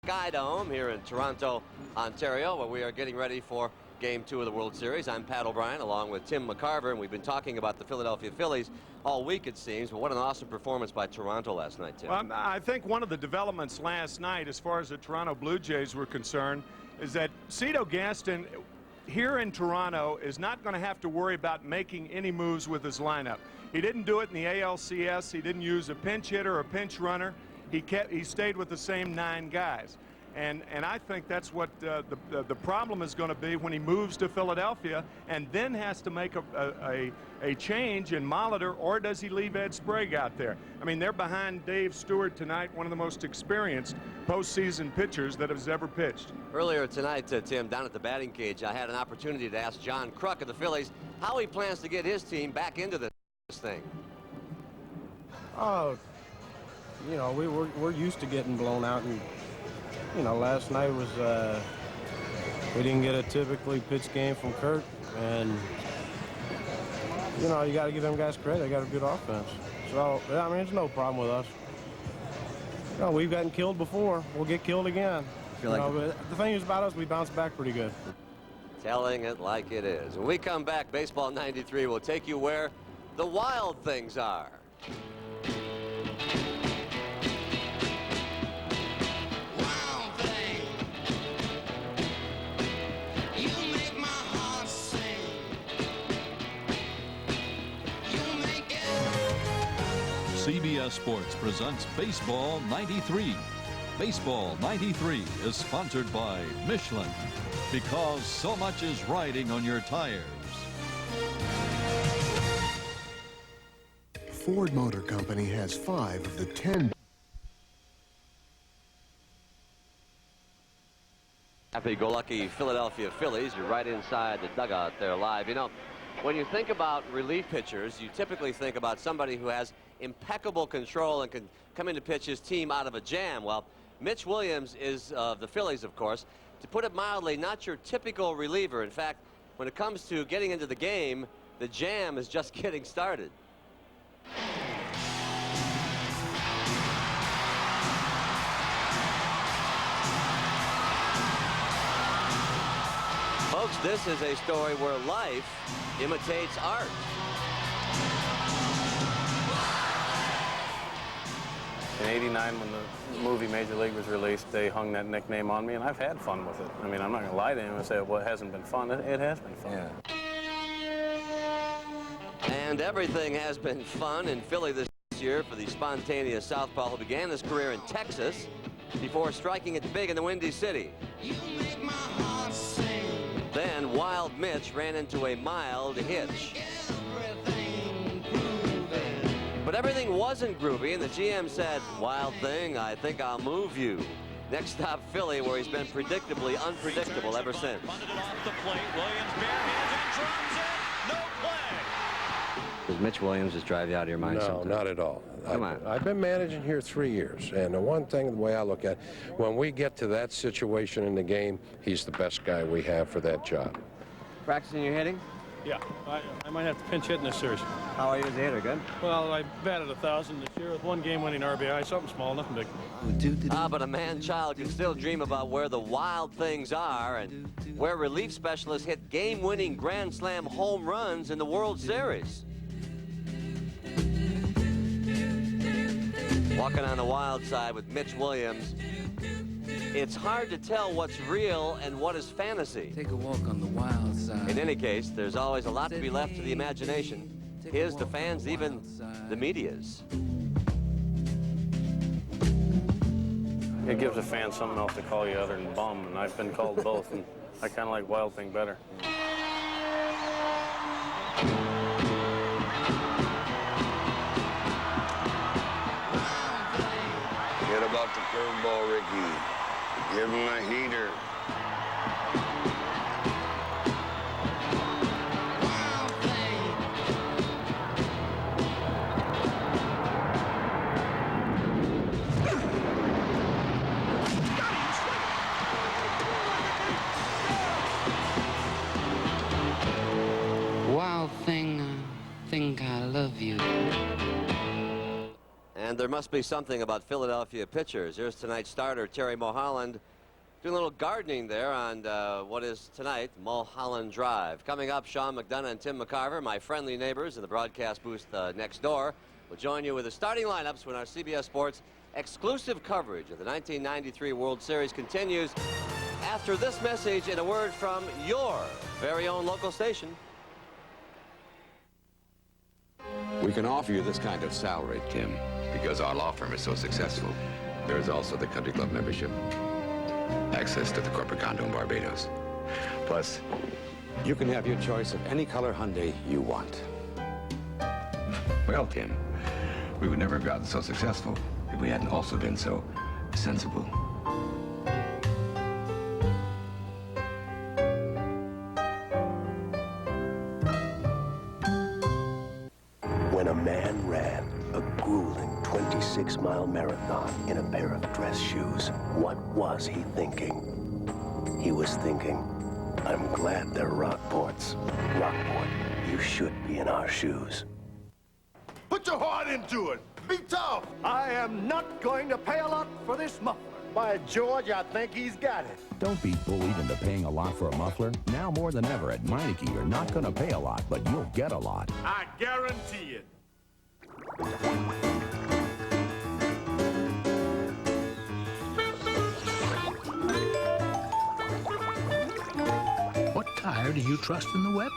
Sky Dome here in Toronto, Ontario, where we are getting ready for Game 2 of the World Series. I'm Pat O'Brien along with Tim McCarver, and we've been talking about the Philadelphia Phillies all week, it seems. But what an awesome performance by Toronto last night, Tim. Well, I think one of the developments last night, as far as the Toronto Blue Jays were concerned, is that Cito Gaston here in Toronto is not going to have to worry about making any moves with his lineup. He didn't do it in the ALCS. He didn't use a pinch hitter or a pinch runner. He stayed with the same 9 guys. And I think that's what the problem is going to be when he moves to Philadelphia and then has to make a change in Molitor, or does he leave Ed Sprague out there? I mean, they're behind Dave Stewart tonight, one of the most experienced postseason pitchers that has ever pitched. Earlier tonight, Tim, down at the batting cage, I had an opportunity to ask John Kruk of the Phillies how he plans to get his team back into this thing. Oh, you know, we're used to getting blown out, and you know, last night was we didn't get a typically pitched game from Kurt, and you know, you got to give them guys credit. They got a good offense. So I mean, there's no problem with us. You know, we've gotten killed before. We'll get killed again. But the thing is about us, we bounce back pretty good. Telling it like it is. When we come back, Baseball 93 will take you where the wild things are. CBS Sports presents Baseball 93. Baseball 93 is sponsored by Michelin, because so much is riding on your tires. Ford Motor Company has 5 of the 10 Happy-go-lucky Philadelphia Phillies. You're right inside the dugout there live. You know, when you think about relief pitchers, you typically think about somebody who has impeccable control and can come in to pitch his team out of a jam. Well, Mitch Williams is the Phillies, of course. To put it mildly, not your typical reliever. In fact, when it comes to getting into the game, the jam is just getting started. Folks, this is a story where life imitates art. In '89, when the movie Major League was released, they hung that nickname on me, and I've had fun with it. I mean, I'm not going to lie to anyone and say, well, it hasn't been fun. It has been fun. Yeah. And everything has been fun in Philly this year for the spontaneous southpaw who began his career in Texas before striking it big in the Windy City. Then Wild Mitch ran into a mild hitch. But everything wasn't groovy, and the GM said, "Wild thing, I think I'll move you." Next stop, Philly, where he's been predictably unpredictable ever since. Does Mitch Williams just drive you out of your mind sometimes? No, not at all. Come on. I've been managing here 3 years, and the one thing, the way I look at it, when we get to that situation in the game, he's the best guy we have for that job. Practicing your hitting? Yeah, I might have to pinch hit in this series. How are you as a hitter? Good? Well, I batted 1,000 this year with 1 game-winning RBI, something small, nothing big. But a man-child can still dream about where the wild things are and where relief specialists hit game-winning Grand Slam home runs in the World Series. Walking on the wild side with Mitch Williams, it's hard to tell what's real and what is fantasy. Take a walk on the wild side. In any case, there's always a lot to be left to the imagination. His, the fans, even the media's. It gives a fan something else to call you other than bum, and I've been called both, and I kind of like Wild Thing better. Forget about the curveball, Ricky. Give him a heater. Wild thing, I think I love you. And they're there must be something about Philadelphia pitchers. Here's tonight's starter, Terry Mulholland, doing a little gardening there on what is tonight Mulholland Drive. Coming up, Sean McDonough and Tim McCarver, my friendly neighbors in the broadcast booth next door, will join you with the starting lineups when our CBS Sports exclusive coverage of the 1993 World Series continues after this message and a word from your very own local station. We can offer you this kind of salary, Tim, because our law firm is so successful. There is also the country club membership, access to the corporate condo in Barbados. Plus, you can have your choice of any color Hyundai you want. Well, Tim, we would never have gotten so successful if we hadn't also been so sensible. When a man ran a grueling 26-mile marathon in a pair of dress shoes, what was he thinking? He was thinking, I'm glad they're Rockports. Rockport, you should be in our shoes. Put your heart into it. Be tough. I am not going to pay a lot for this muffler. By George, I think he's got it. Don't be bullied into paying a lot for a muffler. Now more than ever at Meineke, you're not going to pay a lot, but you'll get a lot. I guarantee it. What tire do you trust in the wet?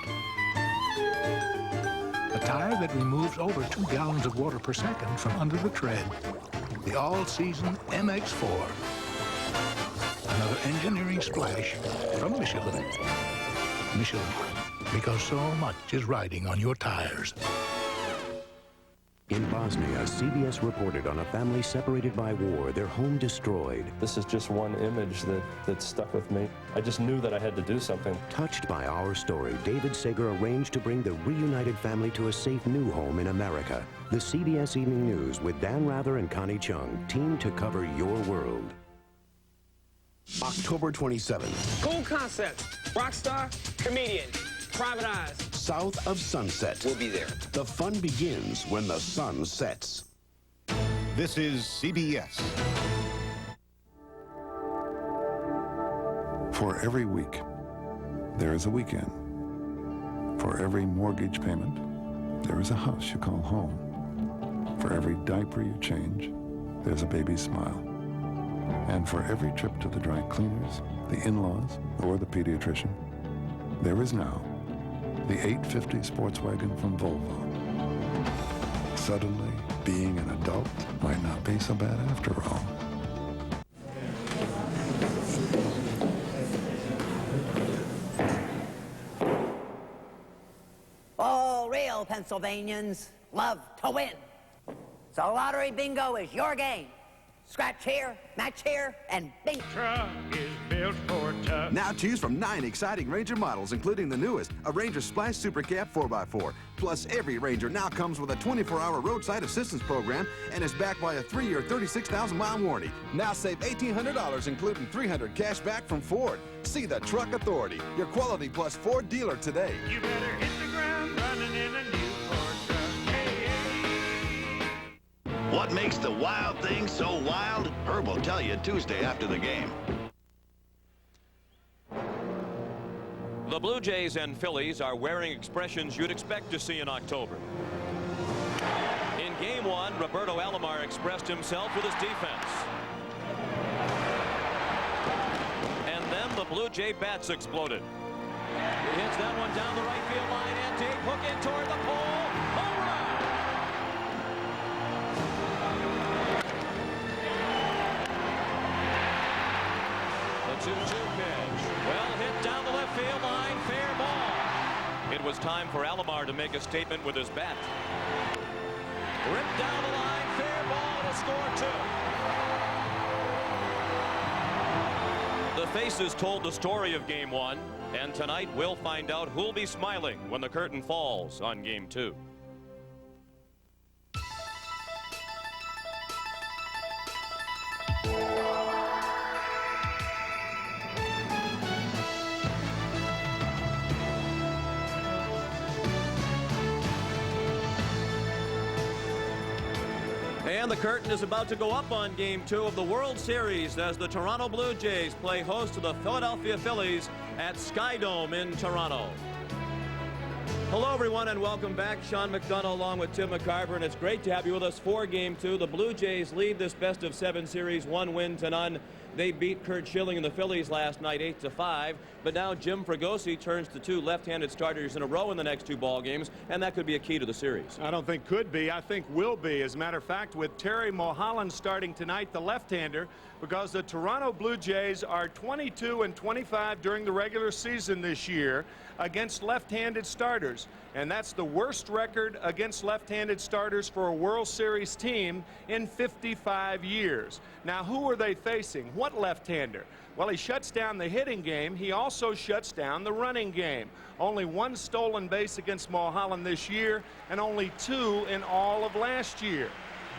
A tire that removes over 2 gallons of water per second from under the tread. The all-season MX4. Another engineering splash from Michelin. Michelin, because so much is riding on your tires. In Bosnia, CBS reported on a family separated by war, their home destroyed. This is just one image that stuck with me. I just knew that I had to do something. Touched by our story, David Sager arranged to bring the reunited family to a safe new home in America. The CBS Evening News with Dan Rather and Connie Chung, teamed to cover your world. October 27th. Cool concept. Rockstar, comedian, private eyes. South of Sunset. We'll be there. The fun begins when the sun sets. This is CBS. For every week, there is a weekend. For every mortgage payment, there is a house you call home. For every diaper you change, there's a baby's smile. And for every trip to the dry cleaners, the in-laws, or the pediatrician, there is now the 850 sports wagon from Volvo. Suddenly, being an adult might not be so bad after all. All real Pennsylvanians love to win. So lottery bingo is your game. Scratch here, match here, and bingo. Truck is built for tough. Now choose from 9 exciting Ranger models, including the newest, a Ranger Splash Super Cab 4x4. Plus, every Ranger now comes with a 24-hour roadside assistance program and is backed by a 3-year, 36,000-mile warranty. Now save $1,800, including $300 cash back from Ford. See the Truck Authority, your Quality Plus Ford dealer today. You better hit the ground running in a new Ford truck. Hey, hey. What makes the wild thing so wild? Herb will tell you Tuesday after the game. The Blue Jays and Phillies are wearing expressions you'd expect to see in October. In Game 1, Roberto Alomar expressed himself with his defense. And then the Blue Jay bats exploded. He hits that one down the right field line and deep, hook in toward the pole. Home run! The 2-2 pitch. Well hit down the left field line. Fair ball. It was time for Alomar to make a statement with his bat. Ripped down the line. Fair ball to score 2. The faces told the story of Game 1, and tonight we'll find out who'll be smiling when the curtain falls on Game 2. And the curtain is about to go up on Game 2 of the World Series as the Toronto Blue Jays play host to the Philadelphia Phillies at Skydome in Toronto. Hello, everyone, and welcome back. Sean McDonough along with Tim McCarver, and it's great to have you with us for Game 2. The Blue Jays lead this best-of-7 series 1-0. They beat Curt Schilling and the Phillies last night 8-5, but now Jim Fregosi turns to 2 left-handed starters in a row in the next 2 ball games, and that could be a key to the series. I don't think could be. I think will be. As a matter of fact, with Terry Mulholland starting tonight, the left-hander, because the Toronto Blue Jays are 22-25 during the regular season this year against left-handed starters. And that's the worst record against left-handed starters for a World Series team in 55 years. Now, who are they facing? What left-hander? Well, he shuts down the hitting game. He also shuts down the running game. Only 1 stolen base against Mulholland this year and only 2 in all of last year.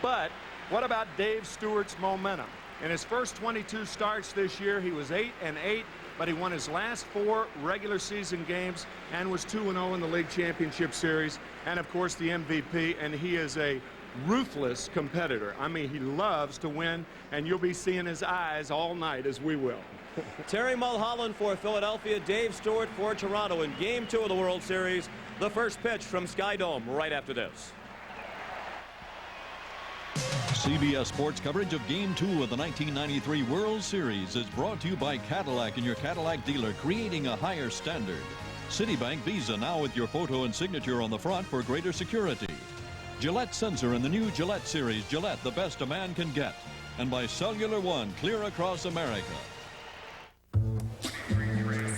But what about Dave Stewart's momentum? In his first 22 starts this year, he was 8-8, but he won his last 4 regular season games and was 2-0 in the league championship series, and of course the MVP. And he is a ruthless competitor. I mean, he loves to win, and you'll be seeing his eyes all night, as we will. Terry Mulholland for Philadelphia, Dave Stewart for Toronto in Game 2 of the World Series. The first pitch from Skydome right after this. CBS Sports coverage of Game 2 of the 1993 World Series is brought to you by Cadillac and your Cadillac dealer, creating a higher standard. Citibank Visa now with your photo and signature on the front for greater security. Gillette Sensor in the new Gillette series, Gillette, the best a man can get. And by Cellular One, clear across America.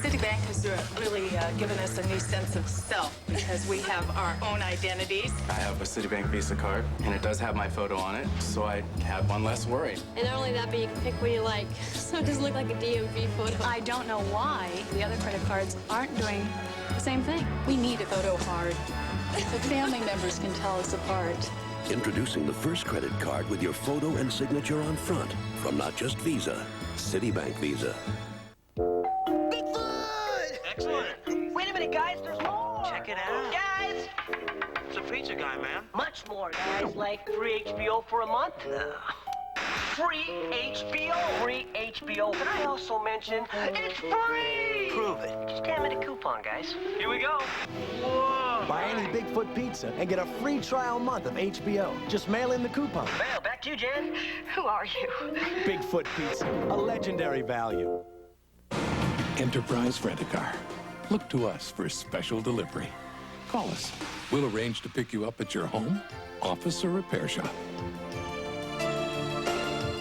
Citibank has really given us a new sense of self because we have our own identities. I have a Citibank Visa card, and it does have my photo on it, so I have one less worry. And not only that, but you can pick what you like, so it doesn't look like a DMV photo. I don't know why the other credit cards aren't doing the same thing. We need a photo card so family members can tell us apart. Introducing the first credit card with your photo and signature on front from not just Visa, Citibank Visa. Excellent. Wait a minute, guys. There's more. Check it out. Guys. It's a pizza guy, man. Much more, guys. Like free HBO for a month. Free HBO. Free HBO. Can I also mention it's free? Prove it. Just hand me the coupon, guys. Here we go. Whoa. Buy any Bigfoot pizza and get a free trial month of HBO. Just mail in the coupon. Well, back to you, Jen. Who are you? Bigfoot pizza, a legendary value. Enterprise Rent-A-Car. Look to us for special delivery. Call us. We'll arrange to pick you up at your home, office, or repair shop.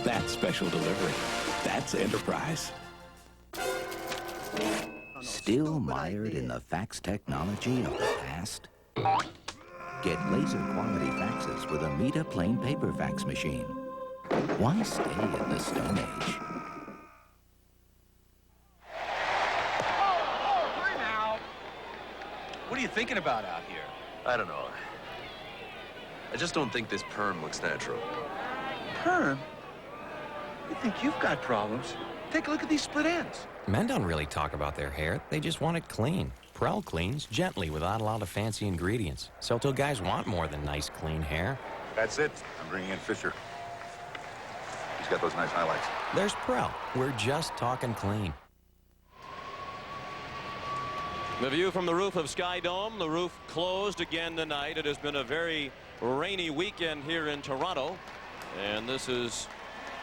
That's special delivery. That's Enterprise. Still mired in the fax technology of the past? Get laser quality faxes with a Meta plain paper fax machine. Why stay in the Stone Age? What are you thinking about out here? I don't know. I just don't think this perm looks natural. Perm? You think you've got problems? Take a look at these split ends. Men don't really talk about their hair. They just want it clean. Prel cleans gently without a lot of fancy ingredients. So till guys want more than nice, clean hair. That's it. I'm bringing in Fisher. He's got those nice highlights. There's Prel. We're just talking clean. The view from the roof of Skydome. The roof closed again tonight. It has been a very rainy weekend here in Toronto. And this is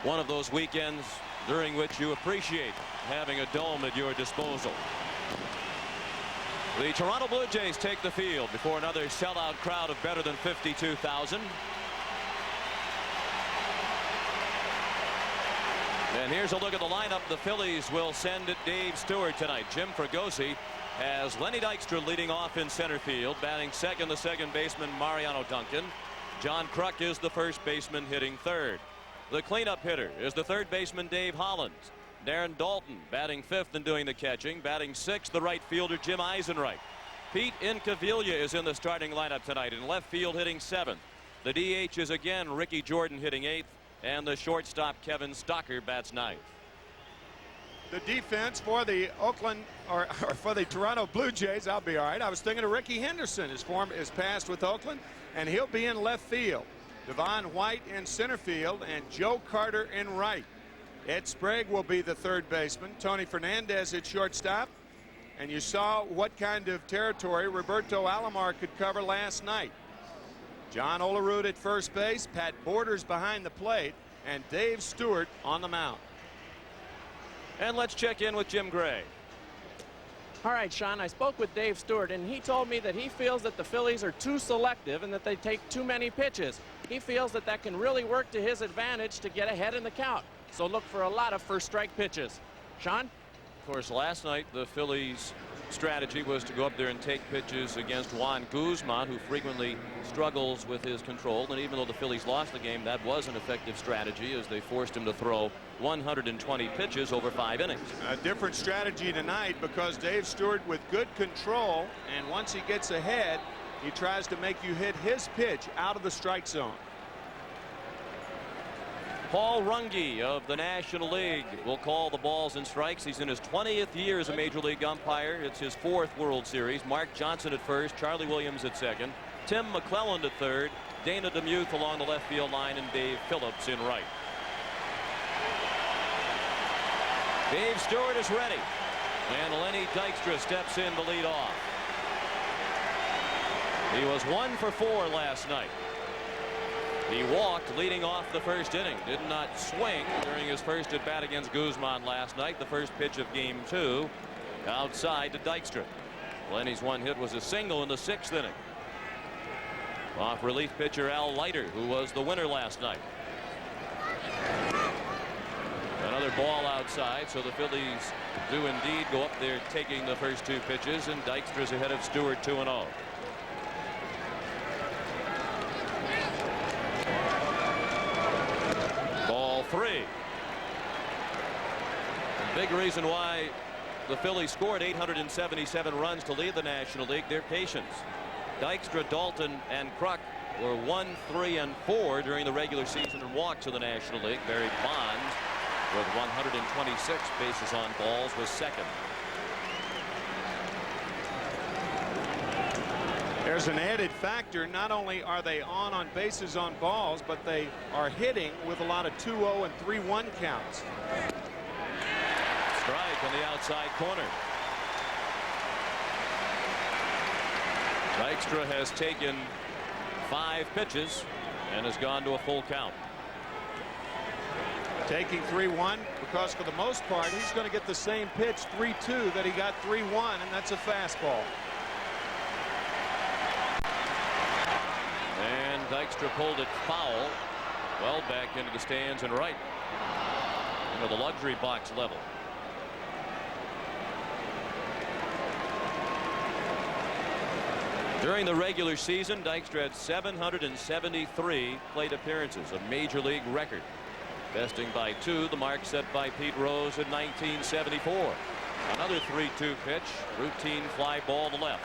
one of those weekends during which you appreciate having a dome at your disposal. The Toronto Blue Jays take the field before another sellout crowd of better than 52,000. And here's a look at the lineup the Phillies will send at Dave Stewart tonight. Jim Fregosi has Lenny Dykstra leading off in center field. Batting second, the second baseman Mariano Duncan. John Kruk is the first baseman, hitting third. The cleanup hitter is the third baseman Dave Holland. Darren Daulton batting fifth and doing the catching. Batting sixth, the right fielder Jim Eisenreich. Pete Incaviglia is in the starting lineup tonight. In left field, hitting seventh. The DH is again Ricky Jordan, hitting eighth. And the shortstop Kevin Stocker bats ninth. The defense for the for the Toronto Blue Jays, I'll be all right. I was thinking of Ricky Henderson. His form is passed with Oakland, and he'll be in left field. Devon White in center field, and Joe Carter in right. Ed Sprague will be the third baseman. Tony Fernandez at shortstop. And you saw what kind of territory Roberto Alomar could cover last night. John Olerud at first base, Pat Borders behind the plate, and Dave Stewart on the mound. And let's check in with Jim Gray. All right, Sean, I spoke with Dave Stewart, and he told me that he feels that the Phillies are too selective and that they take too many pitches. He feels that that can really work to his advantage to get ahead in the count. So look for a lot of first strike pitches. Sean? Of course, last night the Phillies' strategy was to go up there and take pitches against Juan Guzman, who frequently struggles with his control. And even though the Phillies lost the game, that was an effective strategy as they forced him to throw 120 pitches over 5 innings. A different strategy tonight because Dave Stewart with good control, and once he gets ahead, he tries to make you hit his pitch out of the strike zone. Paul Runge of the National League will call the balls and strikes. He's in his 20th year as a Major League umpire. It's his 4th World Series. Mark Johnson at first, Charlie Williams at second, Tim McClelland at third, Dana DeMuth along the left field line, and Dave Phillips in right. Dave Stewart is ready, and Lenny Dykstra steps in to lead off. He was 1 for 4 last night. He walked leading off the first inning, did not swing during his first at bat against Guzman last night, the first pitch of game 2, outside to Dykstra. Lenny's one hit was a single in the 6th inning. Off relief pitcher Al Leiter, who was the winner last night. Another ball outside, so the Phillies do indeed go up there taking the first 2 pitches, and Dykstra's ahead of Stewart 2-0. Ball 3. A big reason why the Phillies scored 877 runs to lead the National League, their patience. Dykstra, Dalton, and Kruk were 1, 3, and 4 during the regular season in walks in the National League. Barry Bonds, with 126 bases on balls, was second. There's an added factor. Not only are they on bases on balls, but they are hitting with a lot of 2-0 and 3-1 counts. Strike on the outside corner. Dykstra has taken 5 pitches and has gone to a full count. Taking 3-1 because for the most part he's going to get the same pitch 3-2 that he got 3-1, and that's a fastball. And Dykstra pulled it foul, well back into the stands and right into the luxury box level. During the regular season, Dykstra had 773 plate appearances, a major league record, besting by 2 the mark set by Pete Rose in 1974. Another 3-2 pitch, routine fly ball to left.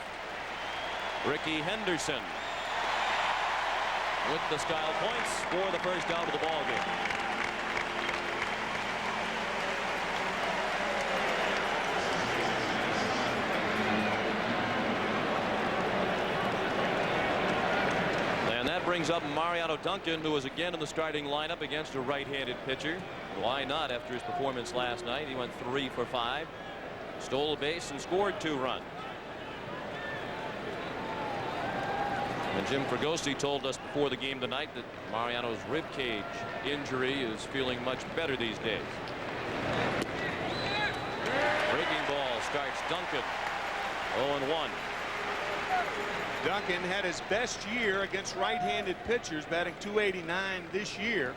Ricky Henderson with the style points for the first out of the ball game. Brings up Mariano Duncan, who was again in the starting lineup against a right-handed pitcher. Why not after his performance last night? He went 3 for 5, stole a base and scored 2 runs. And Jim Fregosi told us before the game tonight that Mariano's rib cage injury is feeling much better these days. Breaking ball starts Duncan 0-1. Duncan had his best year against right-handed pitchers, batting .289 this year.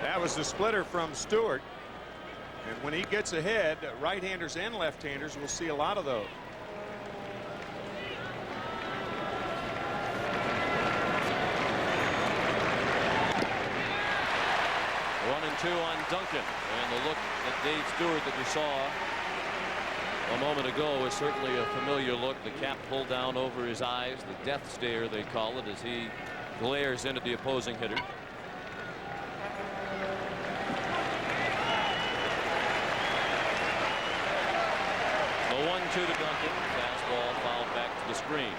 That was the splitter from Stewart. And when he gets ahead, right-handers and left-handers will see a lot of those. One and 2 on Duncan, and the look at Dave Stewart that you saw a moment ago is certainly a familiar look. The cap pulled down over his eyes, the death stare they call it, as he glares into the opposing hitter. The 1-2 to Duncan. Fastball fouled back to the screen.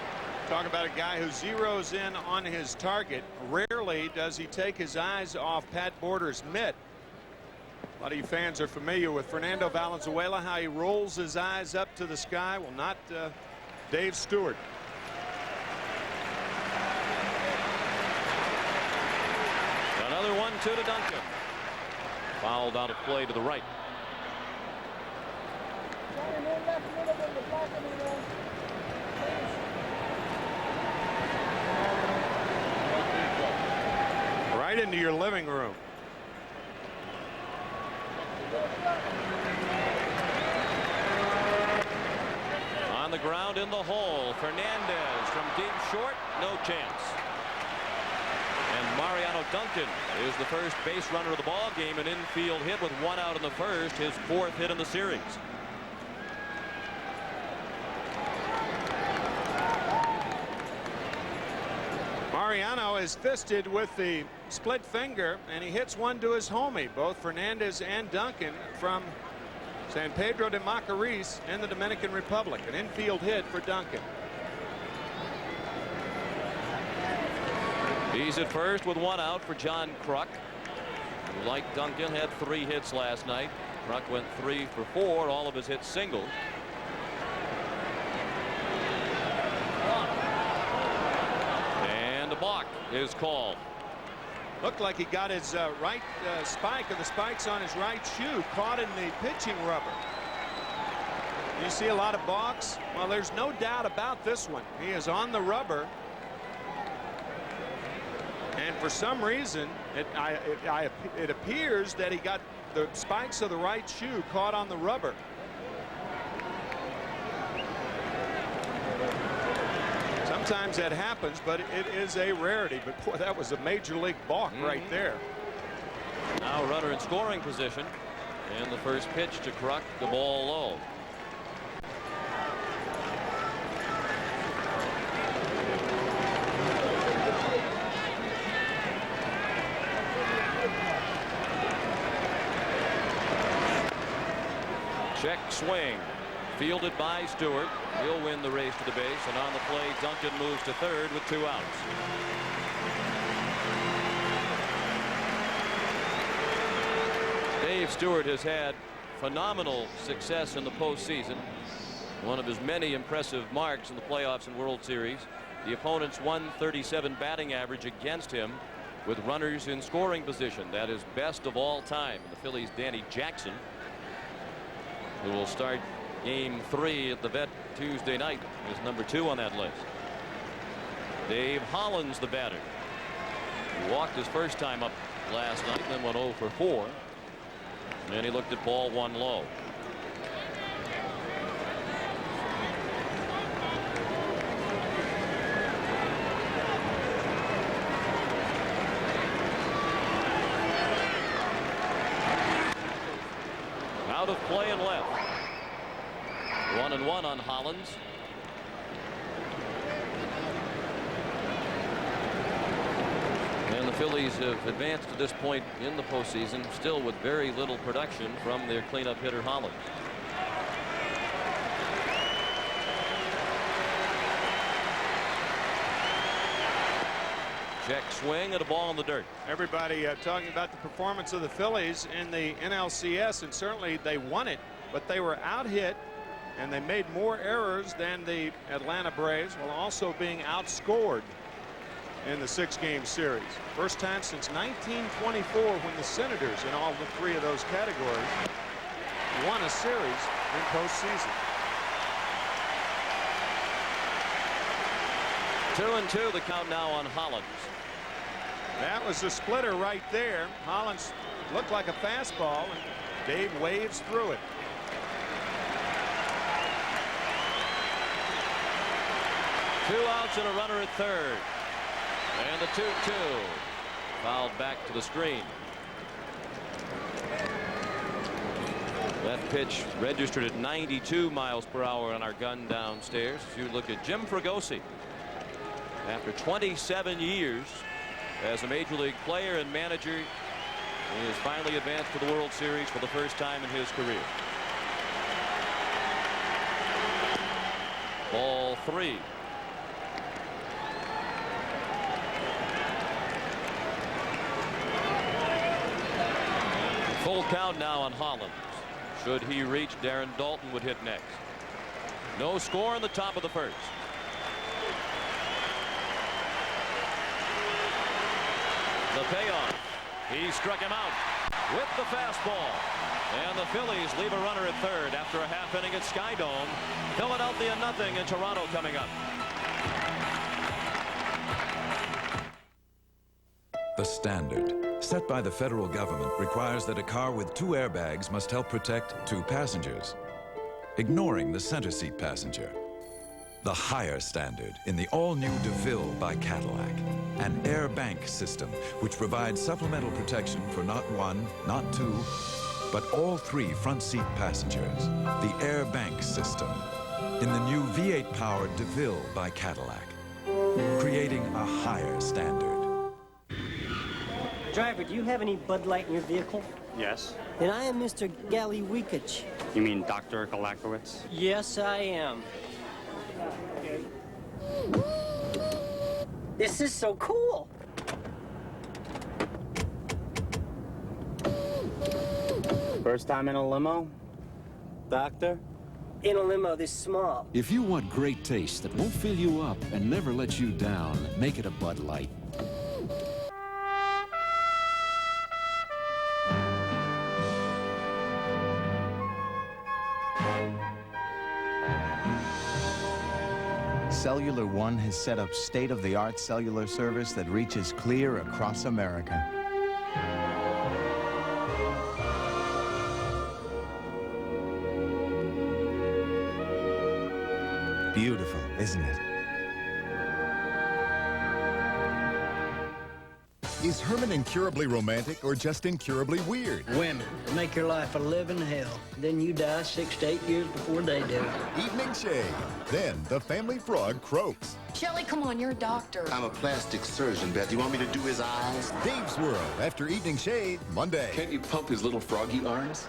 Talk about a guy who zeroes in on his target. Rarely does he take his eyes off Pat Border's mitt. A lot of you fans are familiar with Fernando Valenzuela, how he rolls his eyes up to the sky. Well, not Dave Stewart. Another 1-2 to Duncan. Fouled out of play to the right. Right into your living room. On the ground in the hole. Fernandez from deep short. No chance. And Mariano Duncan is the first base runner of the ball game. An infield hit with 1 out in the first. His 4th hit in the series. Mariano is fisted with the split finger, and he hits one to his homie. Both Fernandez and Duncan from San Pedro de Macorís in the Dominican Republic. An infield hit for Duncan. He's at first with 1 out for John Kruk, who, like Duncan, had 3 hits last night. Kruk went 3 for 4, all of his hits singles. And a balk is called. Looked like he got his right spike, or the spikes on his right shoe, caught in the pitching rubber. You see a lot of balks. Well, there's no doubt about this one. He is on the rubber. And for some reason, it appears that he got the spikes of the right shoe caught on the rubber. Sometimes that happens, but it is a rarity. But boy, that was a major league balk right there. Now runner in scoring position. And the first pitch to Kruk, the ball low. Check swing. Fielded by Stewart. He'll win the race to the base, and on the play Duncan moves to third with 2 outs. Dave Stewart has had phenomenal success in the postseason. One of his many impressive marks in the playoffs and World Series. The opponent's 137 batting average against him with runners in scoring position. That is best of all time. And the Phillies' Danny Jackson, who will start Game 3 at the Vet Tuesday night, is number 2 on that list. Dave Hollins, the batter. He walked his first time up last night, then went 0 for 4. And he looked at ball 1 low. Out of play and left. 1-1 on Hollins. And the Phillies have advanced to this point in the postseason, still with very little production from their cleanup hitter Hollins. Check swing and a ball in the dirt. Everybody talking about the performance of the Phillies in the NLCS, and certainly they won it, but they were out hit and they made more errors than the Atlanta Braves, while also being outscored in the 6-game series. First time since 1924 when the Senators, in all 3 of those categories, won a series in postseason. 2-2 the count now on Hollins. That was a splitter right there. Hollins looked like a fastball, and Dave waves through it. Two outs and a runner at third. And the 2-2. Fouled back to the screen. That pitch registered at 92 miles per hour on our gun downstairs. You look at Jim Fregosi. After 27 years as a major league player and manager, he has finally advanced to the World Series for the first time in his career. Ball 3. Full count now on Hollins. Should he reach, Darren Dalton would hit next. No score in the top of the first. The payoff. He struck him out with the fastball. And the Phillies leave a runner at third after a half inning at Skydome. Philadelphia nothing and Toronto coming up. The standard set by the federal government requires that a car with 2 airbags must help protect 2 passengers, ignoring the center seat passenger. The higher standard in the all-new DeVille by Cadillac, an air bank system which provides supplemental protection for not 1, not 2, but all 3 front seat passengers. The air bank system in the new V8-powered DeVille by Cadillac, creating a higher standard. Driver, do you have any Bud Light in your vehicle? Yes. Then I am Mr. Gallywikich. You mean Dr. Galakowicz? Yes, I am. This is so cool. First time in a limo? Doctor? In a limo this small. If you want great taste that won't fill you up and never let you down, make it a Bud Light. Cellular One has set up state-of-the-art cellular service that reaches clear across America. Beautiful, isn't it? Is Herman incurably romantic or just incurably weird? Women make your life a living hell. Then you die 6 to 8 years before they do. Evening shade. Then the family frog croaks. Shelly, come on, you're a doctor. I'm a plastic surgeon, Beth. You want me to do his eyes? Dave's World after Evening Shade, Monday. Can't you pump his little froggy arms?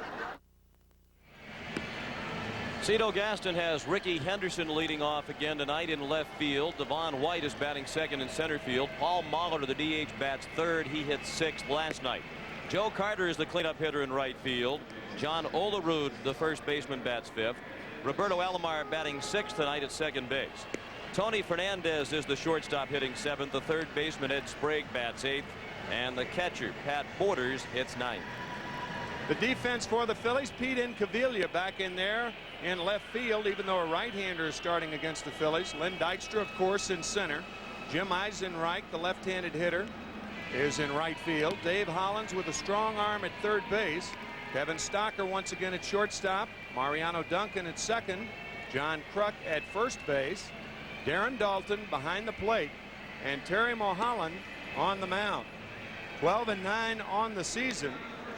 Cito Gaston has Ricky Henderson leading off again tonight in left field. Devon White is batting second in center field. Paul Mahler, the DH, bats third. He hit sixth last night. Joe Carter is the cleanup hitter in right field. John Olerud, the first baseman, bats fifth. Roberto Alomar batting sixth tonight at second base. Tony Fernandez is the shortstop hitting seventh. The third baseman, Ed Sprague, bats eighth. And the catcher, Pat Borders, hits ninth. The defense for the Phillies, Pete Incaviglia back in there in left field, even though a right-hander is starting against the Phillies. Len Dykstra, of course, in center. Jim Eisenreich, the left-handed hitter, is in right field. Dave Hollins with a strong arm at third base. Kevin Stocker once again at shortstop. Mariano Duncan at second. John Kruk at first base. Darren Dalton behind the plate. And Terry Mulholland on the mound. 12-9 on the season.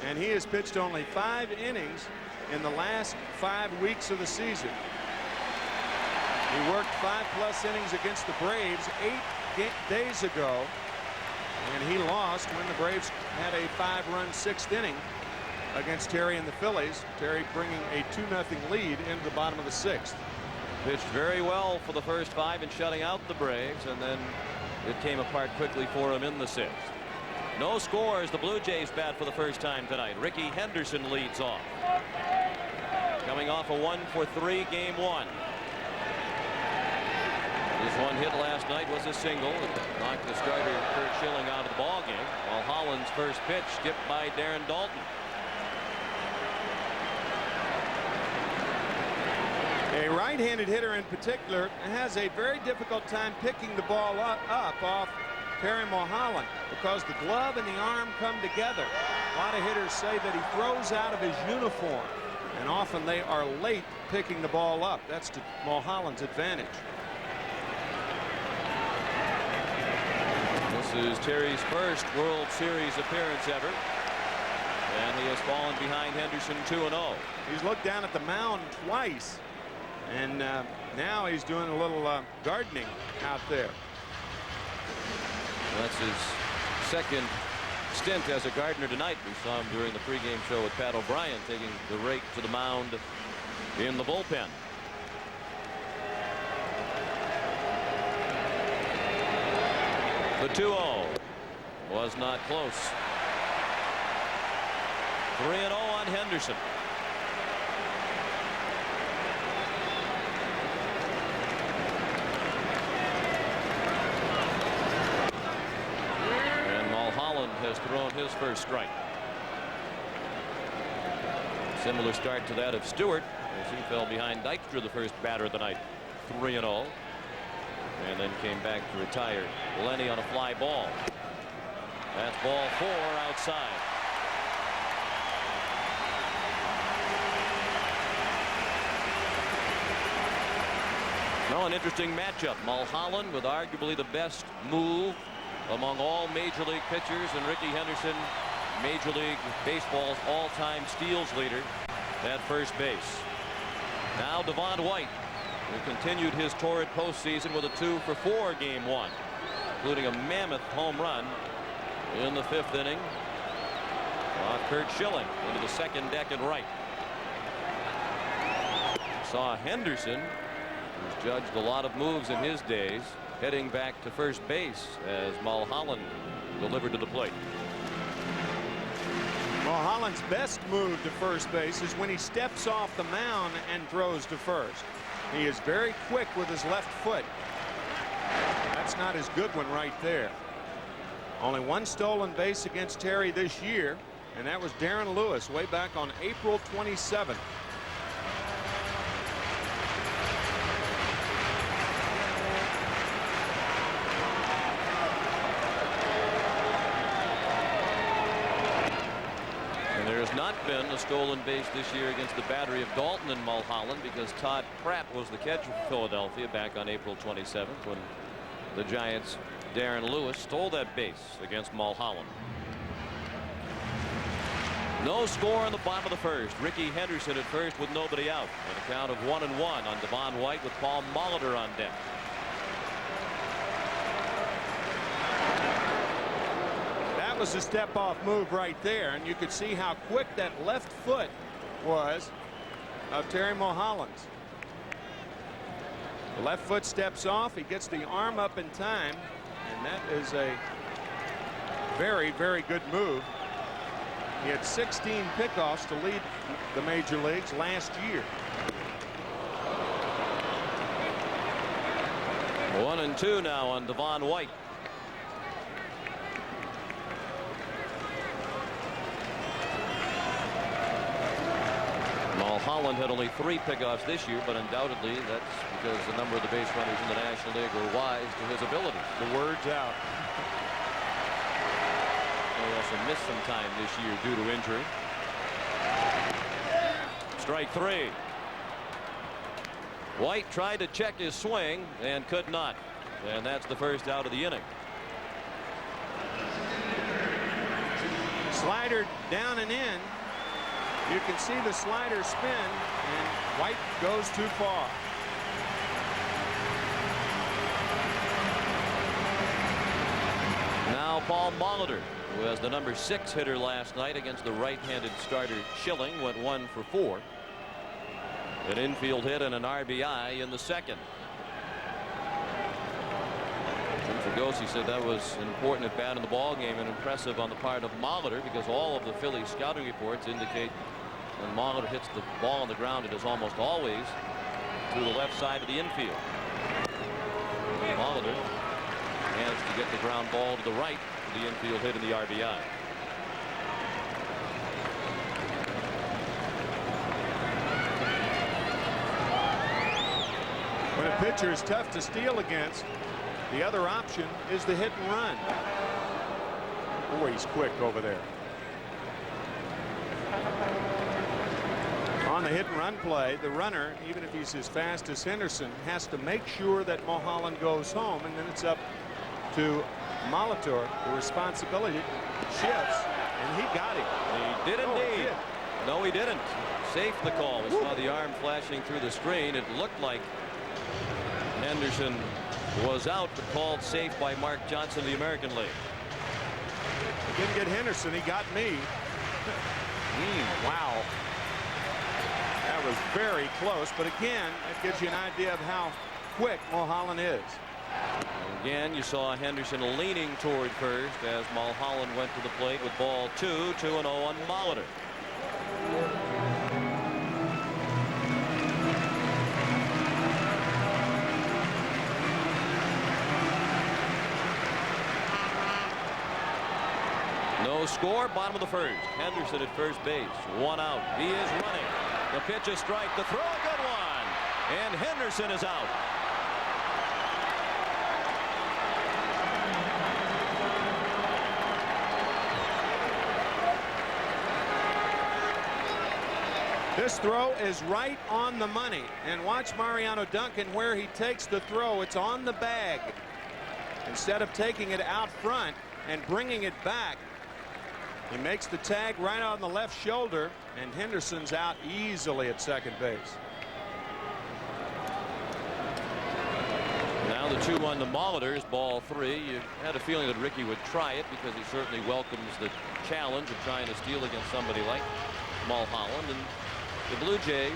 And he has pitched only 5 innings in the last 5 weeks of the season. He worked 5+ innings against the Braves 8 days ago, and he lost when the Braves had a 5-run 6th inning against Terry and the Phillies. Terry bringing a 2-0 lead into the bottom of the 6th. Pitched very well for the first 5 and shutting out the Braves, and then it came apart quickly for him in the 6th. No scores. The Blue Jays bat for the first time tonight. Ricky Henderson leads off. Coming off a 1-for-3 game 1. His one hit last night was a single. It knocked the starter Kurt Schilling out of the ballgame, while Holland's first pitch skipped by Darren Dalton. A right-handed hitter in particular has a very difficult time picking the ball up off Terry Mulholland because the glove and the arm come together. A lot of hitters say that he throws out of his uniform, and often they are late picking the ball up. That's to Mulholland's advantage. This is Terry's first World Series appearance ever, and he has fallen behind Henderson 2-0. He's looked down at the mound twice, and now he's doing a little gardening out there. That's his second stint as a gardener tonight. We saw him during the pregame show with Pat O'Brien taking the rake to the mound in the bullpen. The 2-0 was not close. 3-0 on Henderson. And Mulholland has thrown his first strike. Similar start to that of Stewart as he fell behind Dykstra, the first batter of the night. 3-0. And then came back to retire Lenny on a fly ball. That's ball 4 outside. Now an interesting matchup. Mulholland with arguably the best move among all major league pitchers, and Ricky Henderson, Major League Baseball's all-time steals leader at first base. Now Devon White, who continued his torrid postseason with a 2-for-4 game 1, including a mammoth home run in the 5th inning off Kurt Schilling into the second deck and right. Saw Henderson, who's judged a lot of moves in his days, heading back to first base as Mulholland delivered to the plate. Mulholland's best move to first base is when he steps off the mound and throws to first. He is very quick with his left foot. That's not his good one right there. Only one stolen base against Terry this year, and that was Darren Lewis way back on April 27th. Not been a stolen base this year against the battery of Dalton and Mulholland, because Todd Pratt was the catcher for Philadelphia back on April 27th when the Giants' Darren Lewis stole that base against Mulholland. No score in the bottom of the first. Ricky Henderson at first with nobody out, and a count of 1-1 on Devon White with Paul Molitor on deck. That was a step-off move right there, and you could see how quick that left foot was of Terry Mulholland's. The left foot steps off, he gets the arm up in time, and that is a very, very good move. He had 16 pickoffs to lead the major leagues last year. 1-2 now on Devon White. Mulholland had only 3 pickoffs this year, but undoubtedly that's because a number of the base runners in the National League were wise to his ability. The word's out. He also missed some time this year due to injury. Strike 3. White tried to check his swing and could not, and that's the first out of the inning. Slider down and in. You can see the slider spin, and White goes too far. Now Paul Molitor, who was the number 6 hitter last night against the right-handed starter Schilling, went 1 for 4. An infield hit and an RBI in the second. Jim Fregosi said that was an important at bat in the ball game and impressive on the part of Molitor, because all of the Phillies scouting reports indicate when Molitor hits the ball on the ground, it is almost always to the left side of the infield. Molitor managed to get the ground ball to the right for the infield hit in the RBI. When a pitcher is tough to steal against, the other option is the hit and run. Boy, he's quick over there. On the hit and run play, the runner, even if he's as fast as Henderson, has to make sure that Mulholland goes home, and then it's up to Molitor. The responsibility shifts, and he got him. He did indeed. No, he didn't. Safe the call. We saw the arm flashing through the screen. It looked like Henderson was out, but called safe by Mark Johnson of the American League. He didn't get Henderson, he got me. Wow. That was very close, but again, that gives you an idea of how quick Mulholland is. Again, you saw Henderson leaning toward first as Mulholland went to the plate with ball 2, 2-0 on Molitor. score, bottom of the first. Henderson at first base. 1 out. He is running. The pitch is strike. The throw, a good one. And Henderson is out. This throw is right on the money. And watch Mariano Duncan where he takes the throw. It's on the bag. Instead of taking it out front and bringing it back, he makes the tag right on the left shoulder, and Henderson's out easily at second base. Now the 2-1 to Molitor is ball 3. You had a feeling that Ricky would try it because he certainly welcomes the challenge of trying to steal against somebody like Mulholland. And the Blue Jays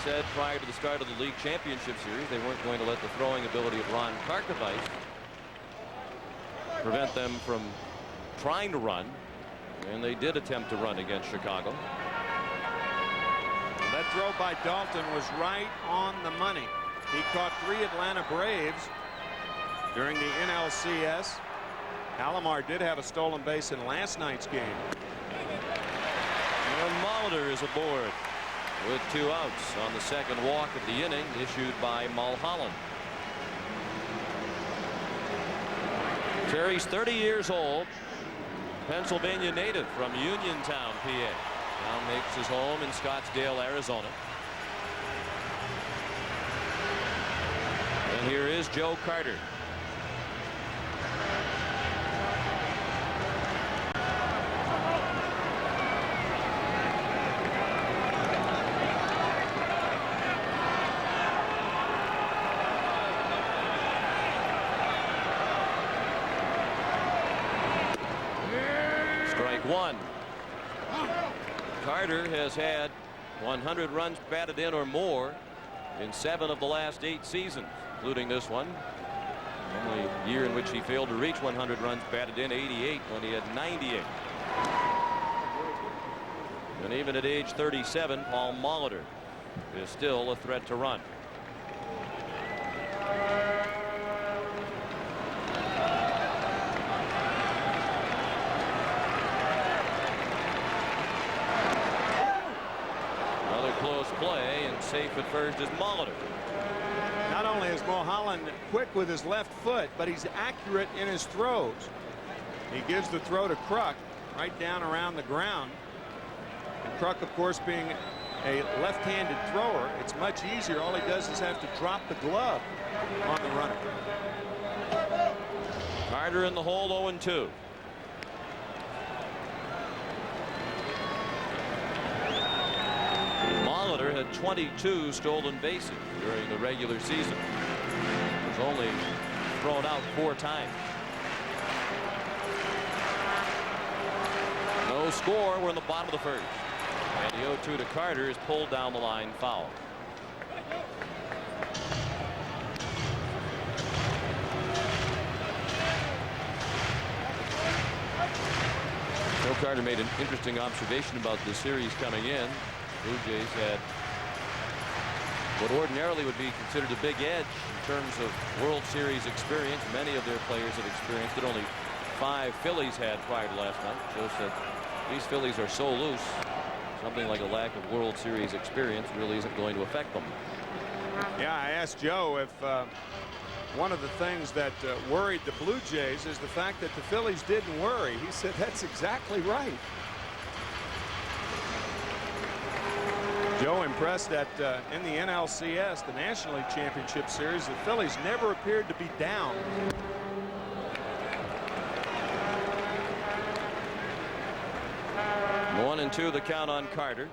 said prior to the start of the league championship series they weren't going to let the throwing ability of Ron Karkovice prevent them from trying to run, and they did attempt to run against Chicago. That throw by Dalton was right on the money. He caught 3 Atlanta Braves during the NLCS. Alomar did have a stolen base in last night's game. And Molitor is aboard with 2 outs on the second walk of the inning issued by Mulholland. Terry's 30 years old, Pennsylvania native from Uniontown, PA. Now makes his home in Scottsdale, Arizona. And here is Joe Carter. Strike 1. Carter has had 100 runs batted in or more in 7 of the last 8 seasons, including this one. Only year in which he failed to reach 100 runs batted in, 88, when he had 98. And even at age 37, Paul Molitor is still a threat to run. Play, and safe at first is Molitor. Not only is Mulholland quick with his left foot, but he's accurate in his throws. He gives the throw to Kruk right down around the ground. And Kruk, of course, being a left-handed thrower, it's much easier. All he does is have to drop the glove on the runner. Carter in the hole, 0-2. Molitor had 22 stolen bases during the regular season. He was only thrown out 4 times. No score. We're in the bottom of the first. And the 0-2 to Carter is pulled down the line, foul. Joe Carter made an interesting observation about the series coming in. Blue Jays had what ordinarily would be considered a big edge in terms of World Series experience. Many of their players have experienced it. Only 5 Phillies had prior to last night. Joe said these Phillies are so loose, something like a lack of World Series experience really isn't going to affect them. Yeah, I asked Joe if one of the things that worried the Blue Jays is the fact that the Phillies didn't worry. He said that's exactly right. Joe impressed that in the NLCS, the National League Championship Series, the Phillies never appeared to be down. One and 2 the count on Carter.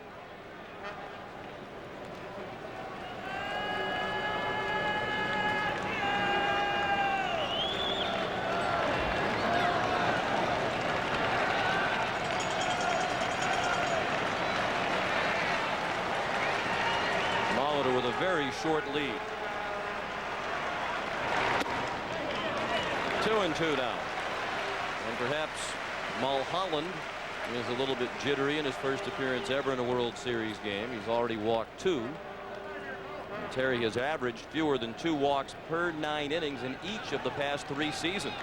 With a very short lead. 2-2 now. And perhaps Mulholland is a little bit jittery in his first appearance ever in a World Series game. He's already walked 2. And Terry has averaged fewer than 2 walks per 9 innings in each of the past 3 seasons.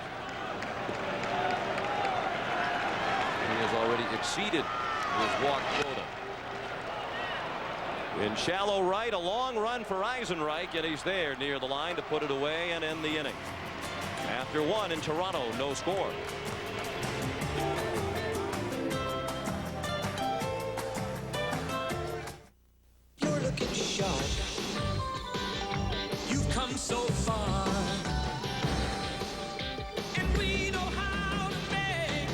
He has already exceeded his walk quota. In shallow right, a long run for Eisenreich, and he's there near the line to put it away and end the inning. After one in Toronto, no score. You're looking sharp. You've come so far. And we know how to make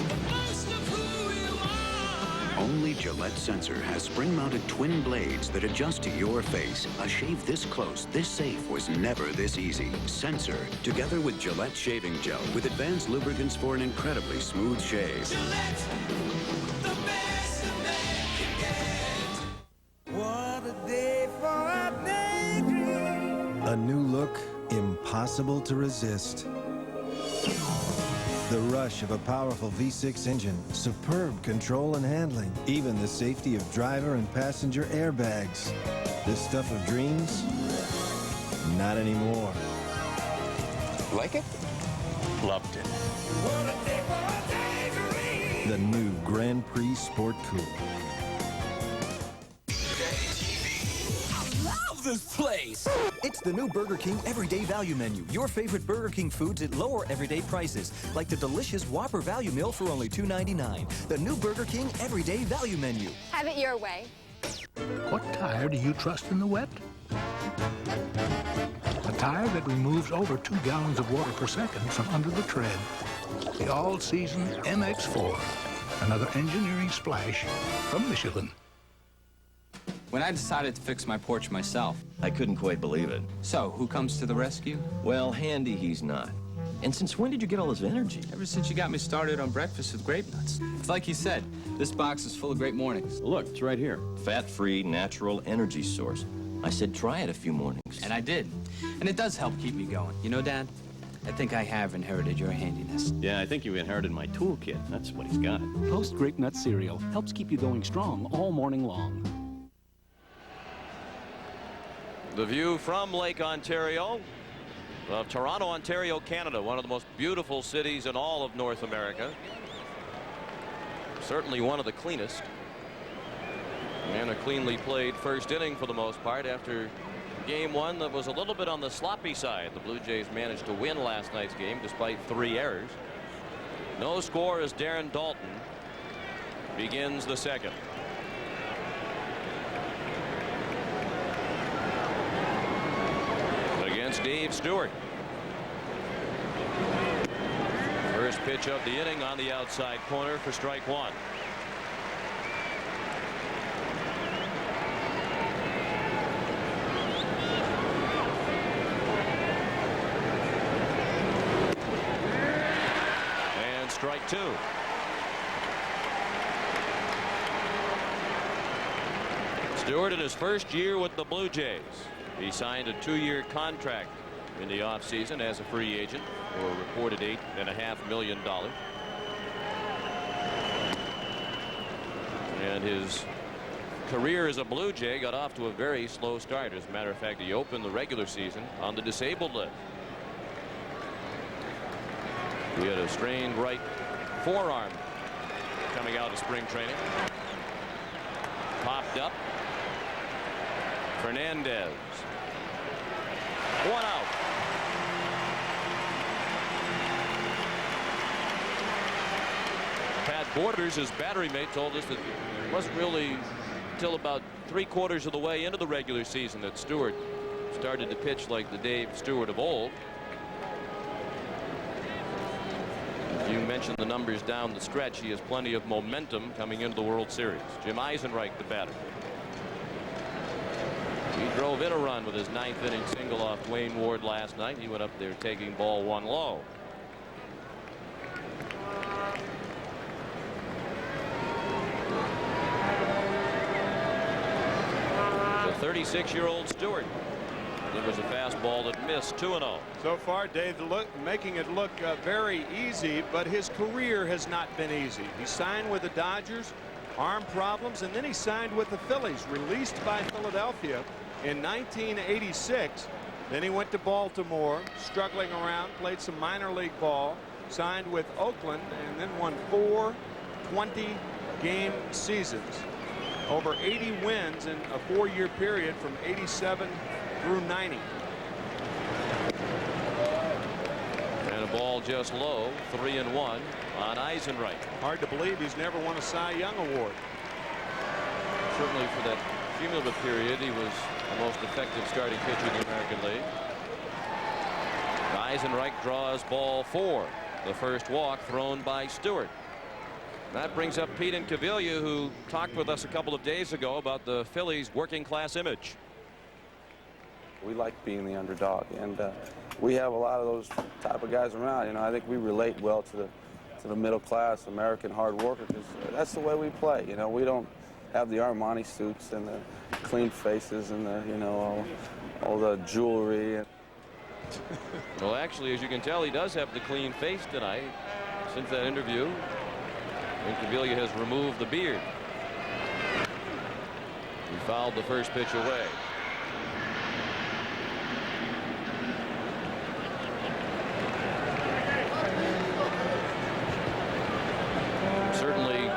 the most of who you are. Only Gillette Sensor has spring-mounted twin blades that adjust to your face. A shave this close, this safe was never this easy. Sensor, together with Gillette shaving gel with advanced lubricants for an incredibly smooth shave. Gillette, the best a man can get. What a day for a daydream. A new look, impossible to resist. The rush of a powerful V6 engine, superb control and handling, even the safety of driver and passenger airbags. This stuff of dreams? Not anymore. Like it? Loved it. What a day for a daydream. The new Grand Prix Sport Coupe. Love this place. It's the new Burger King Everyday Value Menu. Your favorite Burger King foods at lower everyday prices, like the delicious Whopper Value Meal for only $2.99. The new Burger King Everyday Value Menu. Have it your way. What tire do you trust in the wet? A tire that removes over 2 gallons of water per second from under the tread. The all-season MX-4. Another engineering splash from Michelin. When I decided to fix my porch myself, I couldn't quite believe it. So, who comes to the rescue? Well, handy he's not. And since when did you get all this energy? Ever since you got me started on breakfast with grape nuts. It's like you said, this box is full of great mornings. Look, it's right here. Fat-free, natural energy source. I said try it a few mornings. And I did. And it does help keep me going. You know, Dad, I think I have inherited your handiness. Yeah, I think you inherited my toolkit. That's what he's got. Post Grape Nut cereal helps keep you going strong all morning long. The view from Lake Ontario of Toronto, Ontario, Canada, one of the most beautiful cities in all of North America. Certainly one of the cleanest. And a cleanly played first inning for the most part after game one that was a little bit on the sloppy side. The Blue Jays managed to win last night's game despite 3 errors. No score as Darren Dalton begins the second. Against Dave Stewart. First pitch of the inning on the outside corner for strike one. And strike two. Stewart in his first year with the Blue Jays. He signed a 2-year contract in the offseason as a free agent for a reported $8.5 million. And his career as a Blue Jay got off to a very slow start. As a matter of fact, he opened the regular season on the disabled list. He had a strained right forearm coming out of spring training. Popped up. Fernandez. 1 out. Pat Borders, his battery mate, told us that it wasn't really until about 3/4 of the way into the regular season that Stewart started to pitch like the Dave Stewart of old. If you mention the numbers down the stretch, he has plenty of momentum coming into the World Series. Jim Eisenreich, the batter. He drove in a run with his 9th inning single off Wayne Ward last night. He went up there taking ball 1 low. The 36-year-old Stewart. There was a fastball that missed. 2-0. So far, Dave, making it look very easy, but his career has not been easy. He signed with the Dodgers, arm problems, and then he signed with the Phillies, released by Philadelphia in 1986. Then he went to Baltimore, struggling around, played some minor league ball, signed with Oakland, and then won 4 20-game seasons. Over 80 wins in a 4-year period from 87 through 90. And a ball just low, 3-1 on Eisenreich. Hard to believe he's never won a Cy Young award. Certainly for that cumulative period, he was the most effective starting pitcher in the American League. Eisenreich draws ball 4. The first walk thrown by Stewart. That brings up Pete Incaviglia, who talked with us a couple of days ago about the Phillies' working class image. We like being the underdog, and we have a lot of those type of guys around. You know, I think we relate well to the middle class American hard worker, because that's the way we play. You know, we don't have the Armani suits and the clean faces and the, you know, all the jewelry. Well, actually, as you can tell, he does have the clean face tonight. Since that interview, Incaviglia has removed the beard. He fouled the first pitch away. Certainly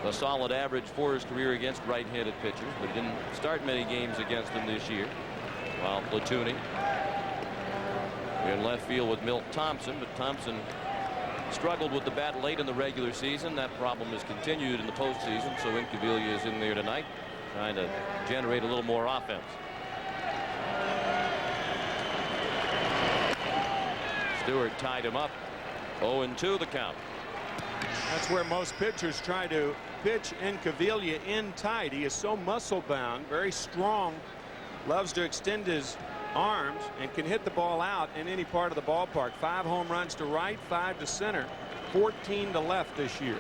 a solid average for his career against right-handed pitchers, but didn't start many games against them this year, while platooning in left field with Milt Thompson. But Thompson struggled with the bat late in the regular season. That problem has continued in the postseason, so Incaviglia is in there tonight trying to generate a little more offense. Stewart tied him up. 0-2 the count. That's where most pitchers try to pitch Incaviglia in tight. He is so muscle bound, very strong, loves to extend his arms, and can hit the ball out in any part of the ballpark. 5 home runs to right, 5 to center, 14 to left this year.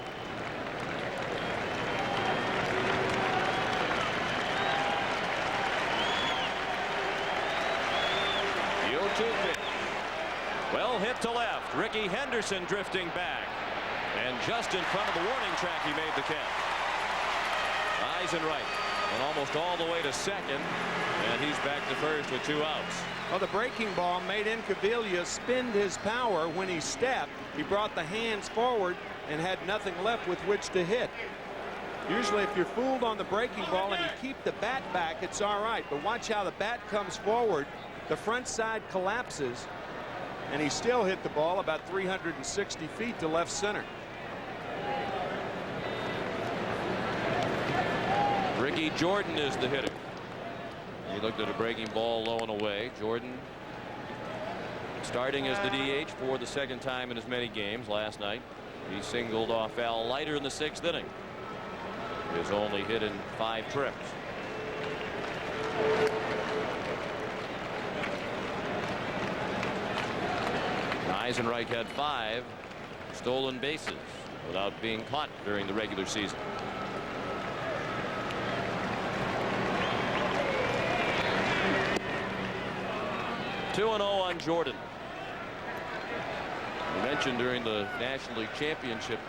The 0-2 pitch. Well hit to left. Ricky Henderson drifting back. And just in front of the warning track, he made the catch. Eisenreich, and almost all the way to second, and he's back to first with 2 outs. Well, the breaking ball made Incaviglia spend his power when he stepped. He brought the hands forward and had nothing left with which to hit. Usually if you're fooled on the breaking ball and you keep the bat back, it's all right. But watch how the bat comes forward. The front side collapses, and he still hit the ball about 360 feet to left center. Ricky Jordan is the hitter. He looked at a breaking ball low and away. Jordan starting as the DH for the second time in as many games last night. He singled off Al Leiter in the 6th inning. His only hit in 5 trips. Eisenreich had 5 stolen bases without being caught during the regular season. (2-0) on Jordan. We mentioned during the National League Championship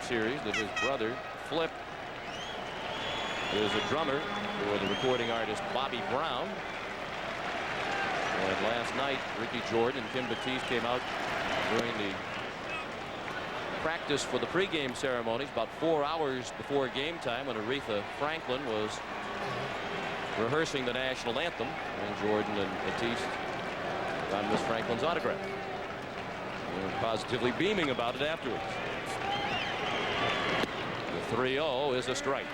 Series that his brother Flip is a drummer for the recording artist Bobby Brown. And last night, Ricky Jordan and Kim Batiste came out during the practice for the pregame ceremonies about 4 hours before game time, when Aretha Franklin was rehearsing the national anthem, and Jordan and Batiste got Miss Franklin's autograph. They were positively beaming about it afterwards. The 3-0 is a strike.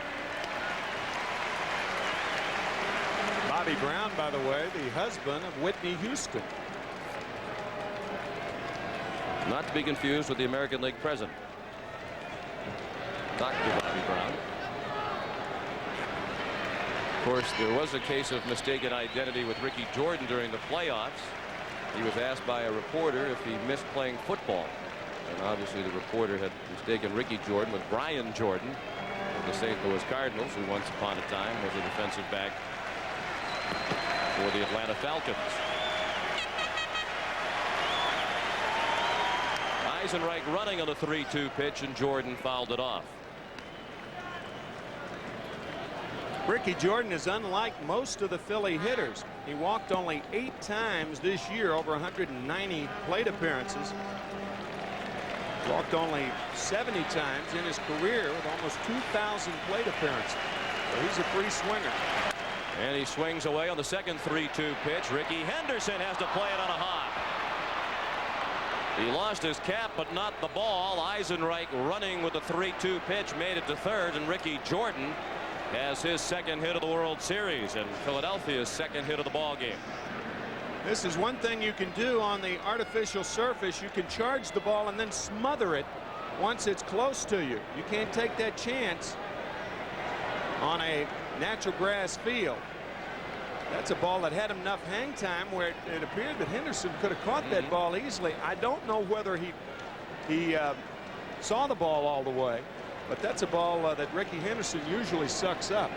Bobby Brown, by the way, the husband of Whitney Houston. Not to be confused with the American League president, Dr. Bobby Brown. Of course, there was a case of mistaken identity with Ricky Jordan during the playoffs. He was asked by a reporter if he missed playing football. And obviously the reporter had mistaken Ricky Jordan with Brian Jordan of the St. Louis Cardinals, who once upon a time was a defensive back for the Atlanta Falcons. Eisenreich running on a 3-2 pitch, and Jordan fouled it off. Ricky Jordan is unlike most of the Philly hitters. He walked only 8 times this year, over 190 plate appearances. Walked only 70 times in his career with almost 2,000 plate appearances. So he's a free swinger. And he swings away on the second 3-2 pitch. Ricky Henderson has to play it on a hop. He lost his cap, but not the ball. Eisenreich running with the 3-2 pitch made it to third, and Ricky Jordan has his second hit of the World Series and Philadelphia's second hit of the ball game. This is one thing you can do on the artificial surface. You can charge the ball and then smother it once it's close to you. You can't take that chance on a natural grass field. That's a ball that had enough hang time where it appeared that Henderson could have caught that ball easily. I don't know whether he saw the ball all the way, but that's a ball that Ricky Henderson usually sucks up.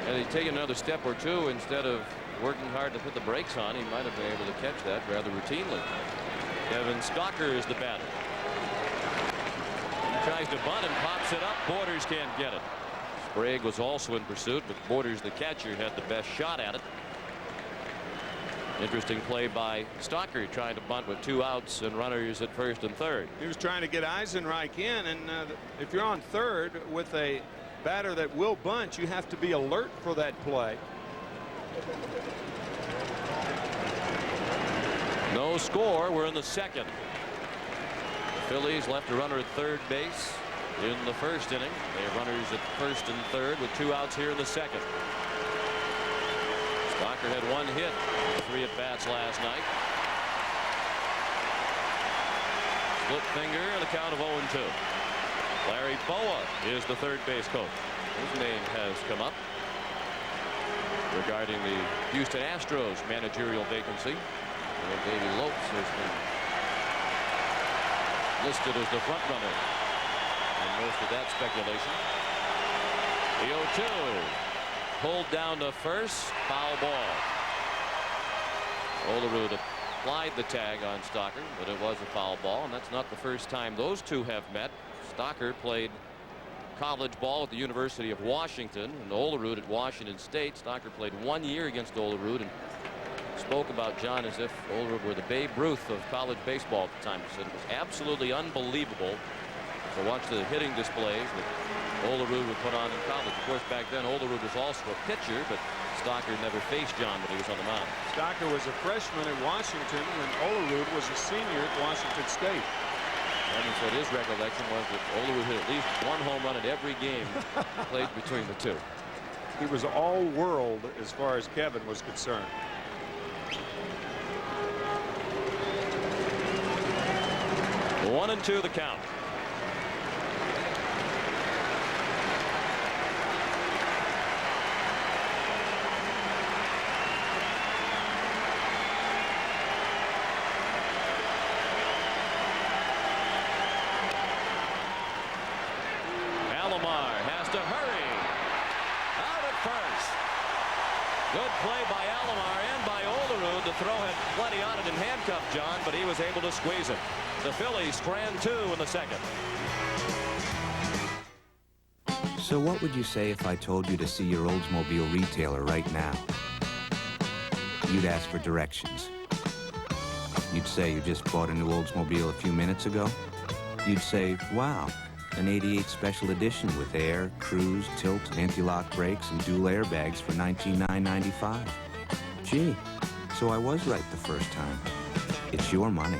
And he'd take another step or two instead of working hard to put the brakes on. He might have been able to catch that rather routinely. Kevin Stocker is the batter. He tries to bunt and pops it up. Borders can't get it. Sprague was also in pursuit, but Borders, the catcher, had the best shot at it. Interesting play by Stocker, trying to bunt with 2 outs and runners at first and third. He was trying to get Eisenreich in, and if you're on third with a batter that will bunt, you have to be alert for that play. No score. We're in the second. The Phillies left a runner at third base in the first inning. They have runners at first and third with 2 outs here in the second. Stocker had 1 hit, 3 at bats last night. Split finger and a count of 0-2. Larry Boa is the third base coach. His name has come up regarding the Houston Astros managerial vacancy. And Davey Lopes has been listed as the front runner in most of that speculation. The 0-2 pulled down to first, foul ball. Olerud applied the tag on Stocker, but it was a foul ball, and that's not the first time those two have met. Stocker played college ball at the University of Washington, and Olerud at Washington State. Stocker played 1 year against Olerud and spoke about John as if Olerud were the Babe Ruth of college baseball at the time. He said it was absolutely unbelievable to watch the hitting displays that Olerud would put on in college. Of course, back then Olerud was also a pitcher, but Stocker never faced John when he was on the mound. Stocker was a freshman at Washington when Olerud was a senior at Washington State. Kevin said his recollection was that Olerud hit at least 1 home run in every game played between the two. He was all world as far as Kevin was concerned. The 1-2 the count. Alomar has to hurry out at first. Good play by Alomar and by Olerud. The throw had plenty on it and handcuffed John, but he was able to squeeze it. The Phillies strand 2 in the second. So what would you say if I told you to see your Oldsmobile retailer right now? You'd ask for directions. You'd say you just bought a new Oldsmobile a few minutes ago. You'd say, wow, an 88 special edition with air, cruise, tilt, anti-lock brakes, and dual airbags for $19,995. Gee, so I was right the first time. It's your money.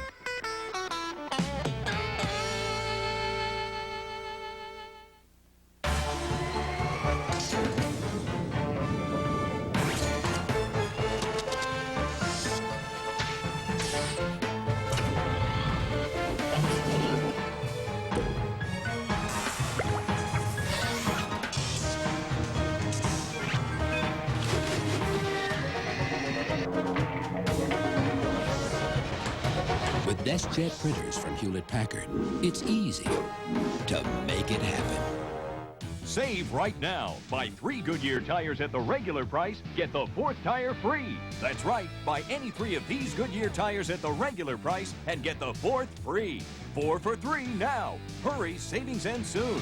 With DeskJet printers from Hewlett-Packard, it's easy to make it happen. Save right now. Buy 3 Goodyear tires at the regular price, get the 4th tire free. That's right. Buy any 3 of these Goodyear tires at the regular price and get the 4th free. 4 for 3 now. Hurry, savings end soon.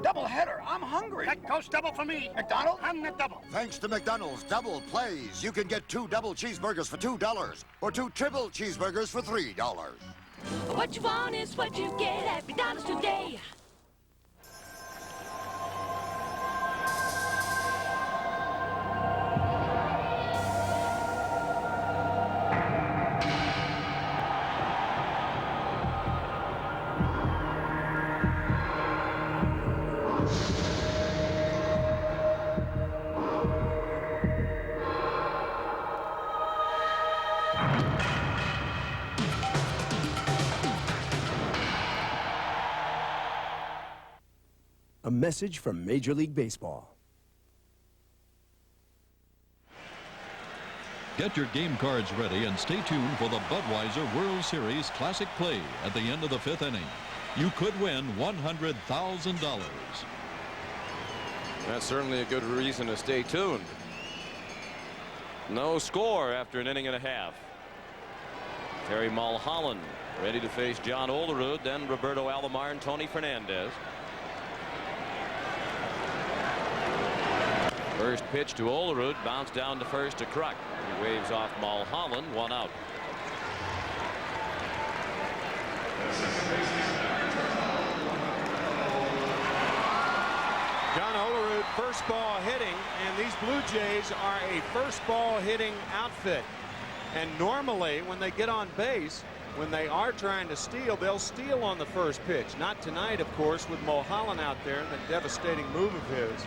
Double header. I'm hungry. That goes double for me. McDonald's, I'm the double. Thanks to McDonald's Double Plays, you can get 2 double cheeseburgers for $2 or 2 triple cheeseburgers for $3. What you want is what you get at McDonald's today. A message from Major League Baseball. Get your game cards ready and stay tuned for the Budweiser World Series Classic Play at the end of the 5th inning. You could win $100,000. That's certainly a good reason to stay tuned. No score after an inning and a half. Terry Mulholland ready to face John Olerud, then Roberto Alomar and Tony Fernandez. First pitch to Olerud, bounced down to first to Kruk. He waves off Mulholland, 1 out. John Olerud, first ball hitting, and these Blue Jays are a first ball hitting outfit. And normally when they get on base, when they are trying to steal, they'll steal on the first pitch. Not tonight, of course, with Mulholland out there, the devastating move of his.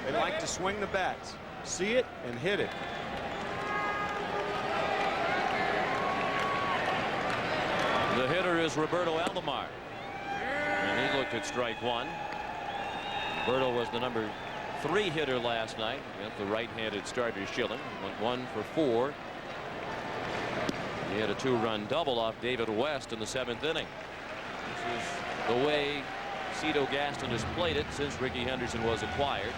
They like to swing the bats, see it and hit it. The hitter is Roberto Alomar, and he looked at strike 1. Roberto was the number 3 hitter last night against the right-handed starter Schilling. Went 1 for 4. He had a 2-run double off David West in the 7th inning. This is the way Cito Gaston has played it since Ricky Henderson was acquired.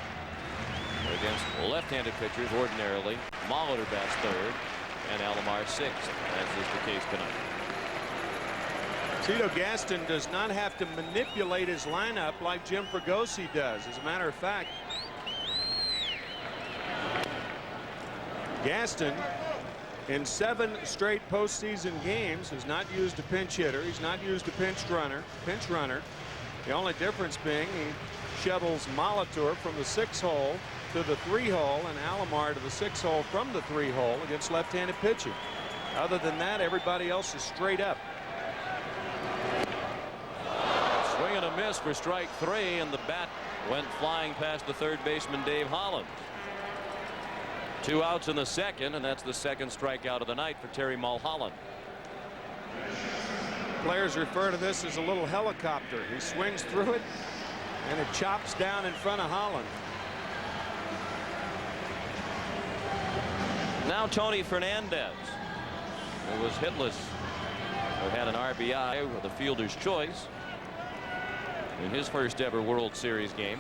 Against left-handed pitchers, ordinarily, Molitor bats 3rd and Alomar 6th, as is the case tonight. Cito Gaston does not have to manipulate his lineup like Jim Fregosi does. As a matter of fact, Gaston, in 7 straight postseason games, has not used a pinch hitter. He's not used a pinch runner. The only difference being he shuttles Molitor from the 6 hole to the 3 hole and Alomar to the 6 hole from the 3 hole against left-handed pitching. Other than that, everybody else is straight up. Swing and a miss for strike 3, and the bat went flying past the 3rd baseman Dave Holland. 2 outs in the 2nd, and that's the 2nd strikeout of the night for Terry Mulholland. Players refer to this as a little helicopter. He swings through it and it chops down in front of Holland. Now Tony Fernandez, who was hitless, but had an RBI with a fielder's choice in his first ever World Series game.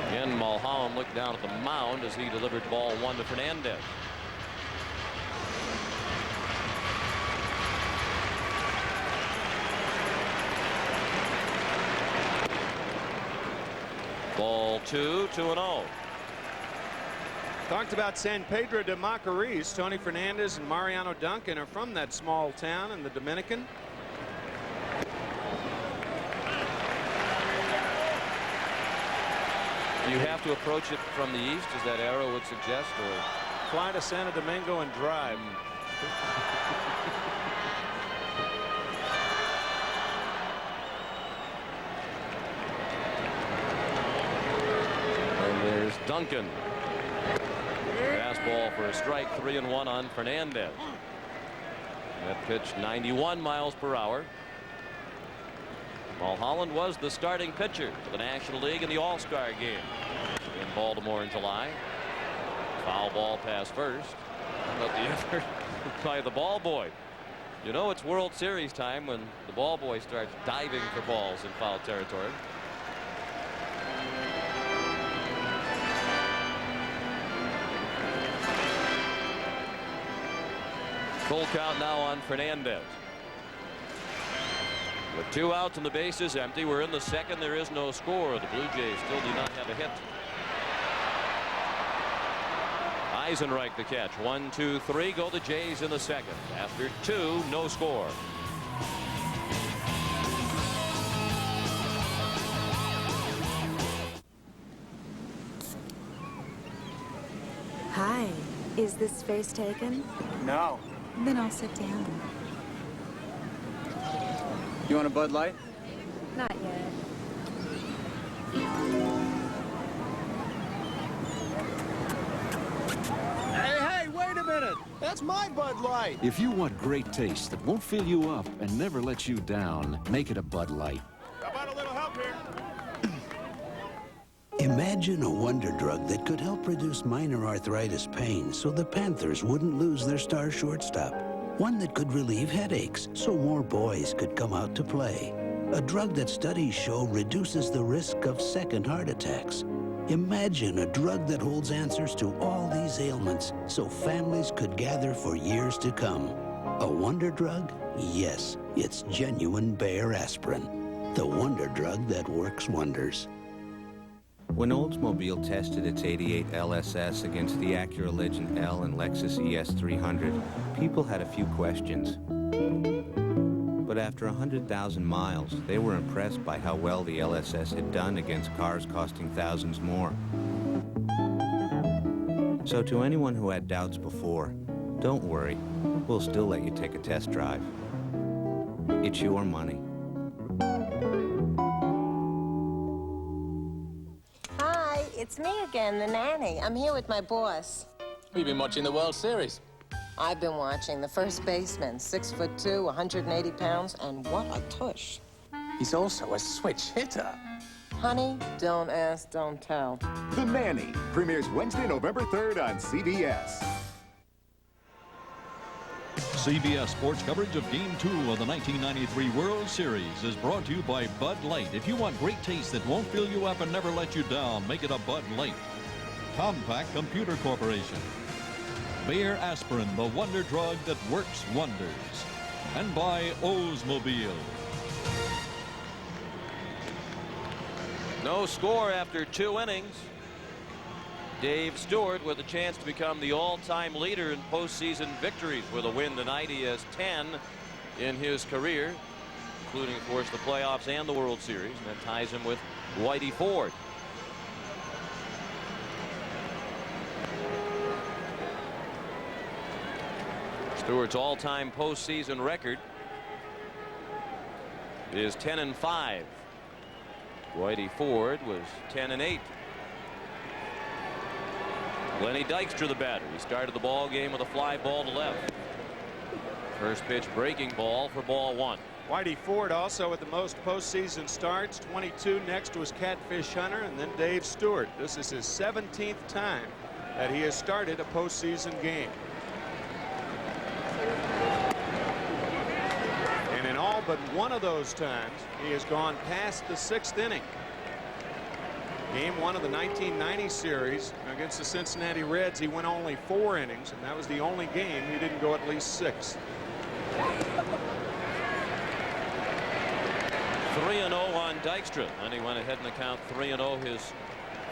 Again, Mulholland looked down at the mound as he delivered ball 1 to Fernandez. Ball 2, 2-0. Talked about San Pedro de Macorís. Tony Fernandez and Mariano Duncan are from that small town in the Dominican. You have to approach it from the east, as that arrow would suggest, or fly to Santo Domingo and drive. And there's Duncan. Fastball for a strike, 3-1 on Fernandez. That pitch 91 miles per hour. Mulholland was the starting pitcher for the National League in the All-Star game in Baltimore in July. Foul ball past first. How about the effort by the ball boy? You know it's World Series time when the ball boy starts diving for balls in foul territory. Full count now on Fernandez. With 2 outs and the bases empty, we're in the 2nd. There is no score. The Blue Jays still do not have a hit. Eisenreich the catch. 1, 2, 3. Go the Jays in the second. After 2, no score. Hi. Is this face taken? No. Then I'll sit down. You want a Bud Light? Not yet. Hey, wait a minute! That's my Bud Light! If you want great taste that won't fill you up and never let you down, make it a Bud Light. How about a little help here? Imagine a wonder drug that could help reduce minor arthritis pain so the Panthers wouldn't lose their star shortstop. One that could relieve headaches so more boys could come out to play. A drug that studies show reduces the risk of second heart attacks. Imagine a drug that holds answers to all these ailments so families could gather for years to come. A wonder drug? Yes, it's genuine Bayer aspirin. The wonder drug that works wonders. When Oldsmobile tested its 88 LSS against the Acura Legend L and Lexus ES300, people had a few questions. But after 100,000 miles, they were impressed by how well the LSS had done against cars costing thousands more. So to anyone who had doubts before, don't worry, we'll still let you take a test drive. It's your money. Hi, it's me again, the nanny. I'm here with my boss. We've been watching the World Series. I've been watching the first baseman, 6'2", 180 pounds, and what a tush. He's also a switch hitter. Honey, don't ask, don't tell. The Nanny premieres Wednesday, November 3rd on CBS. CBS Sports coverage of Game 2 of the 1993 World Series is brought to you by Bud Light. If you want great taste that won't fill you up and never let you down, make it a Bud Light. Compact Computer Corporation. Bayer Aspirin, the wonder drug that works wonders. And by Oldsmobile. No score after 2 innings. Dave Stewart with a chance to become the all-time leader in postseason victories with a win tonight. He has 10 in his career, including, of course, the playoffs and the World Series. And that ties him with Whitey Ford. Stewart's all-time postseason record is 10-5. Whitey Ford was 10-8. Lenny Dykstra, the batter. He started the ball game with a fly ball to left. First pitch breaking ball for ball 1. Whitey Ford also with the most postseason starts, 22. Next was Catfish Hunter, and then Dave Stewart. This is his 17th time that he has started a postseason game. And in all but one of those times, he has gone past the 6th inning. Game 1 of the 1990 series against the Cincinnati Reds, he went only 4 innings, and that was the only game he didn't go at least 6. 3-0 on Dykstra, and he went ahead and count 3-0 his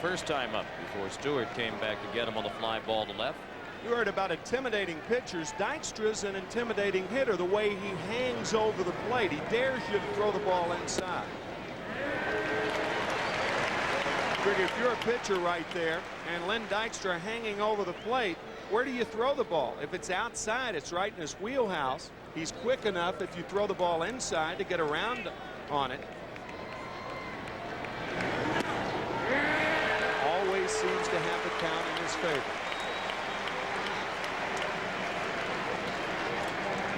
first time up before Stewart came back to get him on the fly ball to left. You heard about intimidating pitchers. Dykstra's an intimidating hitter, the way he hangs over the plate. He dares you to throw the ball inside. Figure if you're a pitcher right there and Len Dykstra hanging over the plate, where do you throw the ball? If it's outside, it's right in his wheelhouse. He's quick enough if you throw the ball inside to get around on it. Always seems to have the count in his favor.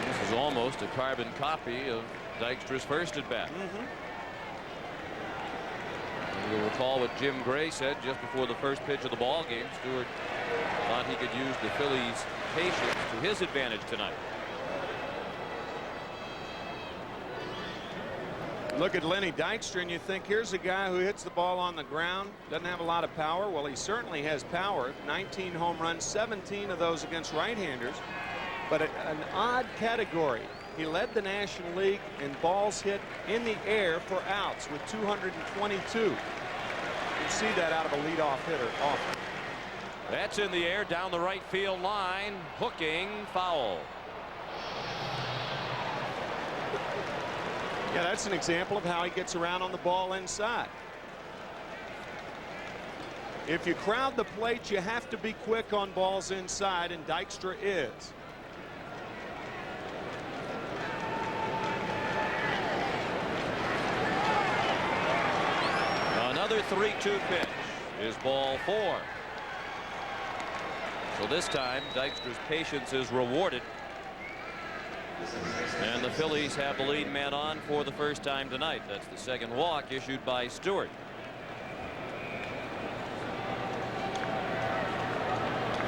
This is almost a carbon copy of Dykstra's first at bat. You'll recall what Jim Gray said just before the first pitch of the ball game. Stewart thought he could use the Phillies' patience to his advantage tonight. Look at Lenny Dykstra and you think, here's a guy who hits the ball on the ground, doesn't have a lot of power. Well, he certainly has power. 19 home runs, 17 of those against right-handers. But an odd category. He led the National League in balls hit in the air for outs with 222. You see that out of a leadoff hitter often. That's in the air down the right field line. Hooking foul. Yeah, that's an example of how he gets around on the ball inside. If you crowd the plate, you have to be quick on balls inside, and Dykstra is. Another 3-2 pitch is ball 4. So this time Dykstra's patience is rewarded. And the Phillies have the lead man on for the first time tonight. That's the second walk issued by Stewart.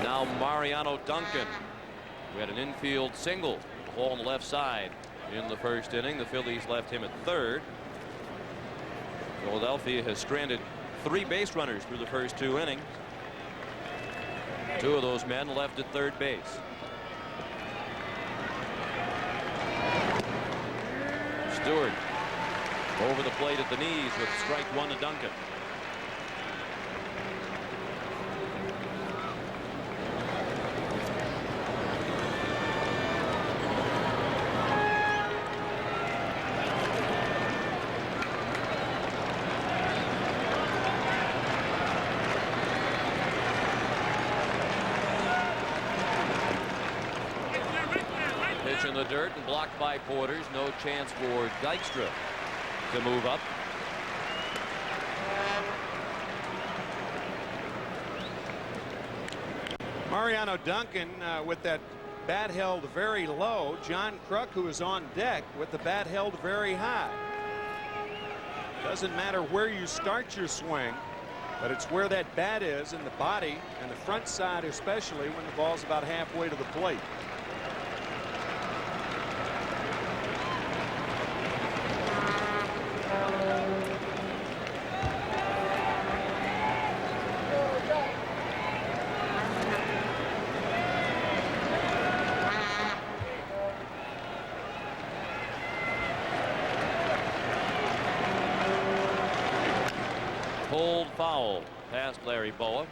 Now Mariano Duncan, who had an infield single, hole on the left side in the first inning. The Phillies left him at third. Philadelphia has stranded 3 base runners through the first 2 innings. 2 of those men left at third base. Stewart over the plate at the knees with strike 1 to Duncan. In the dirt and blocked by Porters. No chance for Dykstra to move up. Mariano Duncan with that bat held very low. John Kruk, who is on deck, with the bat held very high. Doesn't matter where you start your swing, but it's where that bat is in the body and the front side, especially when the ball's about halfway to the plate. Pulled foul past Larry Boa.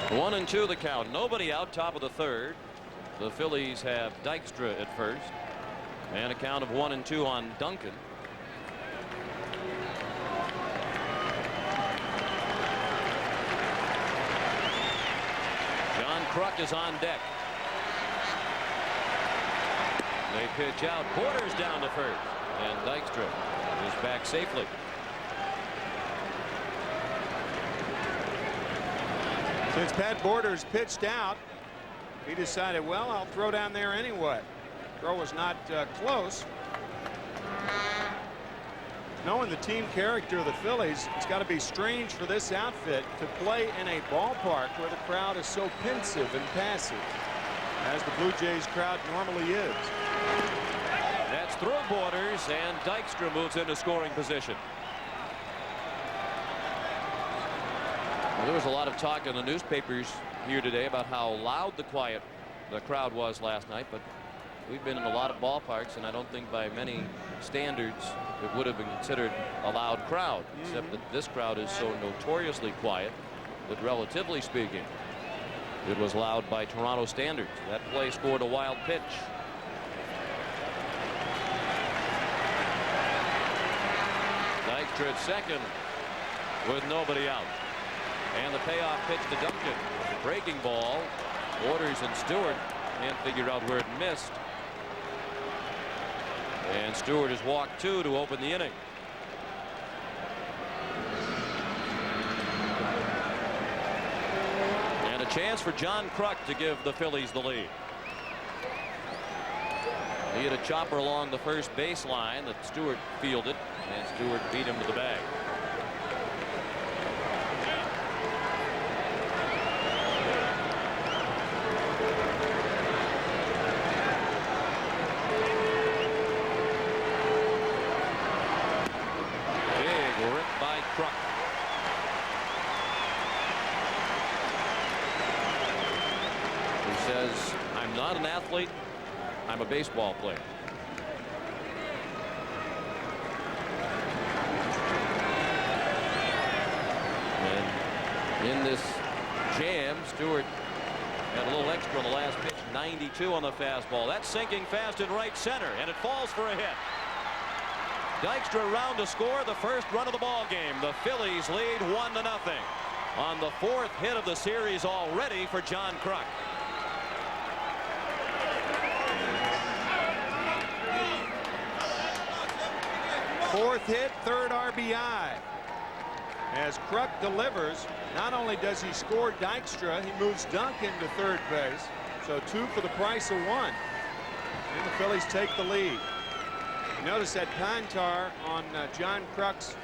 One and 2 the count. Nobody out, top of the third. The Phillies have Dykstra at first, and a count of 1 and 2 on Duncan. John Kruk is on deck. They pitch out. Porter's down to first, and Dykstra is back safely. Since Pat Borders pitched out, he decided, well, I'll throw down there anyway. Throw was not close. Knowing the team character of the Phillies, it's got to be strange for this outfit to play in a ballpark where the crowd is so pensive and passive, as the Blue Jays crowd normally is. That's through Borders, and Dykstra moves into scoring position. Well, there was a lot of talk in the newspapers here today about how loud the crowd was last night, but we've been in a lot of ballparks, and I don't think by many standards it would have been considered a loud crowd, except that this crowd is so notoriously quiet that, relatively speaking, it was loud by Toronto standards. That play scored a wild pitch. Dykstra at second with nobody out. And the payoff pitch to Duncan. Breaking ball. Borders and Stewart can't figure out where it missed. And Stewart has walked 2 to open the inning. And a chance for John Kruk to give the Phillies the lead. He had a chopper along the first baseline that Stewart fielded, and Stewart beat him to the bag. Big rip by Kruk. He says, I'm not an athlete. I'm a baseball player. And in this jam, Stewart had a little extra on the last pitch, 92 on the fastball. That's sinking fast in right center, and it falls for a hit. Dykstra around to score the first run of the ball game. The Phillies lead 1-0 on the fourth hit of the series already for John Kruk. Fourth hit, third RBI. As Kruk delivers, not only does he score Dykstra, he moves Dunk into third base. So 2 for the price of 1. And the Phillies take the lead. Notice that pine tar on John Kruk's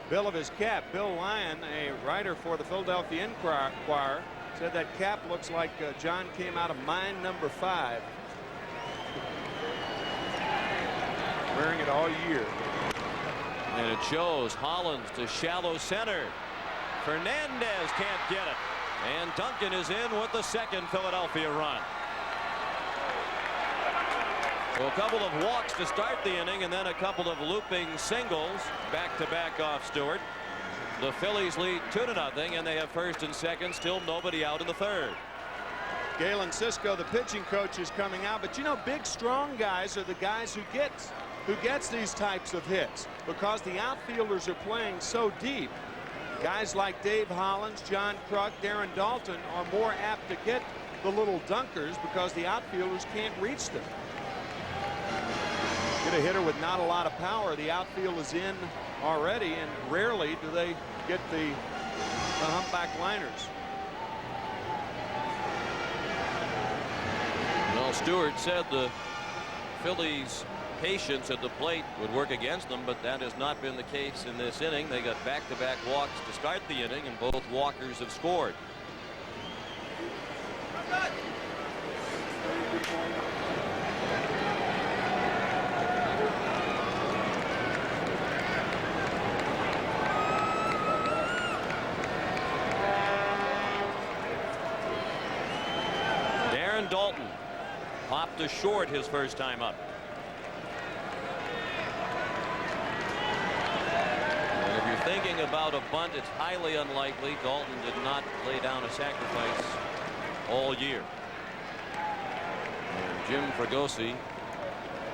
bill of his cap. Bill Lyon, a writer for the Philadelphia Inquirer, said that cap looks like John came out of mine number 5. Wearing it all year. And it shows. Hollins to shallow center. Fernandez can't get it. And Duncan is in with the second Philadelphia run. Well, a couple of walks to start the inning, and then a couple of looping singles back-to-back off Stewart. The Phillies lead 2-0, and they have first and second. Still nobody out in the third. Galen Cisco, the pitching coach, is coming out. But you know, big, strong guys are the guys who gets these types of hits, because the outfielders are playing so deep. Guys like Dave Hollins, John Kruk, Darren Daulton are more apt to get the little dunkers because the outfielders can't reach them. Get a hitter with not a lot of power, the outfield is in already, and rarely do they get the humpback liners. Well, Stewart said the Phillies' patience at the plate would work against them, but that has not been the case in this inning. They got back-to-back walks to start the inning, and both walkers have scored. Darren Daulton popped to short his first time up. And if you're thinking about a bunt, it's highly unlikely. Daulton did not lay down a sacrifice all year. And Jim Fregosi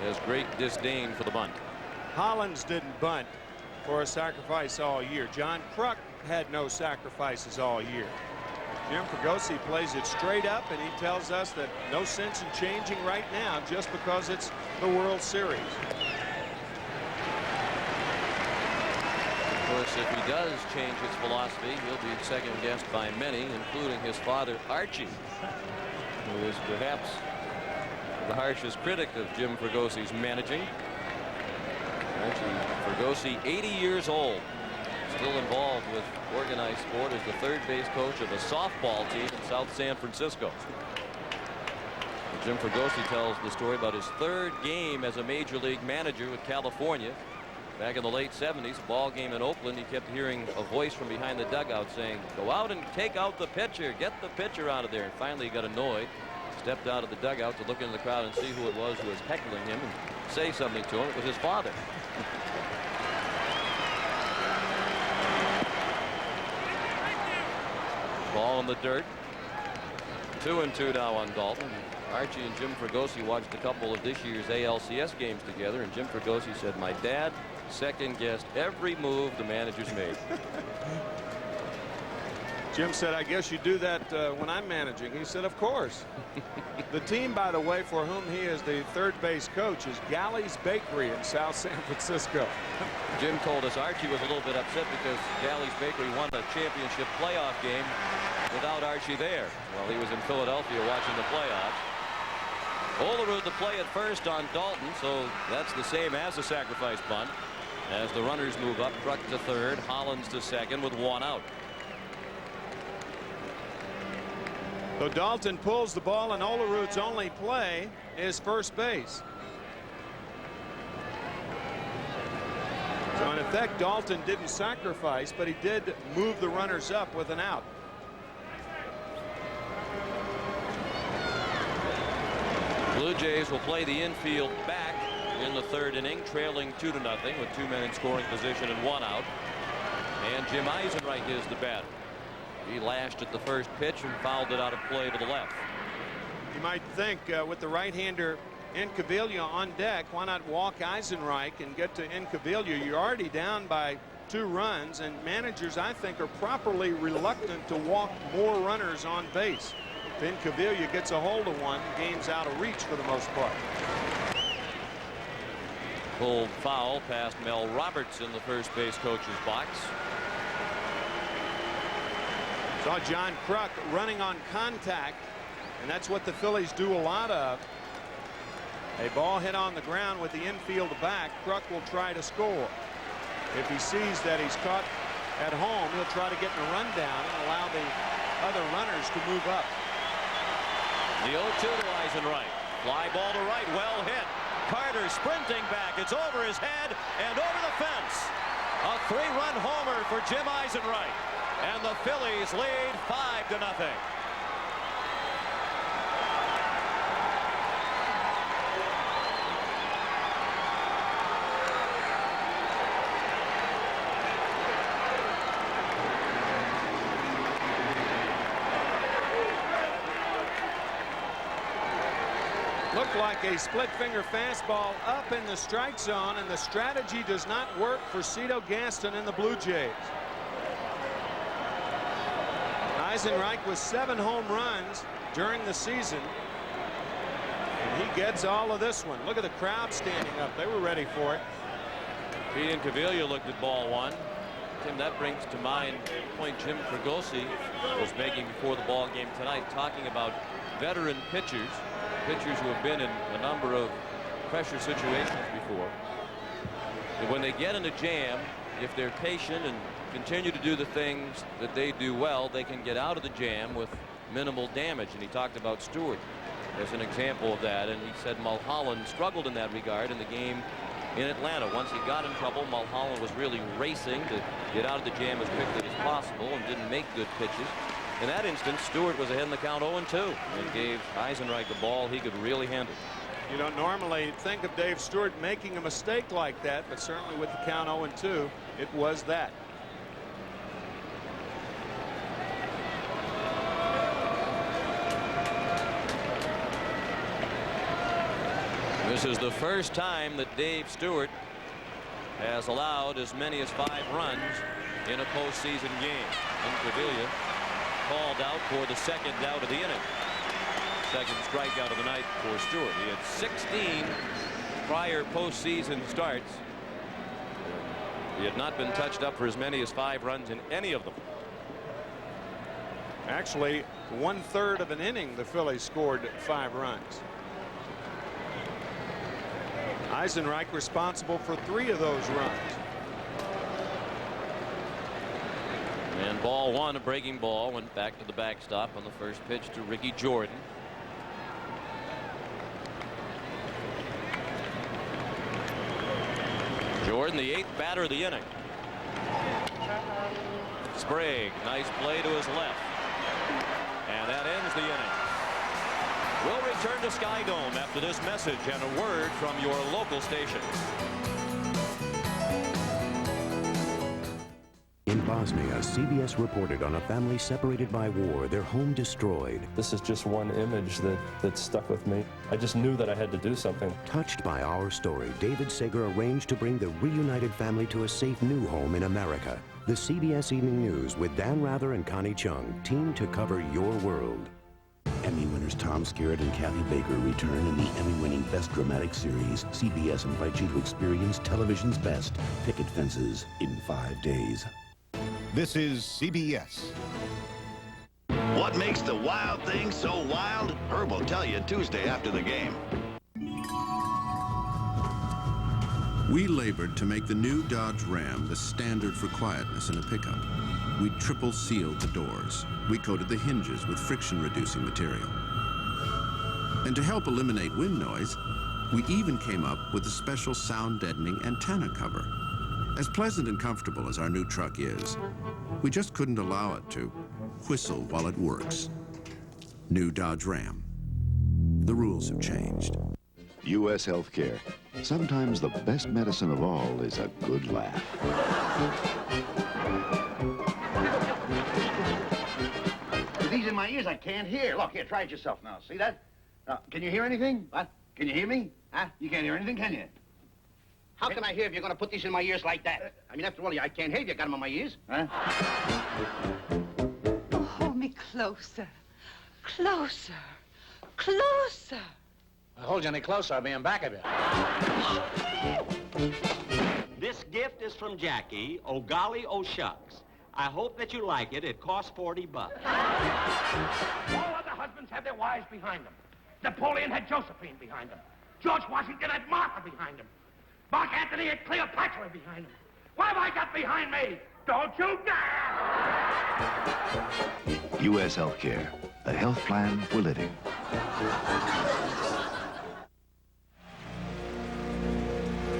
has great disdain for the bunt. Hollins didn't bunt for a sacrifice all year. John Kruk had no sacrifices all year. Jim Fregosi plays it straight up, and he tells us that no sense in changing right now just because it's the World Series. Of course, if he does change his philosophy, he'll be second guessed by many, including his father, Archie, who is perhaps the harshest critic of Jim Fregosi's managing. Archie Fregosi, 80 years old, still involved with organized sport as the third base coach of a softball team in South San Francisco. Jim Fregosi tells the story about his third game as a major league manager with California. Back in the late 70s, a ball game in Oakland, he kept hearing a voice from behind the dugout saying, "Go out and take out the pitcher, get the pitcher out of there." And finally he got annoyed, stepped out of the dugout to look into the crowd and see who it was who was heckling him and say something to him. It was his father. Ball in the dirt. 2-2 now on Daulton. Archie and Jim Fregosi watched a couple of this year's ALCS games together, and Jim Fregosi said, "My dad second-guessed every move the managers made." Jim said, "I guess you do that when I'm managing." He said, "Of course." The team, by the way, for whom he is the third base coach is Galley's Bakery in South San Francisco. Jim told us Archie was a little bit upset because Galley's Bakery won the championship playoff game without Archie there while he was in Philadelphia watching the playoffs. Olerud to play at first on Daulton, so that's the same as a sacrifice bunt. As the runners move up, Kruk to third, Hollins to second with one out. So Daulton pulls the ball, and Olerud's only play is first base. So in effect, Daulton didn't sacrifice, but he did move the runners up with an out. Blue Jays will play the infield back in the third inning, trailing 2-0 with 2 men in scoring position and one out. And Jim Eisenreich is the batter. He lashed at the first pitch and fouled it out of play to the left. You might think with the right-hander Incaviglia on deck, why not walk Eisenreich and get to Incaviglia? You're already down by 2 runs, and managers, I think, are properly reluctant to walk more runners on base. If Incaviglia gets a hold of one, the game's out of reach for the most part. Pulled foul past Mel Roberts in the first base coach's box. Saw John Kruk running on contact, and that's what the Phillies do a lot of. A ball hit on the ground with the infield back, Kruk will try to score. If he sees that he's caught at home, he'll try to get in a run down and allow the other runners to move up. The 0-2 to Eisenreich. Fly ball to right, well hit. Carter sprinting back. It's over his head and over the fence. A 3-run homer for Jim Eisenreich. And the Phillies lead 5-0. Looked like a split finger fastball up in the strike zone, and the strategy does not work for Cito Gaston and the Blue Jays. Eisenreich with 7 home runs during the season, and he gets all of this one. Look at the crowd standing up. They were ready for it. Pete Incaviglia looked at ball 1. Tim, that brings to mind the point Jim Fregosi was making before the ball game tonight, talking about veteran pitchers who have been in a number of pressure situations before. And when they get in a jam, if they're patient and continue to do the things that they do well, they can get out of the jam with minimal damage. And he talked about Stewart as an example of that, and he said Mulholland struggled in that regard in the game in Atlanta. Once he got in trouble, Mulholland was really racing to get out of the jam as quickly as possible and didn't make good pitches. In that instance, Stewart was ahead in the count 0-2 and gave Eisenreich the ball he could really handle. You don't normally think of Dave Stewart making a mistake like that, but certainly with the count 0-2, it was that. This is the first time that Dave Stewart has allowed as many as 5 runs in a postseason game. Incaviglia called out for the second out of the inning. Second strikeout of the night for Stewart. He had 16 prior postseason starts. He had not been touched up for as many as 5 runs in any of them. Actually, 1/3 of an inning, the Phillies scored 5 runs. Eisenreich responsible for 3 of those runs. And ball 1, a breaking ball, went back to the backstop on the first pitch to Ricky Jordan. Jordan, the 8th batter of the inning. Sprague, nice play to his left. And that ends the inning. We'll return to Sky Dome after this message and a word from your local station. In Bosnia, CBS reported on a family separated by war, their home destroyed. This is just one image that stuck with me. I just knew that I had to do something. Touched by our story, David Sager arranged to bring the reunited family to a safe new home in America. The CBS Evening News with Dan Rather and Connie Chung teamed to cover your world. Emmy winners Tom Skerritt and Kathy Baker return in the Emmy-winning Best Dramatic Series. CBS invites you to experience television's best. Picket fences in 5 days. This is CBS. What makes the wild thing so wild? Herb will tell you Tuesday after the game. We labored to make the new Dodge Ram the standard for quietness in a pickup. We triple sealed the doors. We coated the hinges with friction-reducing material. And to help eliminate wind noise, we even came up with a special sound-deadening antenna cover. As pleasant and comfortable as our new truck is, we just couldn't allow it to whistle while it works. New Dodge Ram. The rules have changed. U.S. Healthcare. Sometimes the best medicine of all is a good laugh. my ears. I can't hear. Look, here, try it yourself now. See that? Can you hear anything? What? Can you hear me? Huh? You can't hear anything, can you? How can I hear if you're going to put these in my ears like that? I mean, after all, I can't hear if you got them in my ears. Huh? Oh, hold me closer. Closer. Closer. I'll hold you any closer, I'll be in back of you. This gift is from Jackie. Oh, golly, oh, shucks. I hope that you like it. It costs $40. All other husbands have their wives behind them. Napoleon had Josephine behind him. George Washington had Martha behind him. Mark Antony had Cleopatra behind him. What have I got behind me? Don't you dare! U.S. Healthcare, a health plan for living.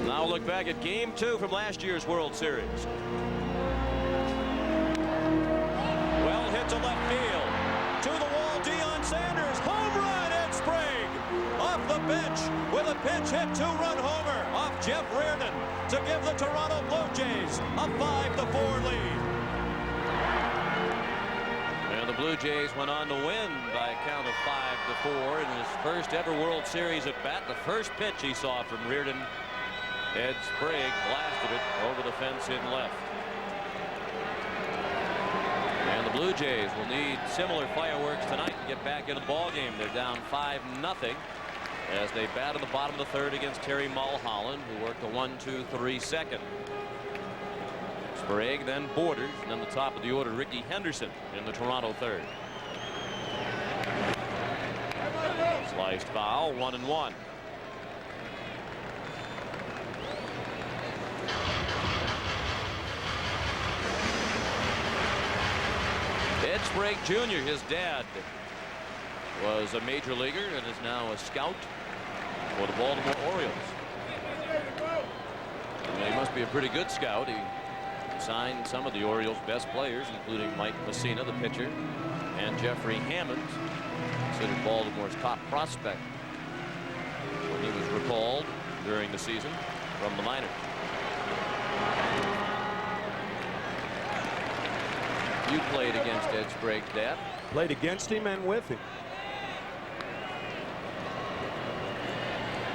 Now look back at Game 2 from last year's World Series. Well hit to left field. To the wall, Deion Sanders. Home run, Ed Sprague. Off the bench with a pinch hit two-run homer off Jeff Reardon to give the Toronto Blue Jays a 5-4 lead. And the Blue Jays went on to win by a count of 5-4 in his first ever World Series at bat. The first pitch he saw from Reardon, Ed Sprague blasted it over the fence in left. And the Blue Jays will need similar fireworks tonight to get back into the ball game. They're down 5-0 as they bat in the bottom of the third against Terry Mulholland, who worked a 1-2-3 second. Sprague, then Borders, and then the top of the order, Ricky Henderson in the Toronto third. Sliced foul, 1-1. Ed Sprague Jr., his dad, was a major leaguer and is now a scout for the Baltimore Orioles. And he must be a pretty good scout. He signed some of the Orioles' best players, including Mike Messina, the pitcher, and Jeffrey Hammond, considered Baltimore's top prospect when he was recalled during the season from the minors. You played against Ed Sprague's dad. Played against him and with him.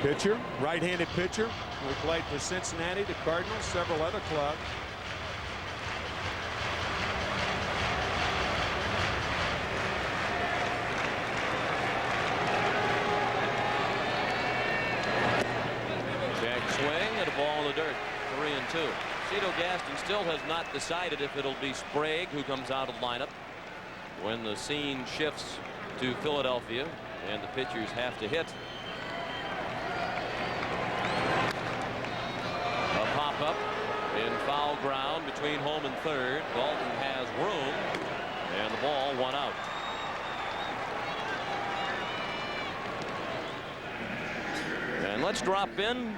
Pitcher, right-handed pitcher. We played for Cincinnati, the Cardinals, several other clubs. Jack swing and a ball in the dirt. 3-2. Cito Gaston still has not decided if it'll be Sprague who comes out of the lineup when the scene shifts to Philadelphia and the pitchers have to hit. A pop-up in foul ground between home and third. Dalton has room, and the ball 1 out. And let's drop in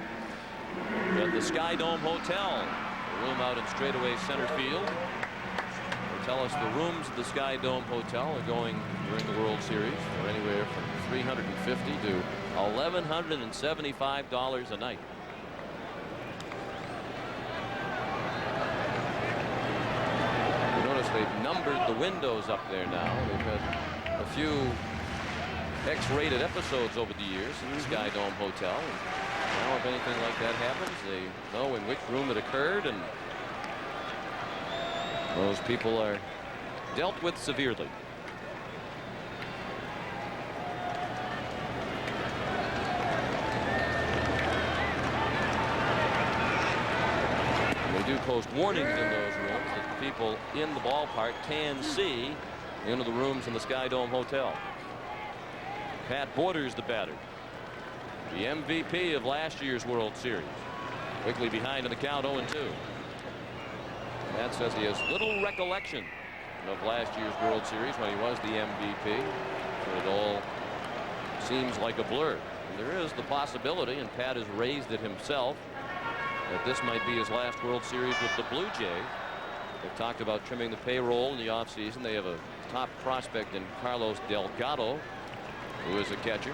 at the Sky Dome Hotel. A room out in straightaway center field. They tell us the rooms at the Sky Dome Hotel are going during the World Series for anywhere from $350 to $1,175 a night. You notice they've numbered the windows up there now. They've had a few X-rated episodes over the years in the Sky Dome Hotel. And now if anything like that happens, they know in which room it occurred, and those people are dealt with severely. They do post warnings in those rooms that the people in the ballpark can see into the rooms in the Sky Dome Hotel. Pat Borders, the batter, the MVP of last year's World Series, quickly behind in the count, 0-2. Pat says he has little recollection of last year's World Series when he was the MVP. It all seems like a blur. And there is the possibility, and Pat has raised it himself, that this might be his last World Series with the Blue Jays. They've talked about trimming the payroll in the offseason. They have a top prospect in Carlos Delgado, who is a catcher.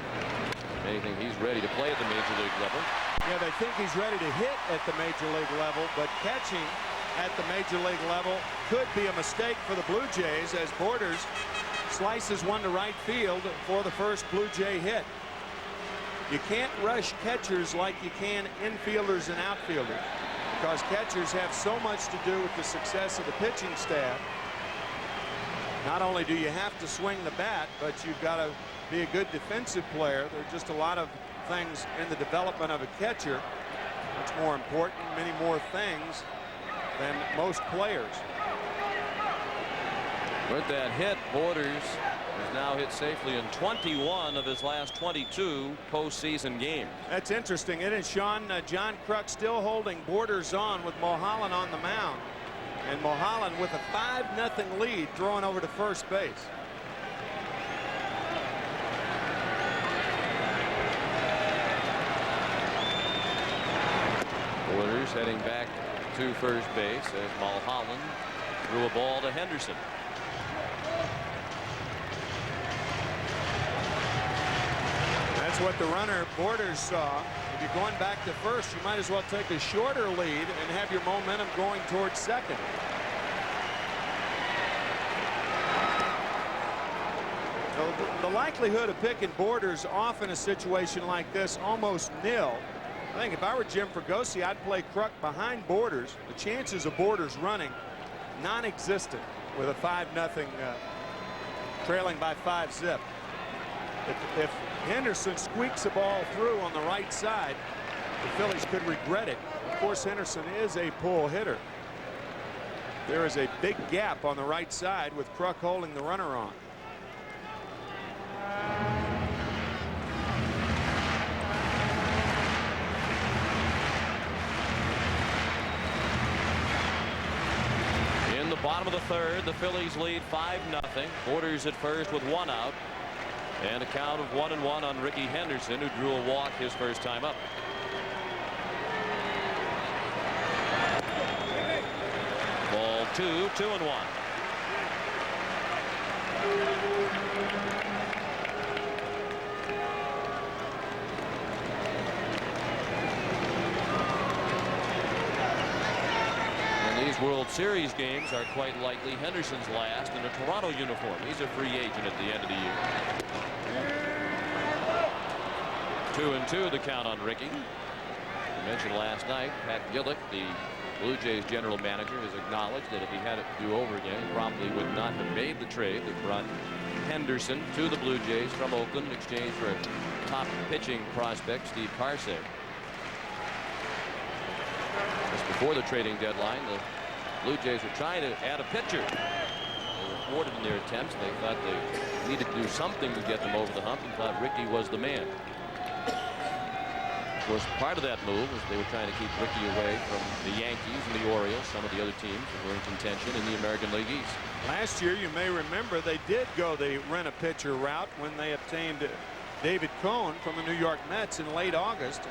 Anything, he's ready to play at the major league level. Yeah, they think he's ready to hit at the major league level, but catching at the major league level could be a mistake for the Blue Jays, as Borders slices one to right field for the first Blue Jay hit. You can't rush catchers like you can infielders and outfielders, because catchers have so much to do with the success of the pitching staff. Not only do you have to swing the bat, but you've got to be a good defensive player. There are just a lot of things in the development of a catcher much more important, many more things than most players. With that hit, Borders has now hit safely in 21 of his last 22 postseason games. That's interesting, isn't it, Sean? John Kruk still holding Borders on with Mulholland on the mound, and Mulholland with a 5-0 lead throwing over to first base. Borders heading back to first base as Mulholland threw a ball to Henderson. That's what the runner Borders saw. If you're going back to first, you might as well take a shorter lead and have your momentum going towards second. So the likelihood of picking Borders off in a situation like this almost nil. I think if I were Jim Fregosi, I'd play Kruk behind Borders. The chances of Borders running non-existent with a 5-0 trailing by 5 zip. If Henderson squeaks a ball through on the right side, the Phillies could regret it. Of course, Henderson is a pull hitter. There is a big gap on the right side with Kruk holding the runner on. In the bottom of the third, the Phillies lead 5-0. Borders at first with 1 out. And a count of 1-1 on Ricky Henderson, who drew a walk his first time up. Ball 2, 2-1. And these World Series games are quite likely Henderson's last in a Toronto uniform. He's a free agent at the end of the year. 2-2 the count on Ricky. We mentioned last night, Pat Gillick, the Blue Jays general manager, has acknowledged that if he had it to do over again, he probably would not have made the trade that brought Henderson to the Blue Jays from Oakland in exchange for a top pitching prospect, Steve Karsay. Just before the trading deadline, the Blue Jays were trying to add a pitcher. They were thwarted in their attempts. They thought they needed to do something to get them over the hump and thought Ricky was the man. Of course, part of that move was they were trying to keep Ricky away from the Yankees and the Orioles, some of the other teams that were in contention in the American League East. Last year, you may remember, they did go the rent-a-pitcher route when they obtained David Cohn from the New York Mets in late August.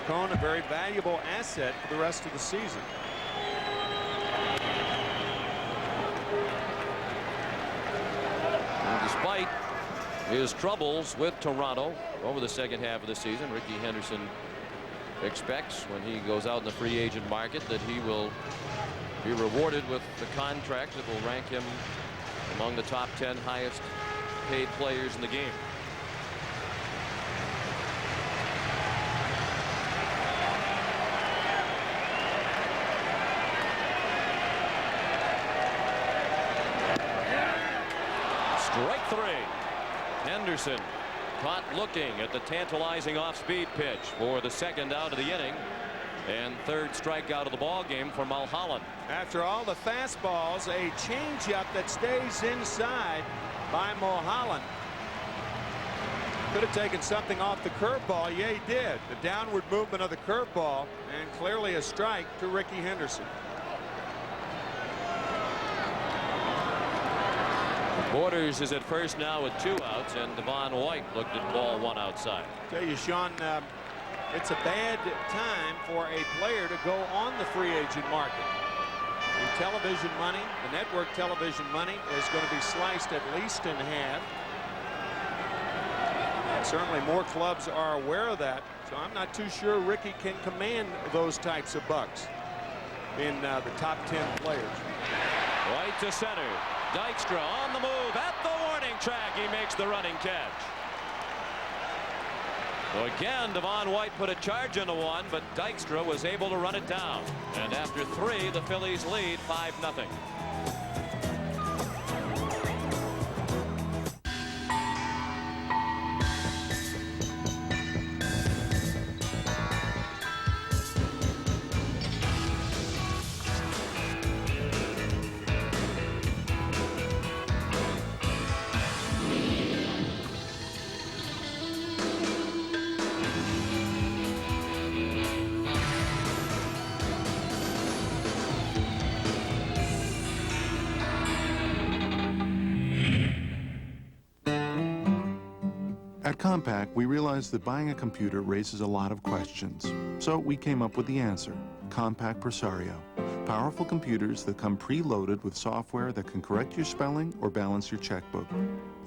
Cohn, a very valuable asset for the rest of the season. And despite his troubles with Toronto over the second half of the season, Ricky Henderson expects when he goes out in the free agent market that he will be rewarded with the contract that will rank him among the top 10 highest paid players in the game. Strike 3. Henderson caught looking at the tantalizing off-speed pitch for the second out of the inning, and third strikeout of the ball game for Mulholland. After all the fastballs, a changeup that stays inside by Mulholland. Could have taken something off the curveball. Yeah, he did. The downward movement of the curveball, and clearly a strike to Ricky Henderson. Borders is at first now with 2 outs, and Devon White looked at ball 1 outside. Tell you, Sean, it's a bad time for a player to go on the free agent market. The television money, the network television money, is going to be sliced at least in half. And certainly more clubs are aware of that, so I'm not too sure Ricky can command those types of bucks in the top 10 players. White to center. Dykstra on the move at the warning track. He makes the running catch. So again, Devon White put a charge into one, but Dykstra was able to run it down. And after 3, the Phillies lead 5-0. At Compaq, we realized that buying a computer raises a lot of questions. So we came up with the answer, Compaq Presario. Powerful computers that come preloaded with software that can correct your spelling or balance your checkbook.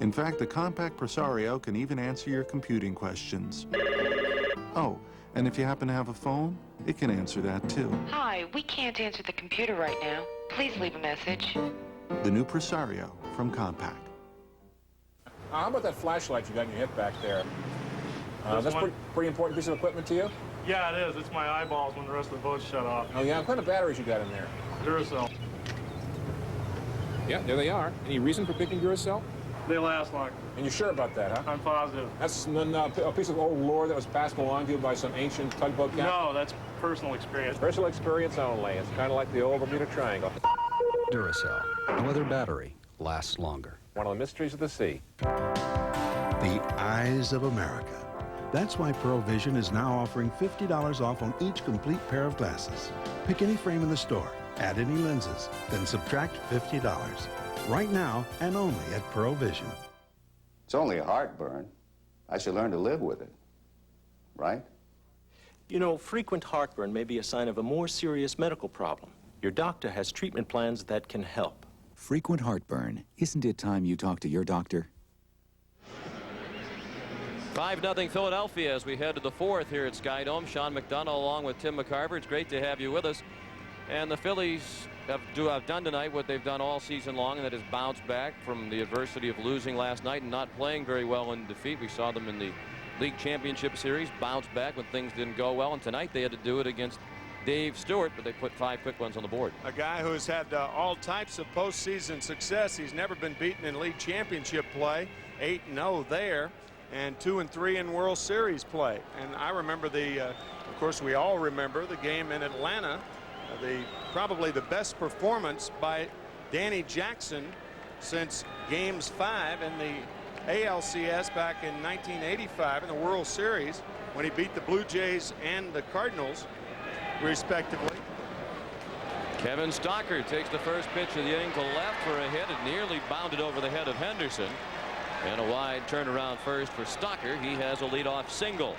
In fact, the Compaq Presario can even answer your computing questions. Oh, and if you happen to have a phone, it can answer that too. Hi, we can't answer the computer right now. Please leave a message. The new Presario from Compaq. How about that flashlight you got in your hip back there? That's a pretty important piece of equipment to you? Yeah, it is. It's my eyeballs when the rest of the boat's shut off. Oh, yeah? What kind of batteries you got in there? Duracell. Yeah, there they are. Any reason for picking Duracell? They last long. And you're sure about that, huh? I'm positive. That's a piece of old lore that was passed along to you by some ancient tugboat captain? No, that's personal experience. Personal experience only. It's kind of like the old Bermuda Triangle. Duracell. No other battery lasts longer. One of the mysteries of the sea. The eyes of America. That's why Pearl Vision is now offering $50 off on each complete pair of glasses. Pick any frame in the store, add any lenses, then subtract $50. Right now and only at Pearl Vision. It's only a heartburn. I should learn to live with it, right? You know, frequent heartburn may be a sign of a more serious medical problem. Your doctor has treatment plans that can help. Frequent heartburn. Isn't it time you talk to your doctor? 5-0 Philadelphia as we head to the 4th here at Skydome. Sean McDonough along with Tim McCarver. It's great to have you with us. And the Phillies have done tonight what they've done all season long, and that is bounce back from the adversity of losing last night and not playing very well in defeat. We saw them in the league championship series bounce back when things didn't go well, and tonight they had to do it against Dave Stewart, but they put 5 quick ones on the board. A guy who's had all types of postseason success. He's never been beaten in league championship play. 8-0 there, and 2-3 in World Series play. And I remember of course, we all remember the game in Atlanta. Probably the best performance by Danny Jackson since Games 5 in the ALCS back in 1985 in the World Series when he beat the Blue Jays and the Cardinals respectively. Kevin Stocker takes the first pitch of the inning to left for a hit. It nearly bounded over the head of Henderson. And a wide turnaround first for Stocker. He has a leadoff single.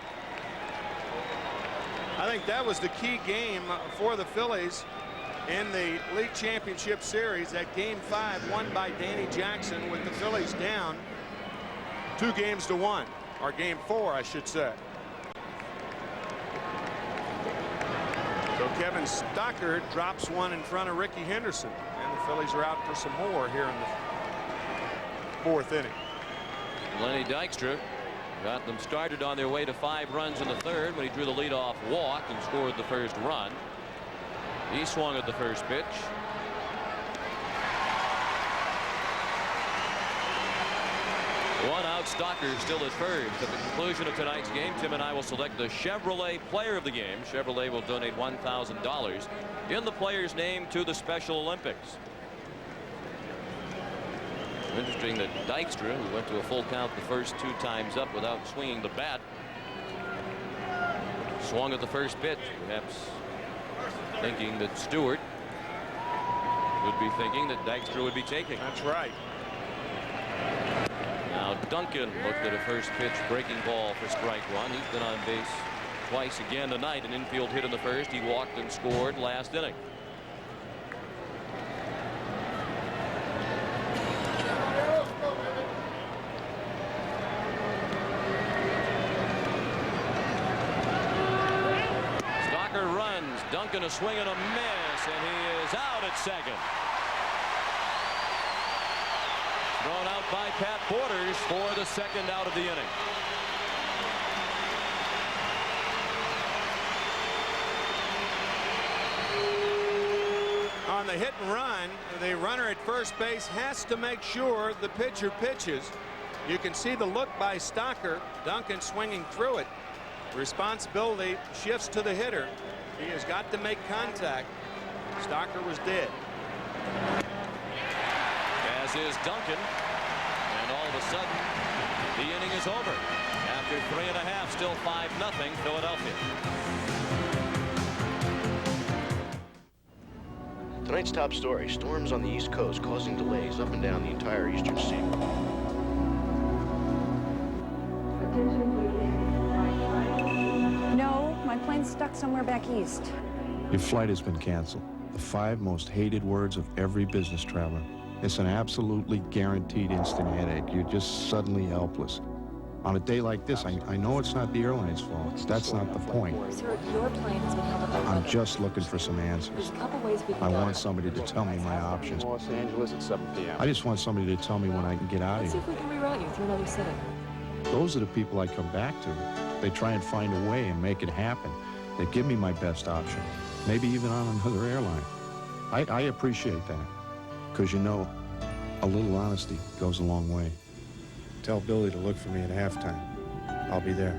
I think that was the key game for the Phillies in the league championship series. That game 5 won by Danny Jackson with the Phillies down 2-1, or game 4 I should say. So Kevin Stocker drops one in front of Ricky Henderson, and the Phillies are out for some more here in the 4th inning. Lenny Dykstra got them started on their way to 5 runs in the 3rd when he drew the leadoff walk and scored the first run. He swung at the first pitch. One out. Stocker still at first. At the conclusion of tonight's game, Tim and I will select the Chevrolet player of the game. Chevrolet will donate $1,000 in the player's name to the Special Olympics. Interesting that Dykstra, who went to a full count the first 2 times up without swinging the bat, swung at the first pitch, perhaps thinking that Stewart would be thinking that Dykstra would be taking. That's right. Now Duncan looked at a first pitch breaking ball for strike 1. He's been on base twice again tonight. An infield hit in the first. He walked and scored last inning. Duncan a swing and a miss, and he is out at second. Thrown out by Pat Borders for the second out of the inning. On the hit and run, the runner at first base has to make sure the pitcher pitches. You can see the look by Stocker. Duncan swinging through it. Responsibility shifts to the hitter. He has got to make contact. Stocker was dead. As is Duncan. And all of a sudden, the inning is over. After 3.5, still 5-0 Philadelphia. Tonight's top story, storms on the East Coast causing delays up and down the entire eastern seaboard. No, my plane's stuck somewhere back east. Your flight has been canceled. The 5 most hated words of every business traveler. It's an absolutely guaranteed instant headache. You're just suddenly helpless. On a day like this, I know it's not the airline's fault. That's not the point. Sir, your plane has been held up by I'm weather. just looking for some answers. There's a couple ways we can I go. want somebody to tell me my options. Los Angeles at 7 p.m. I just want somebody to tell me when I can get out Let's of see here. if we can reroute you through another city. Those are the people I come back to. They try and find a way and make it happen. They give me my best option, maybe even on another airline. I appreciate that, because you know, a little honesty goes a long way. Tell Billy to look for me at halftime. I'll be there.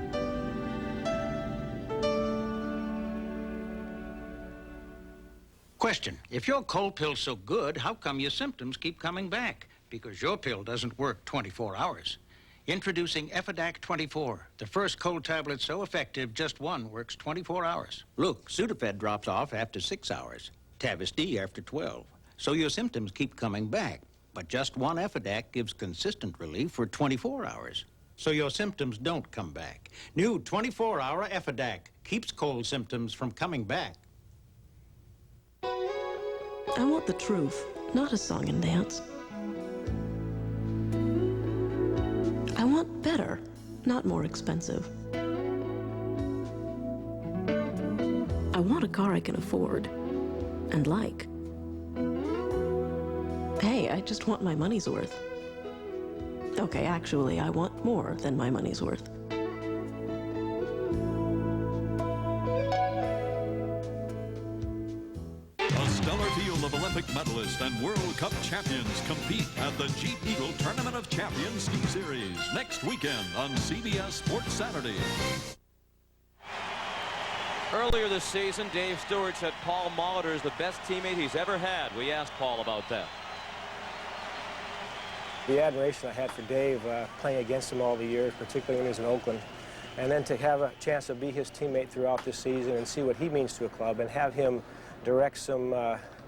Question: if your cold pill's so good, how come your symptoms keep coming back? Because your pill doesn't work 24 hours. Introducing Effidac 24, the first cold tablet so effective just one works 24 hours. Look, Sudafed drops off after 6 hours, Tavis D after 12. So your symptoms keep coming back, but just one Effidac gives consistent relief for 24 hours. So your symptoms don't come back. New 24-hour Effidac keeps cold symptoms from coming back. I want the truth, not a song and dance. I want better, not more expensive. I want a car I can afford and like. Hey, I just want my money's worth. Okay, actually, I want more than my money's worth. A stellar field of Olympic medalists and World Cup champions compete at the Jeep Eagle Tournament of Champions Ski Series next weekend on CBS Sports Saturday. Earlier this season, Dave Stewart said Paul Molitor is the best teammate he's ever had. We asked Paul about that. The admiration I had for Dave playing against him all the years, particularly when he was in Oakland, and then to have a chance to be his teammate throughout this season and see what he means to a club and have him direct some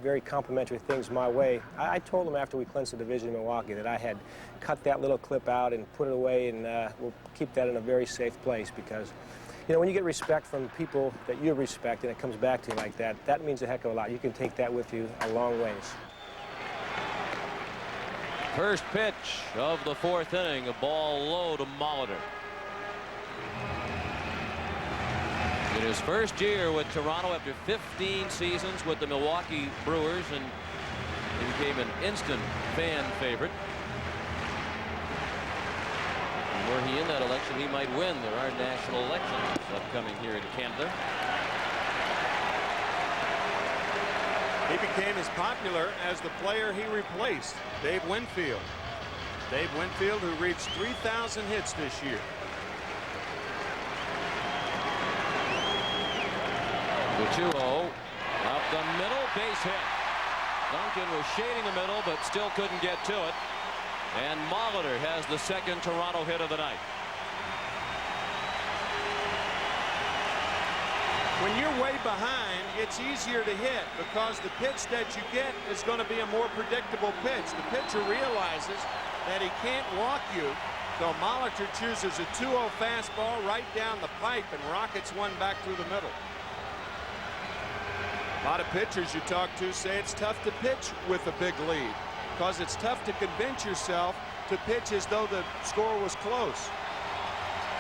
very complimentary things my way. I told him after we clinched the division in Milwaukee that I had cut that little clip out and put it away, and we'll keep that in a very safe place, because you know, when you get respect from people that you respect and it comes back to you like that, that means a heck of a lot. You can take that with you a long ways. First pitch of the 4th inning, a ball low to Molitor. In his first year with Toronto after 15 seasons with the Milwaukee Brewers, and he became an instant fan favorite. And were he in that election, he might win. There are national elections upcoming here in Canada. He became as popular as the player he replaced, Dave Winfield. Dave Winfield, who reached 3,000 hits this year. The 2-0 up the middle, base hit. Duncan was shading the middle, but still couldn't get to it. And Molitor has the second Toronto hit of the night. When you're way behind, it's easier to hit because the pitch that you get is going to be a more predictable pitch. The pitcher realizes that he can't walk you, so Molitor chooses a 2-0 fastball right down the pipe and rockets one back through the middle. A lot of pitchers you talk to say it's tough to pitch with a big lead because it's tough to convince yourself to pitch as though the score was close.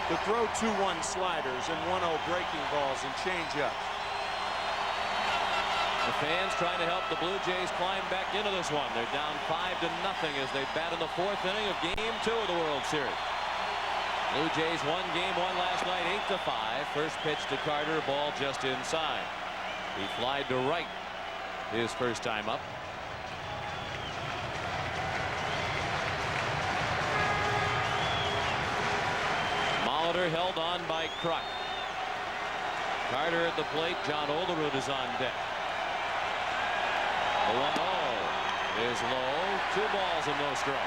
To throw 2-1 sliders and 1-0 breaking balls and change-ups. The fans trying to help the Blue Jays climb back into this one. They're down 5-0 as they bat in the 4th inning of Game 2 of the World Series. Blue Jays won Game 1 last night 8-5. First pitch to Carter, ball just inside. He flied to right his first time up. Molitor held on by Kruk. Carter at the plate. John Olerud is on deck. The 1-0 is low. 2 balls and no strikes.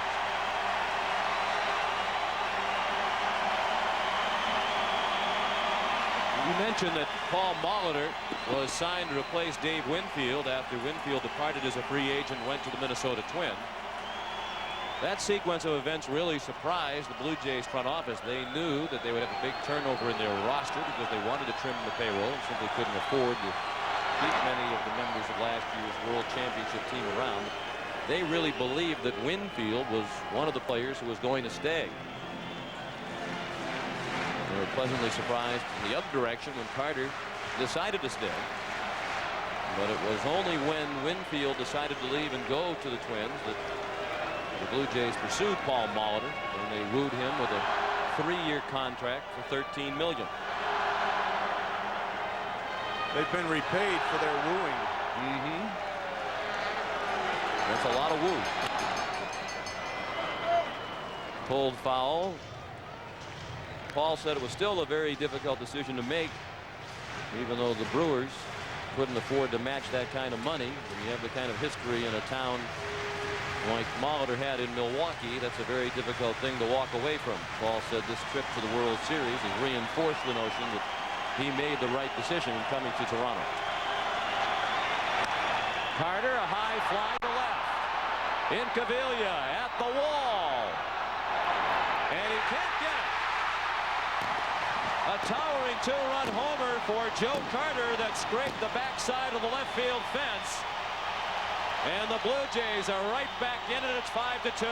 You mentioned that Paul Molitor was signed to replace Dave Winfield after Winfield departed as a free agent and went to the Minnesota Twins. That sequence of events really surprised the Blue Jays front office. They knew that they would have a big turnover in their roster because they wanted to trim the payroll and simply couldn't afford to keep many of the members of last year's World Championship team around. They really believed that Winfield was one of the players who was going to stay. They were pleasantly surprised in the other direction when Carter decided to stay. But it was only when Winfield decided to leave and go to the Twins that the Blue Jays pursued Paul Molitor, and they wooed him with a 3-year contract for $13 million. They've been repaid for their wooing. That's a lot of woo. Pulled foul. Paul said it was still a very difficult decision to make, even though the Brewers couldn't afford to match that kind of money. When you have the kind of history in a town like Molitor had in Milwaukee, that's a very difficult thing to walk away from. Paul said this trip to the World Series has reinforced the notion that he made the right decision in coming to Toronto. Carter, a high fly to left. Incaviglia at the wall. And he can't get it. A towering 2-run homer for Joe Carter that scraped the backside of the left field fence. And the Blue Jays are right back in it. It's 5-2.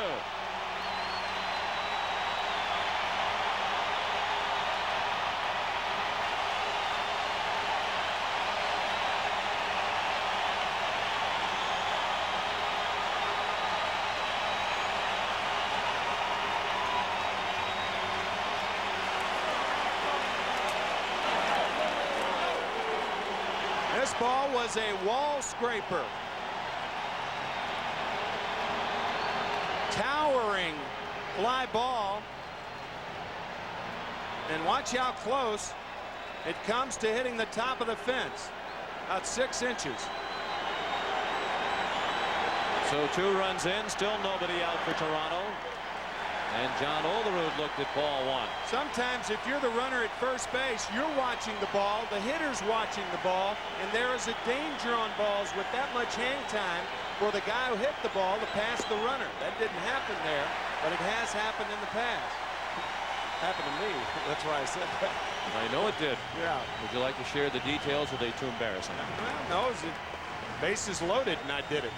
This ball was a wall scraper. Towering fly ball. And watch how close it comes to hitting the top of the fence. About 6 inches. So 2 runs in, still nobody out for Toronto. And John Olerud looked at ball 1. Sometimes if you're the runner at first base, you're watching the ball, the hitter's watching the ball, and there is a danger on balls with that much hang time for the guy who hit the ball to pass the runner. That didn't happen there, but it has happened in the past. Happened to me. That's why I said that. I know it did. Yeah. Would you like to share the details, or are they too embarrassing? Well, no, bases loaded, and I did it.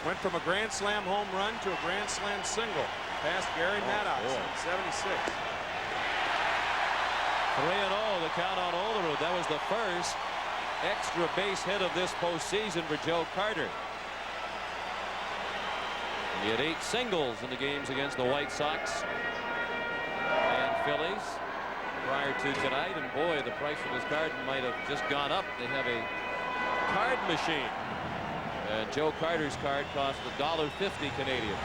Went from a grand slam home run to a grand slam single. Past Gary Maddox in 76. 3-0, the count on Olerud. That was the first extra base hit of this postseason for Joe Carter. He had 8 singles in the games against the White Sox and Phillies prior to tonight. And boy, the price of his card might have just gone up. They have a card machine. And Joe Carter's card cost $1.50 Canadian.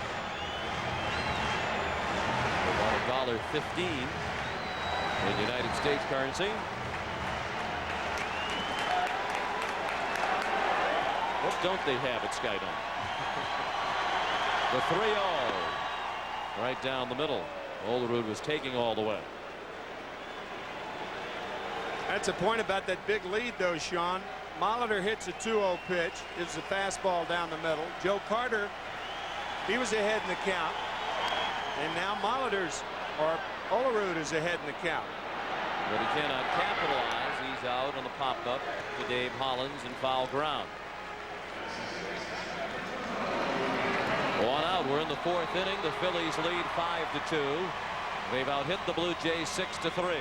About $1.15 in United States currency. What don't they have at Skydome? The 3-0 right down the middle. Olerud was taking all the way. That's a point about that big lead, though, Sean. Molitor hits a 2-0 pitch. It's a fastball down the middle. Joe Carter, he was ahead in the count. And now Olerud is ahead in the count. But he cannot capitalize. He's out on the pop-up to Dave Hollins in foul ground. 1 out. We're in the 4th inning. The Phillies lead 5-2. They've out-hit the Blue Jays 6-3.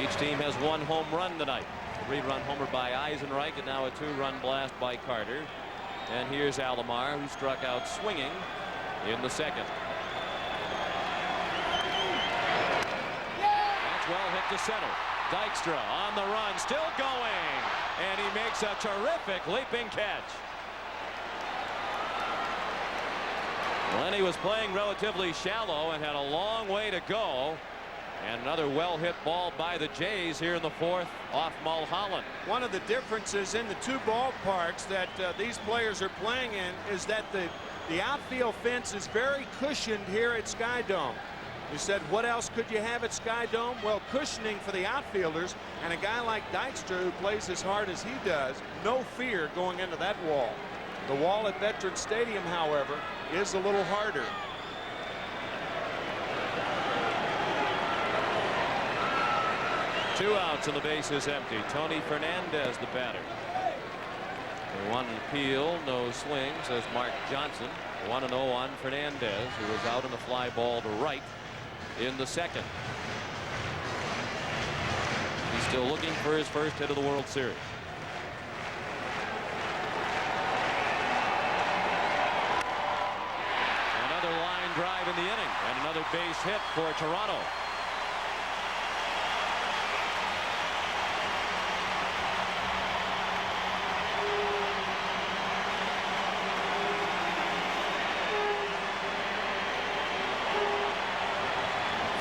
Each team has one home run tonight. A 3-run homer by Eisenreich, and now a 2-run blast by Carter. And here's Alomar, who struck out swinging in the second. That's well hit to center. Dykstra on the run, still going, and he makes a terrific leaping catch. Lenny was playing relatively shallow and had a long way to go. And another well-hit ball by the Jays here in the fourth off Mulholland. One of the differences in the two ballparks that these players are playing in is that the outfield fence is very cushioned here at Sky Dome. You said, what else could you have at Sky Dome? Well, cushioning for the outfielders, and a guy like Dykstra, who plays as hard as he does, no fear going into that wall. The wall at Veterans Stadium, however, is a little harder. Two outs and the base is empty. Tony Fernandez, the batter. They want an appeal, no swing, says Mark Johnson. 1-0 on Fernandez, who was out in the fly ball to right in the second. He's still looking for his first hit of the World Series. Another line drive in the inning, and another base hit for Toronto.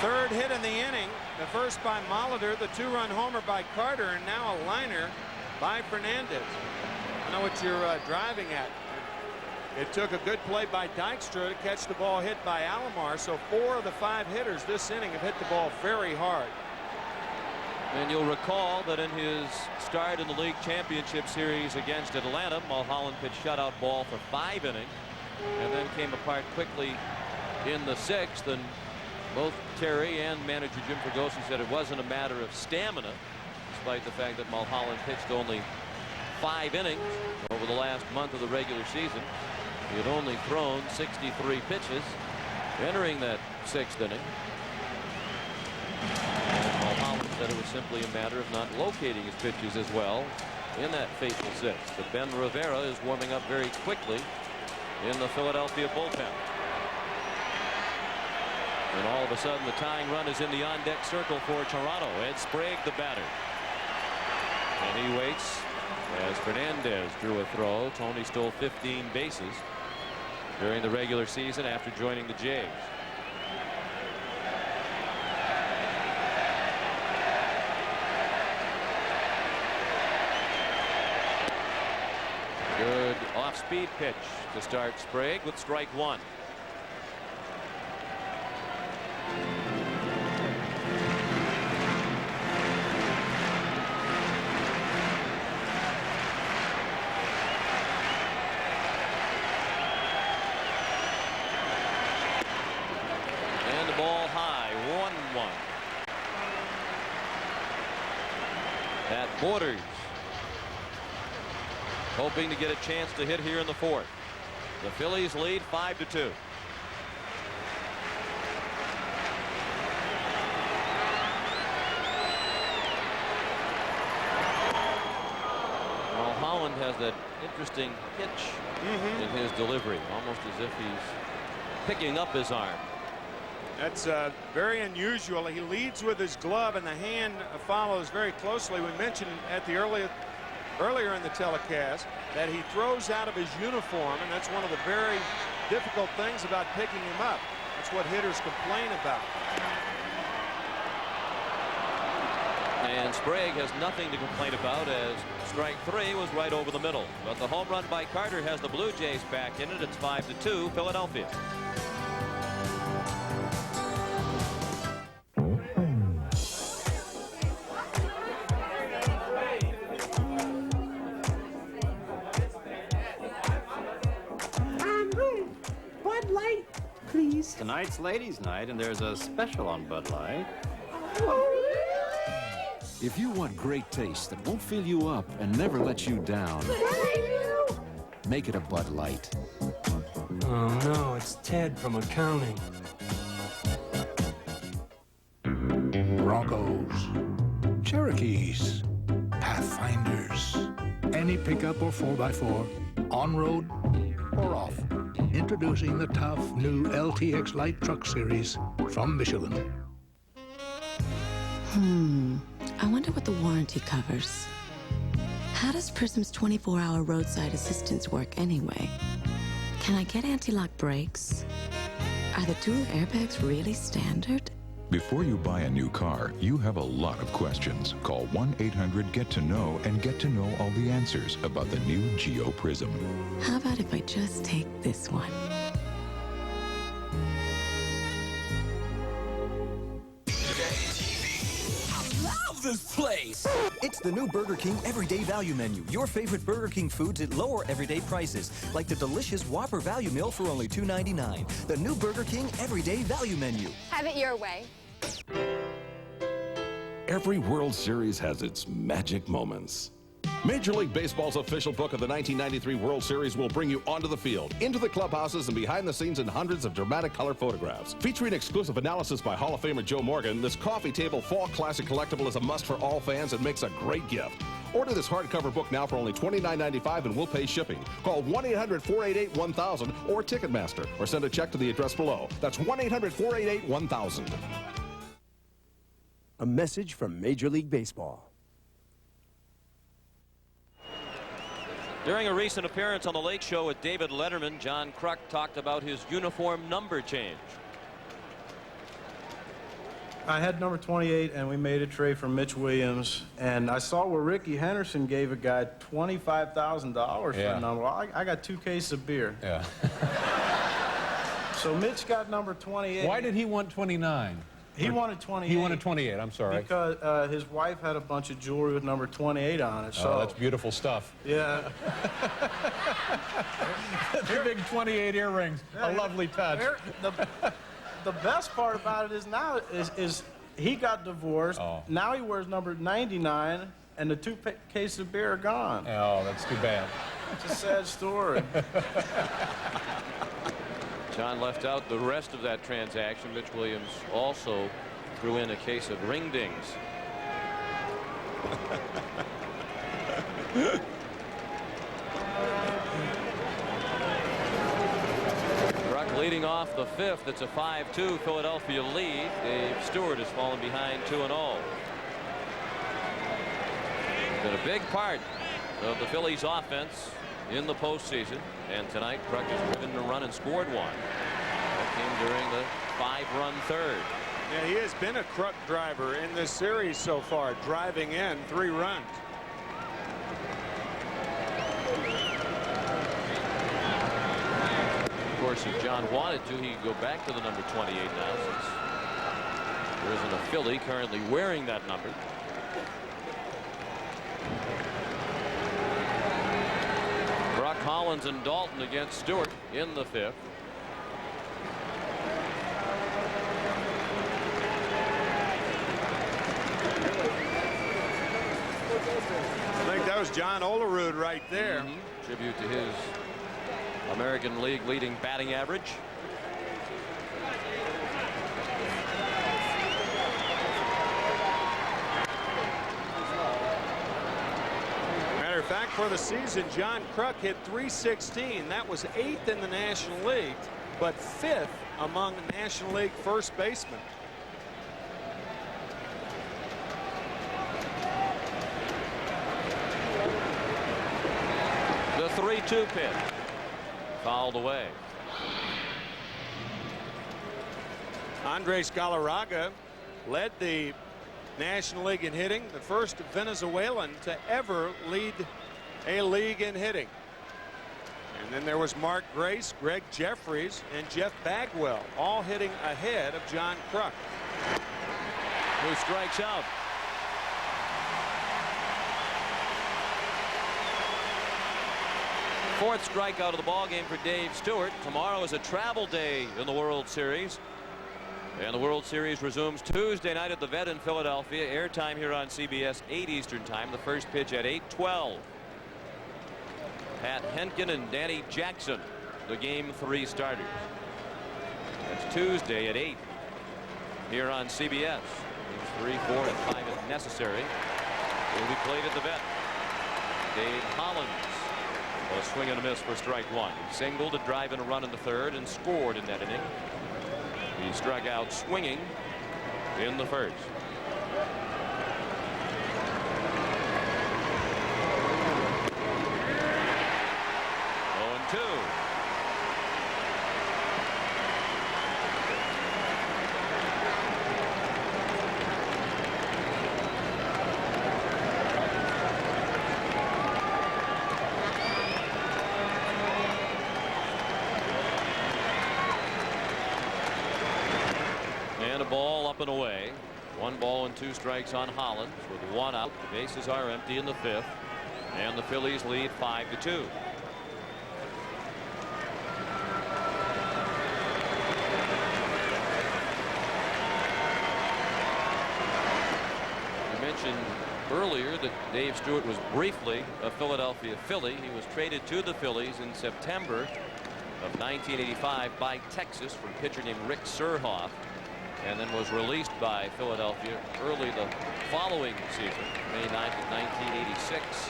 Third hit in the inning, the first by Molitor, the 2-run homer by Carter, and now a liner by Fernandez. I know what you're driving at. It took a good play by Dykstra to catch the ball hit by Alomar, so 4 of the 5 hitters this inning have hit the ball very hard. And you'll recall that in his start in the league championship series against Atlanta, Mulholland pitched shutout ball for 5 innings and then came apart quickly in the 6th. And both Terry and manager Jim Fregosi said it wasn't a matter of stamina, despite the fact that Mulholland pitched only 5 innings over the last month of the regular season. He had only thrown 63 pitches entering that 6th inning. And Mulholland said it was simply a matter of not locating his pitches as well in that fateful 6th. But Ben Rivera is warming up very quickly in the Philadelphia bullpen. And all of a sudden, the tying run is in the on-deck circle for Toronto. Ed Sprague, the batter. And he waits as Fernandez drew a throw. Tony stole 15 bases during the regular season after joining the Jays. Good off-speed pitch to start Sprague with strike 1. At Borders, hoping to get a chance to hit here in the 4th. The Phillies lead 5-2. Mulholland has that interesting hitch in his delivery, almost as if he's picking up his arm. That's very unusual. He leads with his glove, and the hand follows very closely. We mentioned at the earlier in the telecast that he throws out of his uniform, and that's one of the very difficult things about picking him up. That's what hitters complain about. And Sprague has nothing to complain about, as strike 3 was right over the middle. But the home run by Carter has the Blue Jays back in it. It's 5-2 Philadelphia. Bud Light, please. Tonight's ladies' night, and there's a special on Bud Light. If you want great taste that won't fill you up and never let you down, make it a Bud Light. Oh no, it's Ted from accounting. Broncos. Cherokees, Pathfinders, any pickup or 4x4, on-road or off. Introducing the tough new LTX Light Truck Series from Michelin. I wonder what the warranty covers. How does Prism's 24-hour roadside assistance work anyway? Can I get anti-lock brakes? Are the dual airbags really standard? Before you buy a new car, you have a lot of questions. Call 1-800-GET-TO-KNOW and get to know all the answers about the new Geo Prism. How about if I just take this one? Love this place! It's the new Burger King Everyday Value Menu. Your favorite Burger King foods at lower everyday prices, like the delicious Whopper Value Meal for only $2.99. The new Burger King Everyday Value Menu. Have it your way. Every World Series has its magic moments. Major League Baseball's official book of the 1993 World Series will bring you onto the field, into the clubhouses, and behind the scenes in hundreds of dramatic color photographs. Featuring exclusive analysis by Hall of Famer Joe Morgan, this coffee table fall classic collectible is a must for all fans and makes a great gift. Order this hardcover book now for only $29.95 and we'll pay shipping. Call 1-800-488-1000 or Ticketmaster, or send a check to the address below. That's 1-800-488-1000. A message from Major League Baseball. During a recent appearance on the Late Show with David Letterman, John Kruk talked about his uniform number change. I had number 28, and we made a trade for Mitch Williams. And I saw where Ricky Henderson gave a guy $25,000 for a number. Well, I got 2 cases of beer. Yeah. So Mitch got number 28. Why did he want 29? He wanted 28. He wanted 28, I'm sorry. Because his wife had a bunch of jewelry with number 28 on it. So. Oh, that's beautiful stuff. Yeah. The big 28 earrings. A lovely touch. The best part about it is now is he got divorced. Oh. Now he wears number 99, and the 2 cases of beer are gone. Oh, that's too bad. It's a sad story. John left out the rest of that transaction. Mitch Williams also threw in a case of ring dings. Kruk leading off the 5th. It's a 5-2 Philadelphia lead. Dave Stewart has fallen behind 2-0. Been a big part of the Phillies offense in the postseason, and tonight Kruk has driven a run and scored one. That came during the 5-run third. Yeah, he has been a Kruk driver in this series so far, driving in 3 runs. Of course, if John wanted to, he could go back to the number 28 now, since there isn't a Philly currently wearing that number. Collins and Dalton against Stewart in the 5th. I think that was John Olerud right there. Tribute to his American League leading batting average. Matter of fact, for the season, John Kruk hit .316. That was 8th in the National League, but 5th among National League first basemen. The 3-2 pitch. Fouled away. Andres Galarraga led the National League in hitting, the first Venezuelan to ever lead a league in hitting. And then there was Mark Grace, Greg Jeffries, and Jeff Bagwell, all hitting ahead of John Kruk, who strikes out. Fourth strikeout of the ball game for Dave Stewart. Tomorrow is a travel day in the World Series. And the World Series resumes Tuesday night at the Vet in Philadelphia. Airtime here on CBS 8 Eastern time. The first pitch at 8:12. Pat Henkin and Danny Jackson, the Game 3 starters. That's Tuesday at 8 here on CBS. Means 3, 4, and 5 if necessary. Will be played at the vet. Dave Hollins. A swing and a miss for strike one. He singled to drive in a run in the third and scored in that inning. He struck out swinging in the first. And a ball up and away. 1 ball and 2 strikes on Hollins with 1 out. The bases are empty in the 5th, and the Phillies lead 5-2. I mentioned earlier that Dave Stewart was briefly a Philadelphia Philly. He was traded to the Phillies in September of 1985 by Texas from a pitcher named Rick Surhoff, and then was released by Philadelphia early the following season, May 9th of 1986.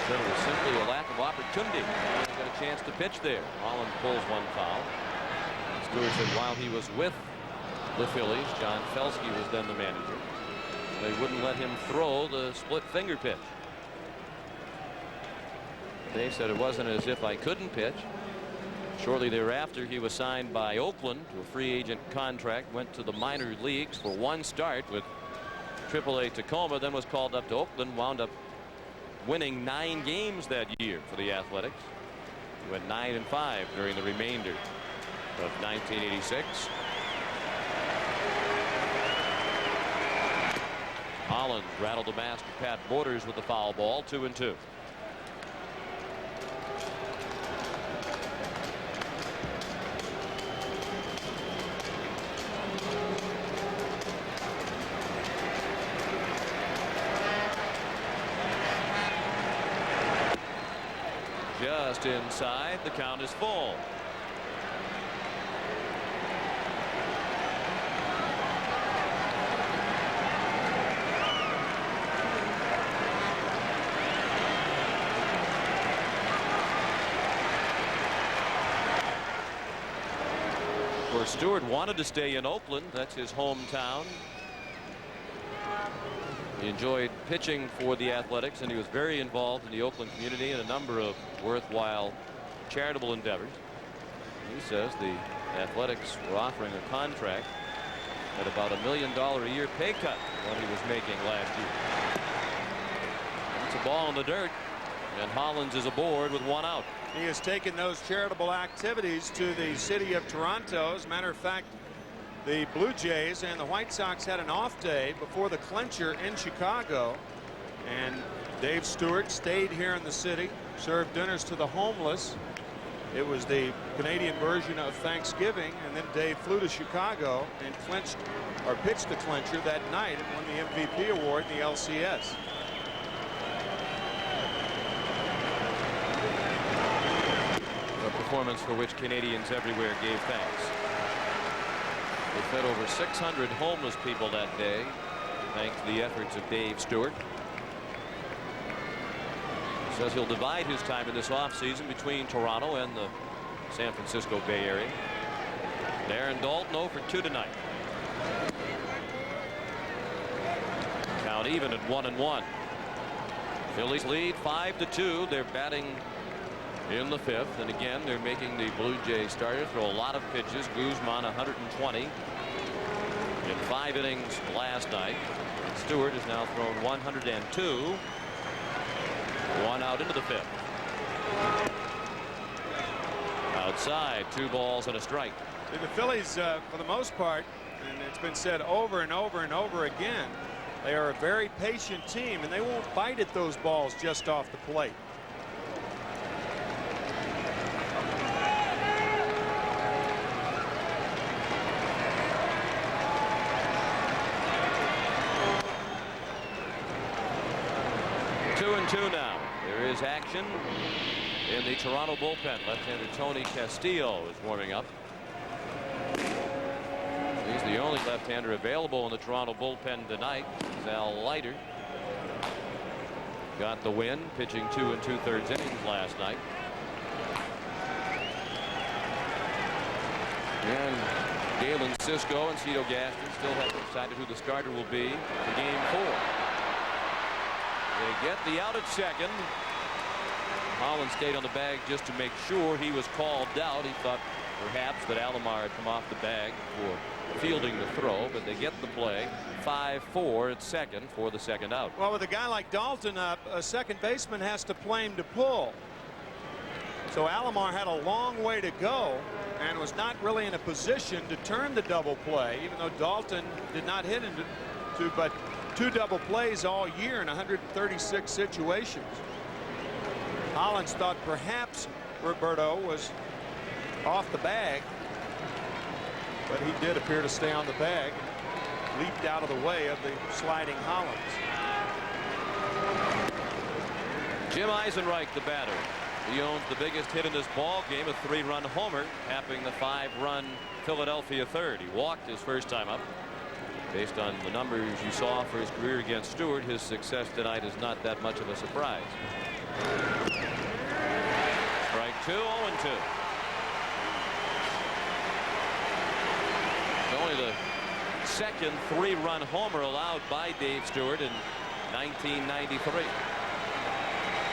So it was simply a lack of opportunity. He didn't get a chance to pitch there. Holland pulls 1 foul. Stewart said while he was with the Phillies, John Felsky was then the manager, they wouldn't let him throw the split finger pitch. Dave said it wasn't as if I couldn't pitch. Shortly thereafter, he was signed by Oakland to a free agent contract, went to the minor leagues for 1 start with AAA Tacoma, then was called up to Oakland, wound up winning 9 games that year for the Athletics. He went 9-5 during the remainder of 1986. Holland rattled the mask of Pat Borders with the foul ball, 2-2. Just inside, the count is full. Of course, Stewart wanted to stay in Oakland. That's his hometown. He enjoyed pitching for the Athletics, and he was very involved in the Oakland community in a number of worthwhile charitable endeavors. He says the Athletics were offering a contract at about $1 million a year pay cut what he was making last year. It's a ball in the dirt, and Hollins is aboard with 1 out. He has taken those charitable activities to the city of Toronto. As a matter of fact, the Blue Jays and the White Sox had an off day before the clincher in Chicago, and Dave Stewart stayed here in the city, served dinners to the homeless. It was the Canadian version of Thanksgiving, and then Dave flew to Chicago and pitched the clincher that night and won the MVP award in the LCS. A performance for which Canadians everywhere gave thanks. They fed over 600 homeless people that day, thanks to the efforts of Dave Stewart. He says he'll divide his time in this offseason between Toronto and the San Francisco Bay Area. Darren Dalton 0 for 2 tonight. Count even at 1-1. Phillies lead 5-2. They're batting in the 5th, and again they're making the Blue Jays starter throw a lot of pitches. Guzman 120 in 5 innings last night. Stewart has now thrown 102. 1 out into the 5th. Outside, 2 balls and a strike. The Phillies, for the most part, and it's been said over and over and over again, they are a very patient team, and they won't bite at those balls just off the plate. Two now. There is action in the Toronto bullpen. Left-hander Tony Castillo is warming up. He's the only left-hander available in the Toronto bullpen tonight. Al Leiter got the win, pitching 2 2/3 innings last night. And Galen Cisco and Cito Gaston still haven't decided who the starter will be for Game 4. They get the out at second. Holland stayed on the bag just to make sure. He was called out. He thought perhaps that Alomar had come off the bag for fielding the throw, but they get the play. 5-4 at second for the second out. Well, with a guy like Dalton up, a second baseman has to play him to pull. So Alomar had a long way to go and was not really in a position to turn the double play, even though Dalton did not hit him to but 2 double plays all year in 136 situations. Hollins thought perhaps Roberto was off the bag, but he did appear to stay on the bag, leaped out of the way of the sliding Hollins. Jim Eisenreich, the batter. He owns the biggest hit in this ball game, a 3-run homer, capping the 5-run Philadelphia third. He walked his first time up. Based on the numbers you saw for his career against Stewart, his success tonight is not that much of a surprise. Strike 2, 0-2. It's only the second 3-run homer allowed by Dave Stewart in 1993.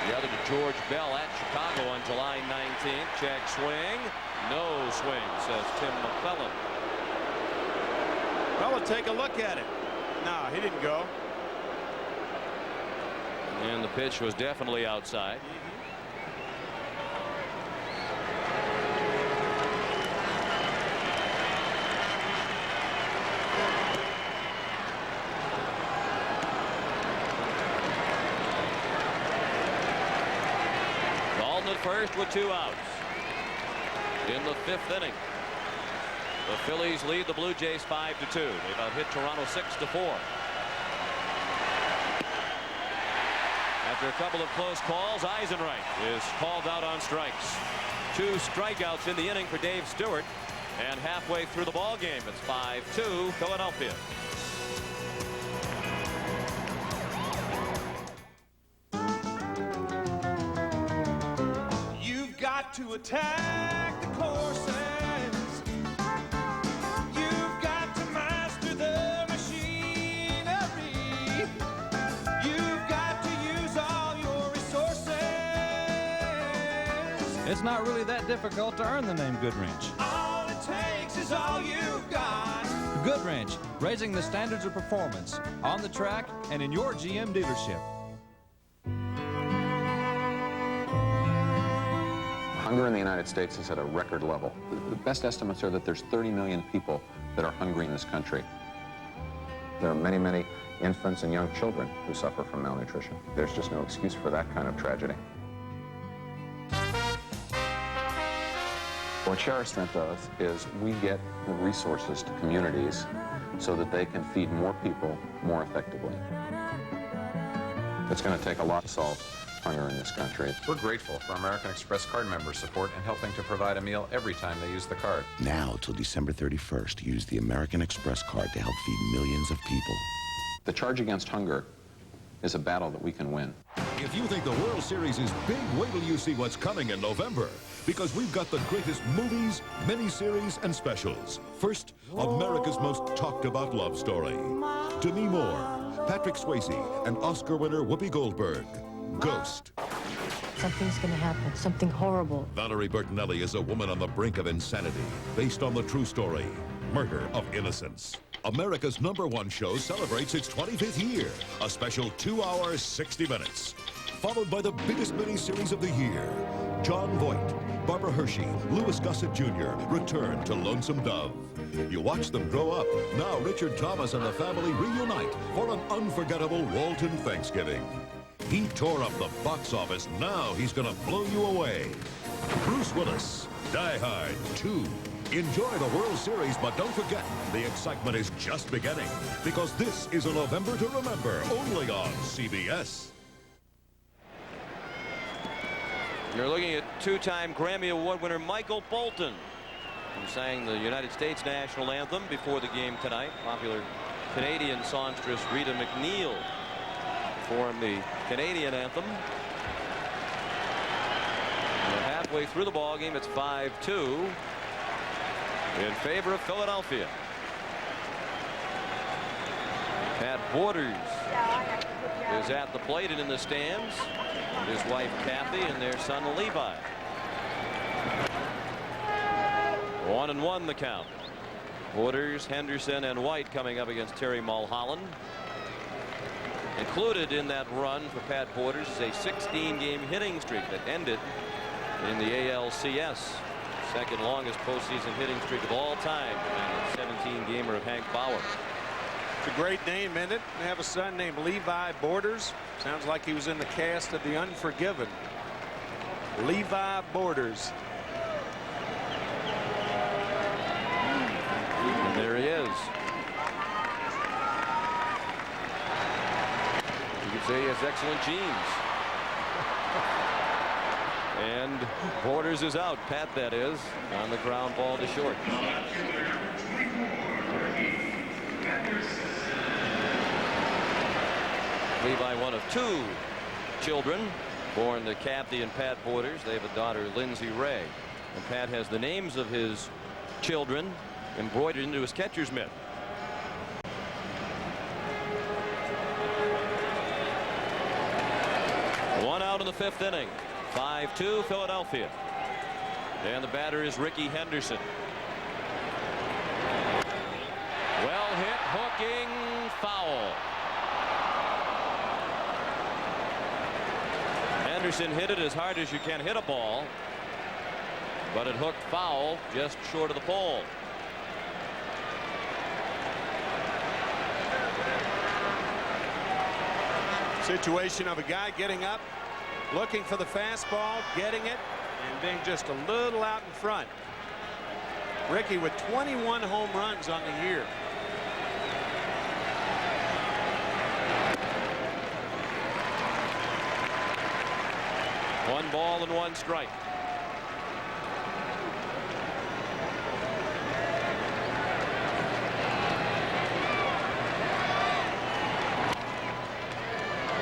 The other to George Bell at Chicago on July 19th. Check swing. No swing, says Tim McClellan. Well, we'll take a look at it. No, he didn't go. And the pitch was definitely outside. Dalton at first with 2 outs. In the 5th inning, the Phillies lead the Blue Jays 5-2. They've out-hit Toronto 6-4. After a couple of close calls, Eisenreich is called out on strikes. 2 strikeouts in the inning for Dave Stewart, and halfway through the ball game, it's 5-2 Philadelphia. You've got to attack the courses. You've got to master the machinery. You've got to use all your resources. It's not really that difficult to earn the name Goodwrench. All it takes is all you've got. Goodwrench, raising the standards of performance on the track and in your GM dealership. Hunger in the United States is at a record level. The best estimates are that there's 30 million people that are hungry in this country. There are many, many infants and young children who suffer from malnutrition. There's just no excuse for that kind of tragedy. What Share Strength does is we get the resources to communities so that they can feed more people more effectively. It's going to take a lot to solve hunger in this country. We're grateful for American Express card members' support in helping to provide a meal every time they use the card. Now till December 31st, use the American Express card to help feed millions of people. The charge against hunger is a battle that we can win. If you think the World Series is big, wait till you see what's coming in November. Because we've got the greatest movies, miniseries, and specials. First, America's most talked about love story. Demi Moore, Patrick Swayze, and Oscar winner Whoopi Goldberg. Ghost. Something's gonna happen. Something horrible. Valerie Bertinelli is a woman on the brink of insanity, based on the true story, Murder of Innocence. America's #1 show celebrates its 25th year. A special 2-hour, 60 minutes. Followed by the biggest miniseries of the year. John Voight, Barbara Hershey, Louis Gossett Jr. return to Lonesome Dove. You watch them grow up. Now Richard Thomas and the family reunite for an unforgettable Walton Thanksgiving. He tore up the box office. Now he's going to blow you away. Bruce Willis, Die Hard 2. Enjoy the World Series, but don't forget, the excitement is just beginning. Because this is a November to remember, only on CBS. You're looking at 2-time Grammy Award winner Michael Bolton. who sang the United States national anthem before the game tonight. Popular Canadian songstress Rita McNeil performed the Canadian anthem. And halfway through the ball game, it's 5-2 in favor of Philadelphia. Pat Borders is at the plate and in the stands. His wife Kathy and their son Levi. 1-1 the count. Borders, Henderson, and White coming up against Terry Mulholland. Included in that run for Pat Borders is a 16-game hitting streak that ended in the ALCS. Second longest postseason hitting streak of all time, behind the 17-gamer of Hank Bauer. It's a great name, isn't it? They have a son named Levi Borders. Sounds like he was in the cast of The Unforgiven. Levi Borders. And there he is. You could say he has excellent genes. And Borders is out. Pat, that is, on the ground ball to short. Levi, one of two children born to Kathy and Pat Borders. They have a daughter, Lindsay Ray. And Pat has the names of his children embroidered into his catcher's mitt. One out in the fifth inning. 5-2 Philadelphia. And the batter is Ricky Henderson. Well hit, hooking, foul. Henderson hit it as hard as you can hit a ball, but it hooked foul just short of the pole. Situation of a guy getting up, looking for the fastball, getting it, and being just a little out in front. Ricky with 21 home runs on the year. One ball and one strike.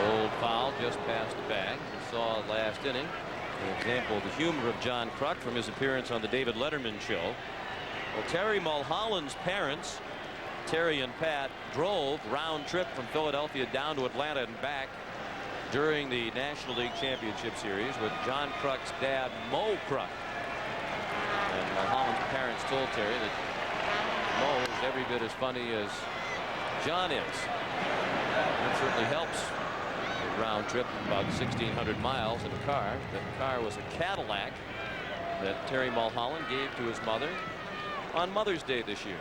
Old foul just past the bag. We saw last inning an example of the humor of John Kruk from his appearance on the David Letterman show. Well, Terry Mulholland's parents, Terry and Pat, drove round trip from Philadelphia down to Atlanta and back during the National League Championship Series with John Kruk's dad, Mo Kruk. And Mulholland's parents told Terry that Mo is every bit as funny as John is. That certainly helps. A round trip about 1,600 miles in a car. That car was a Cadillac that Terry Mulholland gave to his mother on Mother's Day this year.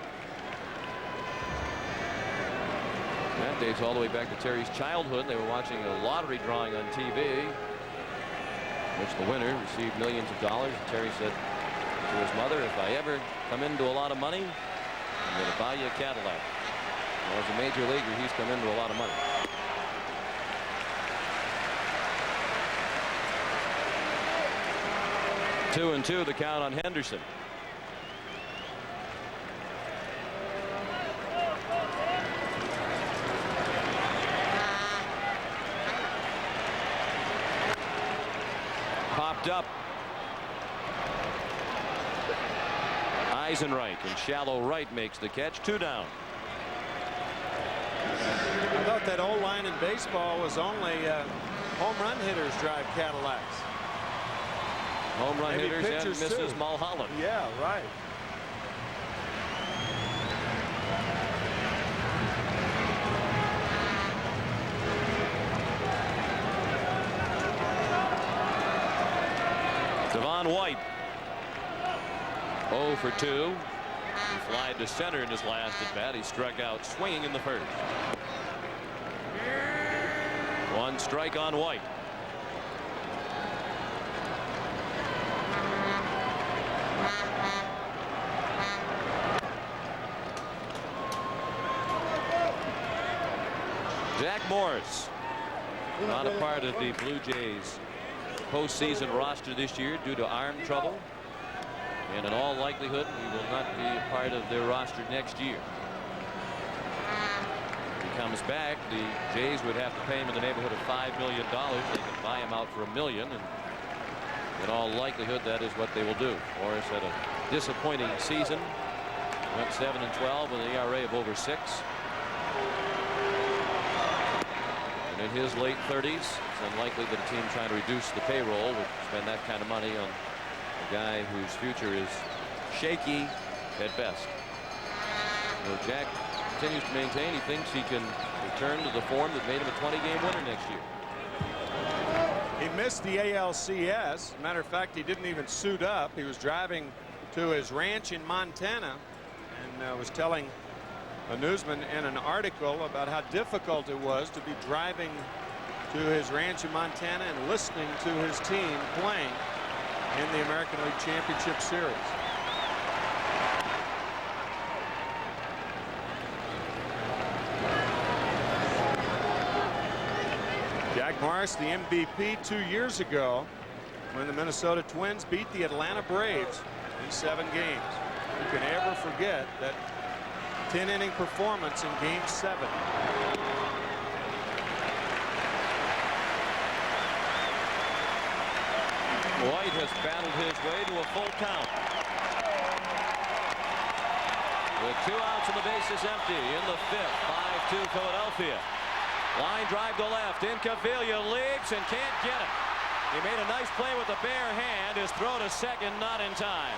That dates all the way back to Terry's childhood. They were watching a lottery drawing on TV, which the winner received millions of dollars. And Terry said to his mother, "If I ever come into a lot of money, I'm going to buy you a Cadillac." Well, as a major leaguer, he's come into a lot of money. Two and two, the count on Henderson. Popped up. Eisenreich in shallow right makes the catch. 2 down. I thought that old line in baseball was only home run hitters drive Cadillacs. Home run Maybe hitters and Mrs. too. Mulholland. Yeah, right. Devon White 0 for 2. He flied to center in his last at bat. He struck out swinging in the first. 1 strike on White. Jack Morris, not a part of the Blue Jays postseason roster this year due to arm trouble. And in all likelihood, he will not be a part of their roster next year. If he comes back, the Jays would have to pay him in the neighborhood of $5 million. They can buy him out for $1 million, and in all likelihood, that is what they will do. Morris had a disappointing season. Went 7-12 with an ERA of over 6. And in his late 30s, it's unlikely that a team trying to reduce the payroll would spend that kind of money on a guy whose future is shaky at best. So Jack continues to maintain he thinks he can return to the form that made him a 20-game winner next year. He missed the ALCS. Matter of fact, he didn't even suit up. He was driving to his ranch in Montana and was telling a newsman in an article about how difficult it was to be driving to his ranch in Montana and listening to his team playing in the American League Championship Series. Jack Morris, the MVP 2 years ago when the Minnesota Twins beat the Atlanta Braves in 7 games. Who can ever forget that 10-inning performance in Game 7? White has battled his way to a full count. With 2 outs and the bases empty in the 5th. 5-2 Philadelphia. Line drive to left. Incaviglia leaps and can't get it. He made a nice play with the bare hand. His throw to second not in time.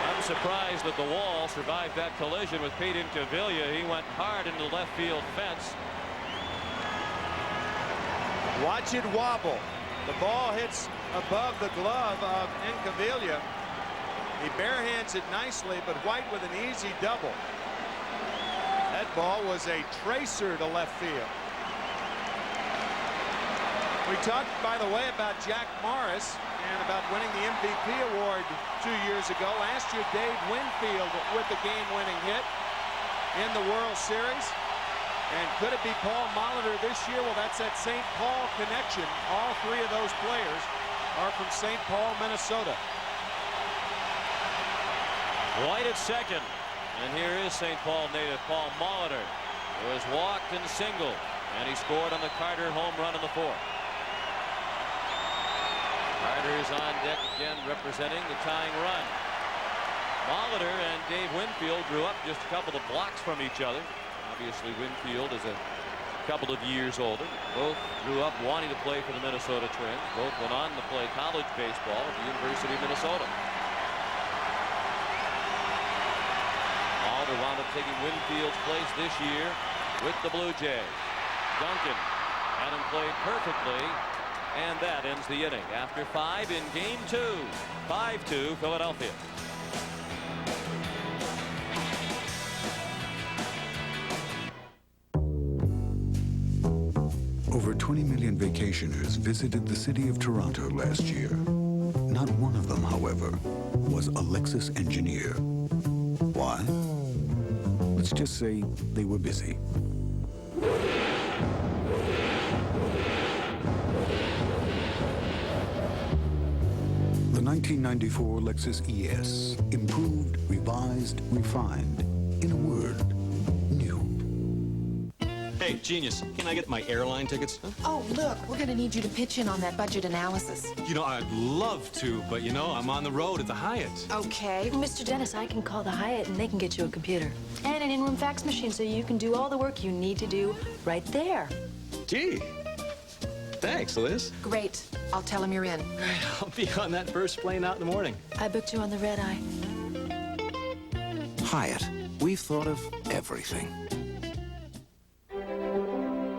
I'm surprised that the wall survived that collision with Pete Incaviglia. He went hard into the left field fence. Watch it wobble. The ball hits above the glove of Incaviglia. He barehands it nicely, but White with an easy double. That ball was a tracer to left field. We talked, by the way, about Jack Morris and about winning the MVP award 2 years ago. Last year, Dave Winfield with the game-winning hit in the World Series. And could it be Paul Molitor this year? Well, that's that St. Paul connection. All 3 of those players are from St. Paul, Minnesota. White at second. And here is St. Paul native Paul Molitor, who has walked and singled. And he scored on the Carter home run in the 4th. Carter is on deck again representing the tying run. Molitor and Dave Winfield grew up just a couple of blocks from each other. Obviously, Winfield is a couple of years older. Both grew up wanting to play for the Minnesota Twins. Both went on to play college baseball at the University of Minnesota. Molitor wound up taking Winfield's place this year with the Blue Jays. Duncan had him played perfectly, and that ends the inning. After 5 in Game 2, 5-2 Philadelphia. Over 20 million vacationers visited the city of Toronto last year. Not one of them, however, was a Lexus engineer. Why? Let's just say they were busy. The 1994 Lexus ES, improved, revised, refined. In a word, new. Hey, genius, can I get my airline tickets? Huh? Oh, look, we're going to need you to pitch in on that budget analysis. You know, I'd love to, but you know, I'm on the road at the Hyatt. Okay. Mr. Dennis, I can call the Hyatt and they can get you a computer. And an in-room fax machine so you can do all the work you need to do right there. Gee, thanks, Liz. Great. I'll tell him you're in. I'll be on that first plane out in the morning. I booked you on the red eye. Hyatt, we've thought of everything.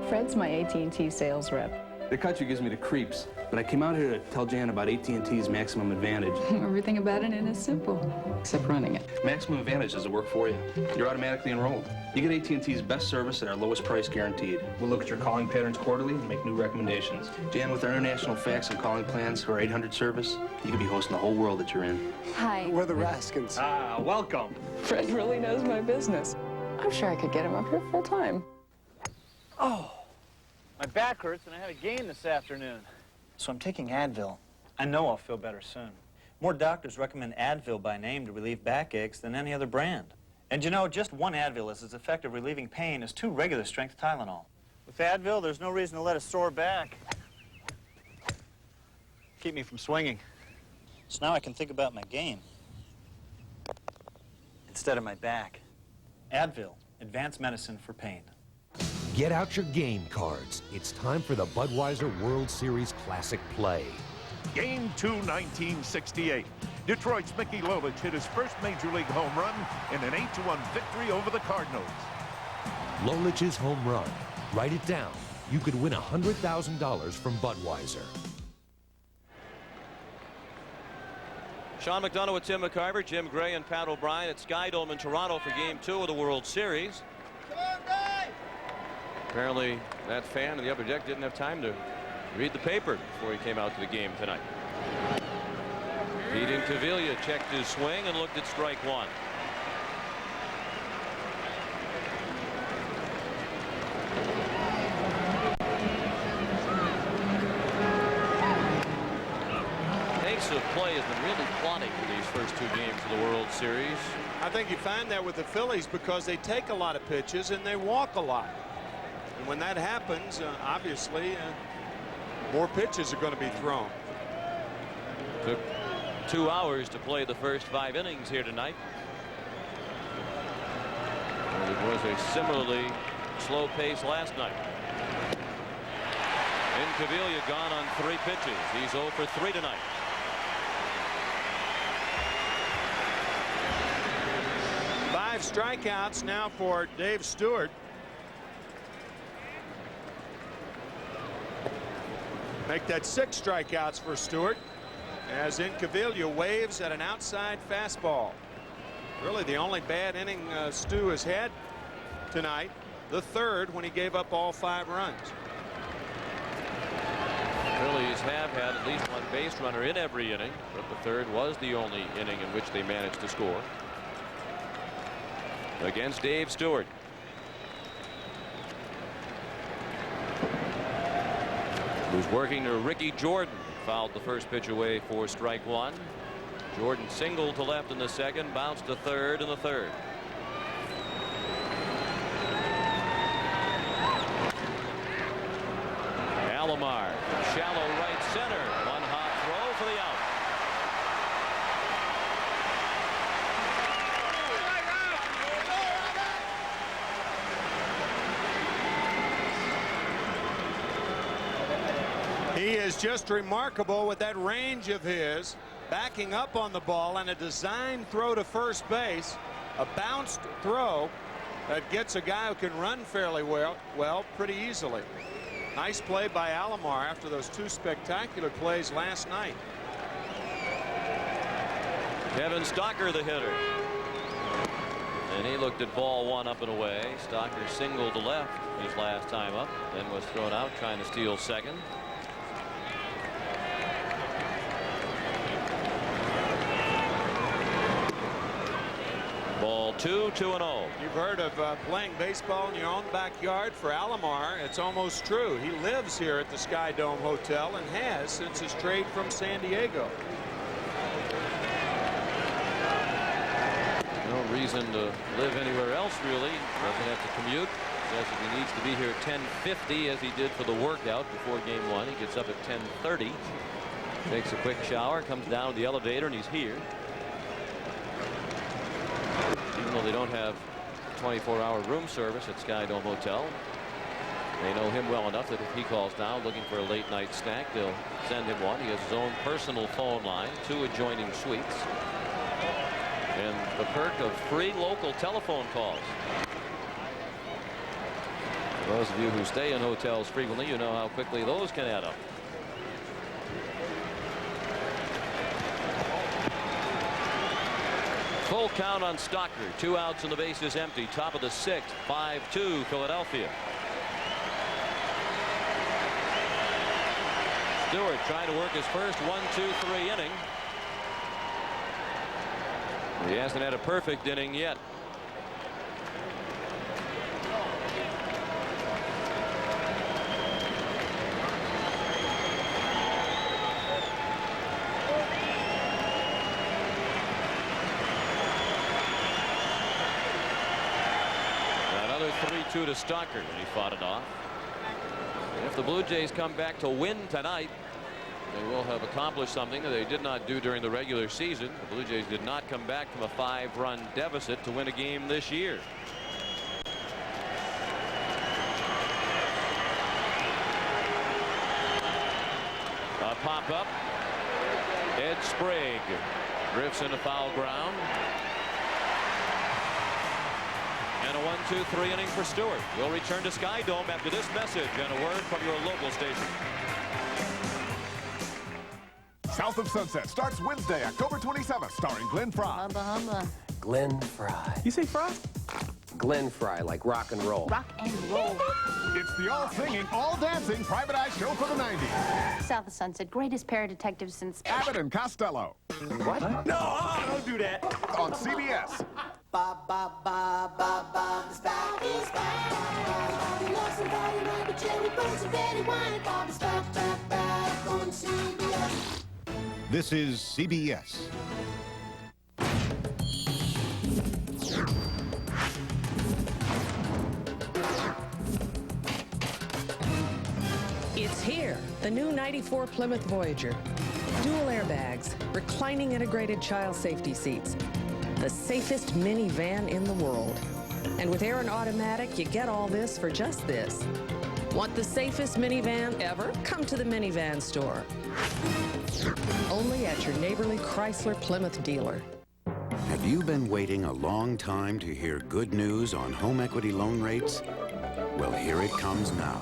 Fred's my AT&T sales rep. The country gives me the creeps, but I came out here to tell Jan about AT&T's Maximum Advantage. Everything about it is simple, except running it. Maximum Advantage doesn't work for you. You're automatically enrolled. You get AT&T's best service at our lowest price guaranteed. We'll look at your calling patterns quarterly and make new recommendations. Jan, with our international fax and calling plans or 800 service, you could be hosting the whole world that you're in. Hi. We're the Raskins. Ah, welcome. Fred really knows my business. I'm sure I could get him up here full time. Oh, my back hurts and I had a game this afternoon. So I'm taking Advil. I know I'll feel better soon. More doctors recommend Advil by name to relieve backaches than any other brand. And you know, just one Advil is as effective relieving pain as 2 regular strength Tylenol. With Advil, there's no reason to let a sore back keep me from swinging. So now I can think about my game instead of my back. Advil, advanced medicine for pain. Get out your game cards. It's time for the Budweiser World Series Classic Play. Game 2, 1968. Detroit's Mickey Lolich hit his first Major League home run in an 8-1 victory over the Cardinals. Lolich's home run. Write it down. You could win $100,000 from Budweiser. Sean McDonough with Tim McCarver, Jim Gray and Pat O'Brien at Sky Dome in Toronto for Game 2 of the World Series. Apparently that fan in the upper deck didn't have time to read the paper before he came out to the game tonight. Pete Incaviglia checked his swing and looked at strike one. Pace of play has been really plodding for these first 2 games of the World Series. I think you find that with the Phillies because they take a lot of pitches and they walk a lot. And when that happens, obviously, more pitches are going to be thrown. Took 2 hours to play the first 5 innings here tonight. And it was a similarly slow pace last night. Incaviglia gone on 3 pitches. He's 0 for 3 tonight. Five strikeouts now for Dave Stewart. Make that 6 strikeouts for Stewart as Incaviglia waves at an outside fastball. Really the only bad inning Stu has had tonight. The 3rd when he gave up all 5 runs. Phillies have had at least 1 base runner in every inning, but the 3rd was the only inning in which they managed to score. Against Dave Stewart. Who's working to Ricky Jordan. Fouled the first pitch away for strike 1. Jordan singled to left in the 2nd, bounced to 3rd in the 3rd. Alomar, shallow right center. 1 hot throw for the out. He is just remarkable with that range of his, backing up on the ball and a design throw to first base, a bounced throw that gets a guy who can run fairly well pretty easily. Nice play by Alomar after those 2 spectacular plays last night. Kevin Stocker, the hitter. And he looked at ball 1 up and away. Stocker singled to left his last time up, then was thrown out trying to steal second. Ball 2, 2-0. You've heard of playing baseball in your own backyard. For Alomar, it's almost true. He lives here at the Sky Dome Hotel and has since his trade from San Diego. No reason to live anywhere else, really. Doesn't have to commute. Says he needs to be here at 10:50 as he did for the workout before game 1. He gets up at 10:30, takes a quick shower, comes down to the elevator, and he's here. Even though they don't have 24-hour room service at Sky Dome Hotel, they know him well enough that if he calls down looking for a late night snack, they'll send him one. He has his own personal phone line, 2 adjoining suites, and the perk of free local telephone calls. For those of you who stay in hotels frequently, you know how quickly those can add up. Full count on Stocker. 2 outs and the base is empty. Top of the 6th. 5-2 Philadelphia. Stewart trying to work his first 1-2-3 inning. He hasn't had a perfect inning yet. 0-2 to Stalker, and he fought it off. If the Blue Jays come back to win tonight, they will have accomplished something that they did not do during the regular season. The Blue Jays did not come back from a 5-run deficit to win a game this year. A pop-up. Ed Sprague drifts into foul ground. And a 1-2-3 inning for Stewart. We'll return to Sky Dome after this message and a word from your local station. South of Sunset starts Wednesday, October 27th, starring Glenn Fry. Hubba hubba. Glenn Fry. You say Fry? Glenn Fry, like rock and roll. Rock and roll. It's the all-singing, all-dancing private eye show for the 90s. South of Sunset, greatest paradetective since... Abbott and Costello. What? No, don't do that. On CBS. Ba ba ba ba ba, the sky is back. We love somebody like a cherry birds and Betty White. Bob is back, back, back on CBS. This is CBS. It's here, the new 94 Plymouth Voyager. Dual airbags, reclining integrated child safety seats. The safest minivan in the world. And with air and automatic, you get all this for just this. Want the safest minivan ever? Come to the minivan store. Only at your neighborly Chrysler Plymouth dealer. Have you been waiting a long time to hear good news on home equity loan rates? Well, here it comes now.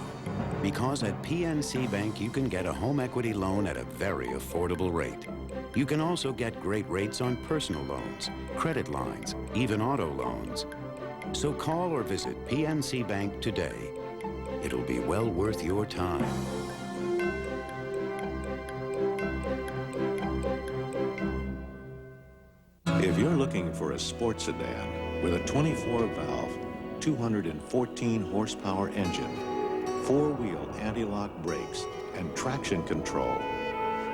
Because at PNC Bank, you can get a home equity loan at a very affordable rate. You can also get great rates on personal loans, credit lines, even auto loans. So call or visit PNC Bank today. It'll be well worth your time. If you're looking for a sports sedan with a 24-valve, 214-horsepower engine, 4-wheel anti-lock brakes, and traction control,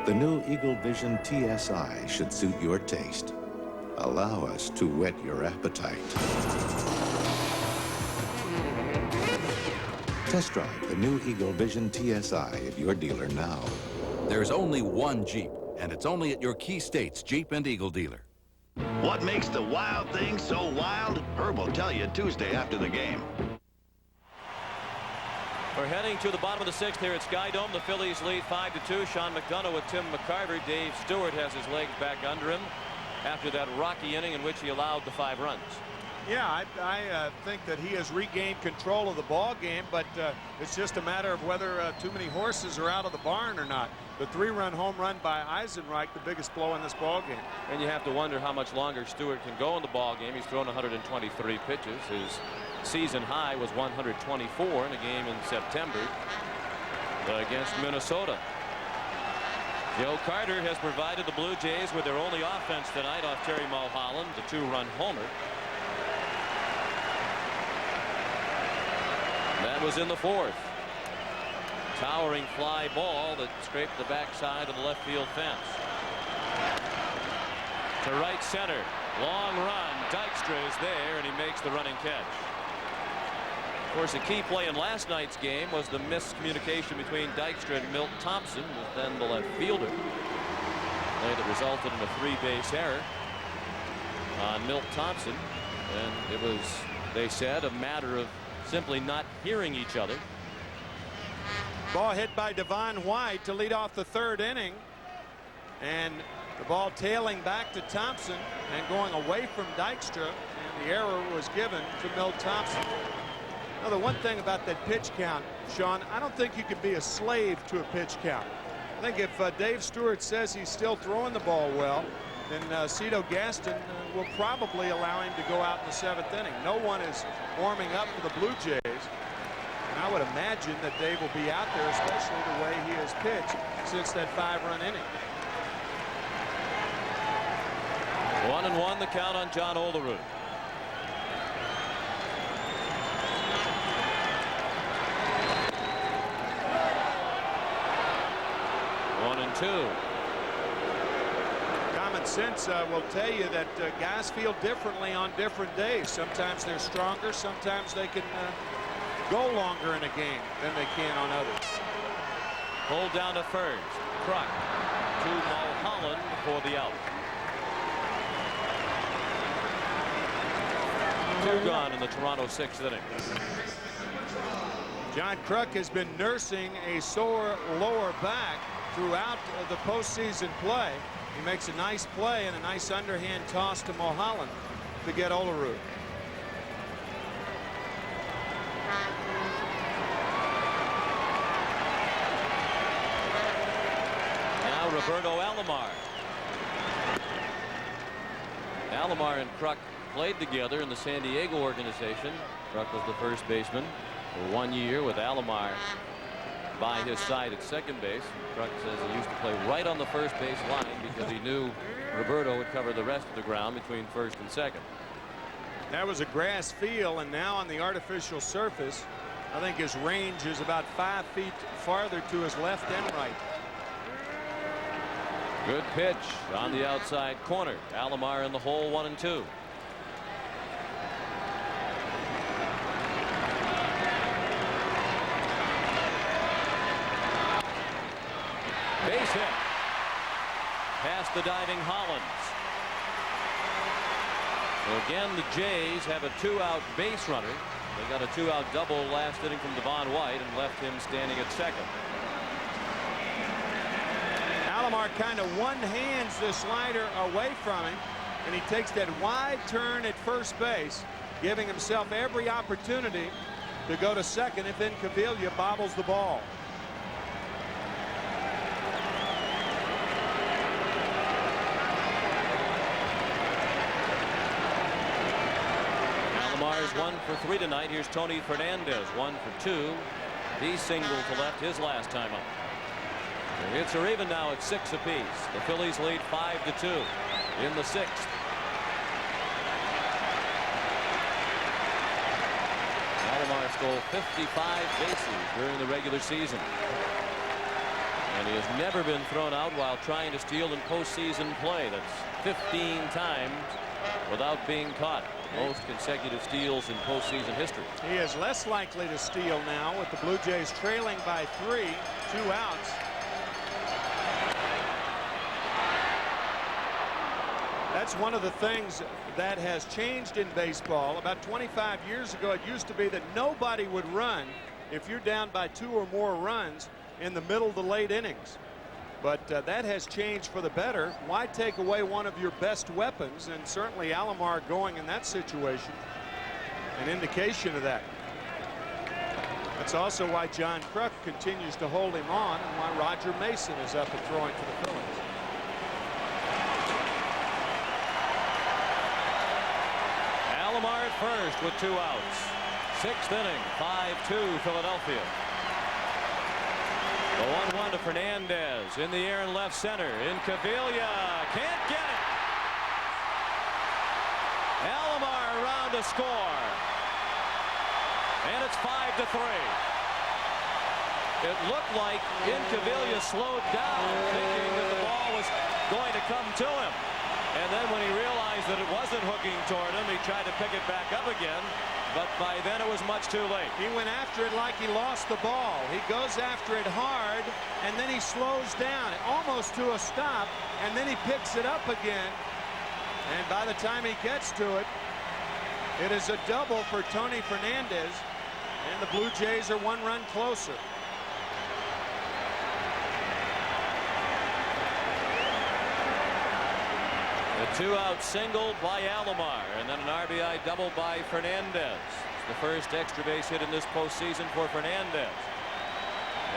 the new Eagle Vision TSI should suit your taste. Allow us to whet your appetite. Test drive the new Eagle Vision TSI at your dealer now. There's only one Jeep, and it's only at your Key States Jeep and Eagle dealer. What makes the wild thing so wild? Herb will tell you Tuesday after the game. We're heading to the bottom of the 6th here at Sky Dome. The Phillies lead 5-2. Sean McDonough with Tim McCarver. Dave Stewart has his legs back under him after that rocky inning in which he allowed the 5 runs. Yeah, I think that he has regained control of the ball game, but it's just a matter of whether too many horses are out of the barn or not. The 3-run home run by Eisenreich, the biggest blow in this ball game. And you have to wonder how much longer Stewart can go in the ball game. He's thrown 123 pitches. His season high was 124 in a game in September against Minnesota. Joe Carter has provided the Blue Jays with their only offense tonight off Terry Mulholland, a 2-run homer. That was in the 4th. Towering fly ball that scraped the backside of the left field fence. To right center. Long run. Dykstra is there, and he makes the running catch. Of course, a key play in last night's game was the miscommunication between Dykstra and Milt Thompson, who was then the left fielder. Play that resulted in a 3-base error on Milt Thompson. And it was, they said, a matter of simply not hearing each other. Ball hit by Devon White to lead off the 3rd inning. And the ball tailing back to Thompson and going away from Dykstra. And the error was given to Milt Thompson. Now, the one thing about that pitch count, Sean, I don't think you can be a slave to a pitch count. I think if Dave Stewart says he's still throwing the ball well, then Cito Gaston will probably allow him to go out in the 7th inning. No one is warming up for the Blue Jays. And I would imagine that Dave will be out there, especially the way he has pitched since that 5-run inning. 1-1 the count on John Olerud. One and two. Common sense will tell you that guys feel differently on different days. Sometimes they're stronger. Sometimes they can go longer in a game than they can on others. Pulled down to first. Kruk to Mulholland for the out. 2 gone in the Toronto 6th inning. John Kruk has been nursing a sore lower back throughout the postseason play. He makes a nice play and a nice underhand toss to Mulholland to get Olerud. Now Roberto Alomar. Alomar and Kruk played together in the San Diego organization. Kruk was the first baseman for 1 year with Alomar by his side at second base. Kruk says he used to play right on the first base line because he knew Roberto would cover the rest of the ground between first and second. That was a grass field, and now on the artificial surface, I think his range is about 5 feet farther to his left and right. Good pitch on the outside corner. Alomar in the hole, 1-2. Base hit. Past the diving Hollins. So again, the Jays have a 2-out base runner. They got a 2-out double last inning from Devon White and left him standing at second. Alomar kind of one-hands the slider away from him, and he takes that wide turn at first base, giving himself every opportunity to go to second if Incaviglia bobbles the ball. Alomar is 1 for 3 tonight. Here's Tony Fernandez, 1 for 2. He singled to left his last time up. The hits are even now at 6 apiece. The Phillies lead 5-2 in the 6th. Alomar stole 55 bases during the regular season. And he has never been thrown out while trying to steal in postseason play. That's 15 times without being caught. Most consecutive steals in postseason history. He is less likely to steal now with the Blue Jays trailing by 3, 2 outs. That's one of the things that has changed in baseball. About 25 years ago, it used to be that nobody would run if you're down by 2 or more runs in the middle to late innings. But that has changed for the better. Why take away one of your best weapons? And certainly Alomar going in that situation, an indication of that. That's also why John Kruk continues to hold him on, and why Roger Mason is up and throwing for the Phillies. Alomar at first with 2 outs. 6th inning, 5-2 Philadelphia. The 1-1 to Fernandez in the air in left center. Incaviglia can't get it. Alomar around to score. And it's 5-3. It looked like Incaviglia slowed down, thinking that the ball was going to come to him. And then when he realized that it wasn't hooking toward him, he tried to pick it back up again. But by then it was much too late. He went after it like he lost the ball. He goes after it hard, and then he slows down almost to a stop, and then he picks it up again. And by the time he gets to it, it is a double for Tony Fernandez, and the Blue Jays are 1 run closer. A 2-out single by Alomar, and then an RBI double by Fernandez. It's the first extra base hit in this postseason for Fernandez.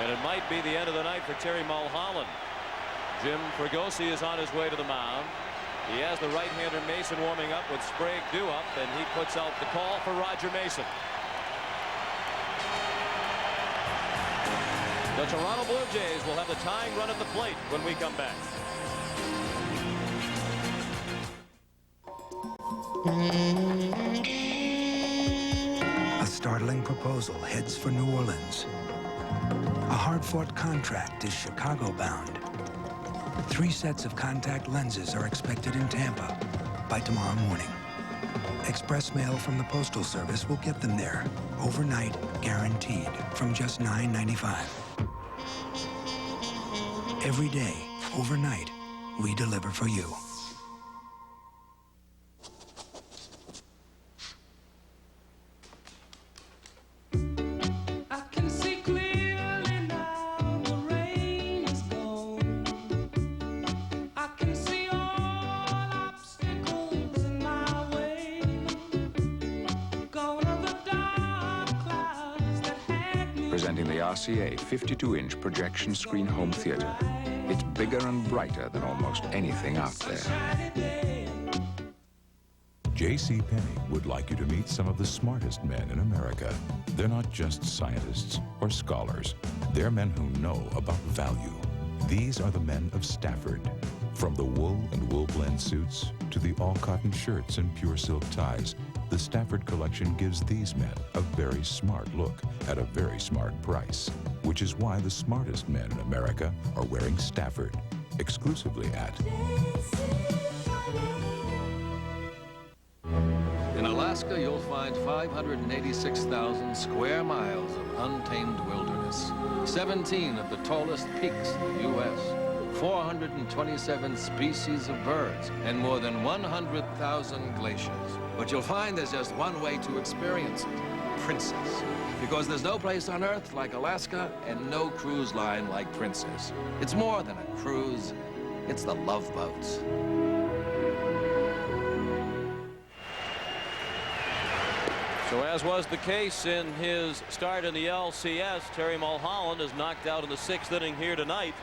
And it might be the end of the night for Terry Mulholland. Jim Fregosi is on his way to the mound. He has the right-hander Mason warming up with Sprague due up, and he puts out the call for Roger Mason. The Toronto Blue Jays will have the tying run at the plate when we come back. A startling proposal heads for New Orleans. A hard-fought contract is Chicago-bound. 3 sets of contact lenses are expected in Tampa by tomorrow morning. Express mail from the Postal Service will get them there. Overnight, guaranteed, from just $9.95. Every day, overnight, we deliver for you. Presenting the RCA 52-inch projection screen home theater. It's bigger and brighter than almost anything out there. JCPenney would like you to meet some of the smartest men in America. They're not just scientists or scholars. They're men who know about value. These are the men of Stafford. From the wool and wool blend suits to the all-cotton shirts and pure silk ties, the Stafford collection gives these men a very smart look at a very smart price, which is why the smartest men in America are wearing Stafford, exclusively at... In Alaska, you'll find 586,000 square miles of untamed wilderness, 17 of the tallest peaks in the U.S., 427 species of birds, and more than 100,000 glaciers. But you'll find there's just one way to experience it: Princess. Because there's no place on Earth like Alaska and no cruise line like Princess. It's more than a cruise, it's the Love Boats. So as was the case in his start in the LCS, Terry Mulholland is knocked out in the 6th inning here tonight.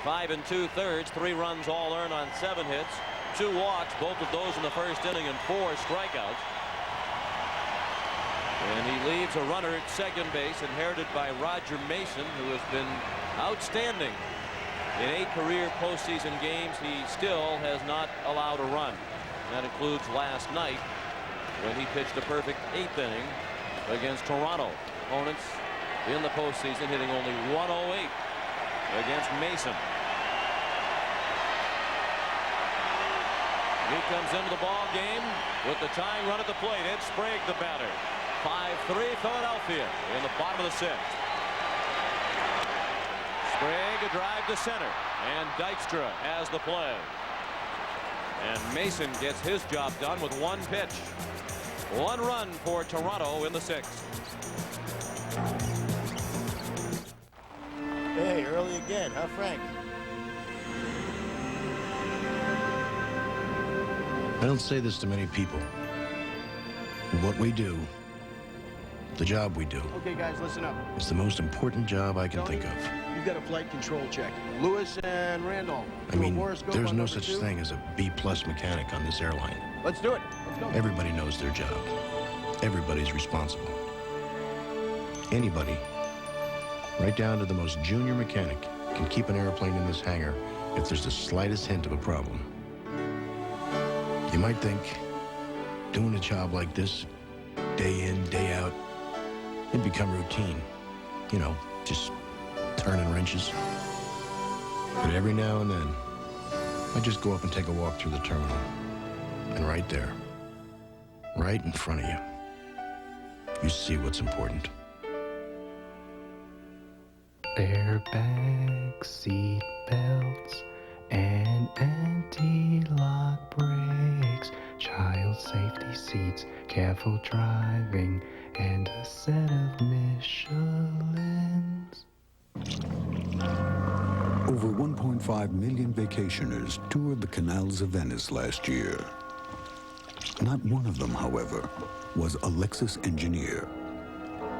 5 2/3, 3 runs all earned on 7 hits, 2 walks, both of those in the 1st inning, and 4 strikeouts. And he leaves a runner at second base, inherited by Roger Mason, who has been outstanding. In 8 career postseason games, he still has not allowed a run. That includes last night, when he pitched a perfect 8th inning against Toronto. Opponents in the postseason hitting only 108 against Mason. He comes into the ball game with the tying run at the plate. Ed Sprague, the batter. 5-3 Philadelphia in the bottom of the 6th. Sprague a drive to center, and Dykstra has the play. And Mason gets his job done with 1 pitch. 1 run for Toronto in the 6th. Hey, early again, huh, Frank? I don't say this to many people. But what we do, the job we do, Okay, guys, listen up. is the most important job I can think of. You've got a flight control check. Lewis and Randolph. I mean, Horoscope there's on no number such 2. thing as a B-plus mechanic on this airline. Let's do it. Let's go. Everybody knows their job. Everybody's responsible. Anybody, right down to the most junior mechanic, can keep an airplane in this hangar if there's the slightest hint of a problem. You might think, doing a job like this, day in, day out, it'd become routine. You know, just turning wrenches. But every now and then, I just go up and take a walk through the terminal. And right there, right in front of you, you see what's important. Airbags, seat belts, and anti-lock brakes, child safety seats, careful driving, and a set of Michelins. Over 1.5 million vacationers toured the canals of Venice last year. Not one of them, however, was a Lexus engineer.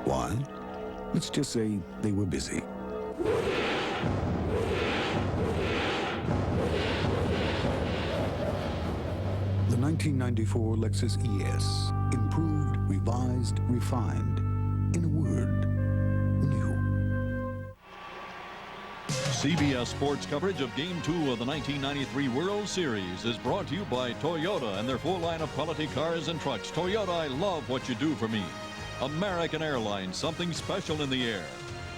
Why? Let's just say they were busy. The 1994 Lexus ES, improved, revised, refined. In a word, new. CBS Sports coverage of Game 2 of the 1993 World Series is brought to you by Toyota and their full line of quality cars and trucks. Toyota, I love what you do for me. American Airlines, something special in the air.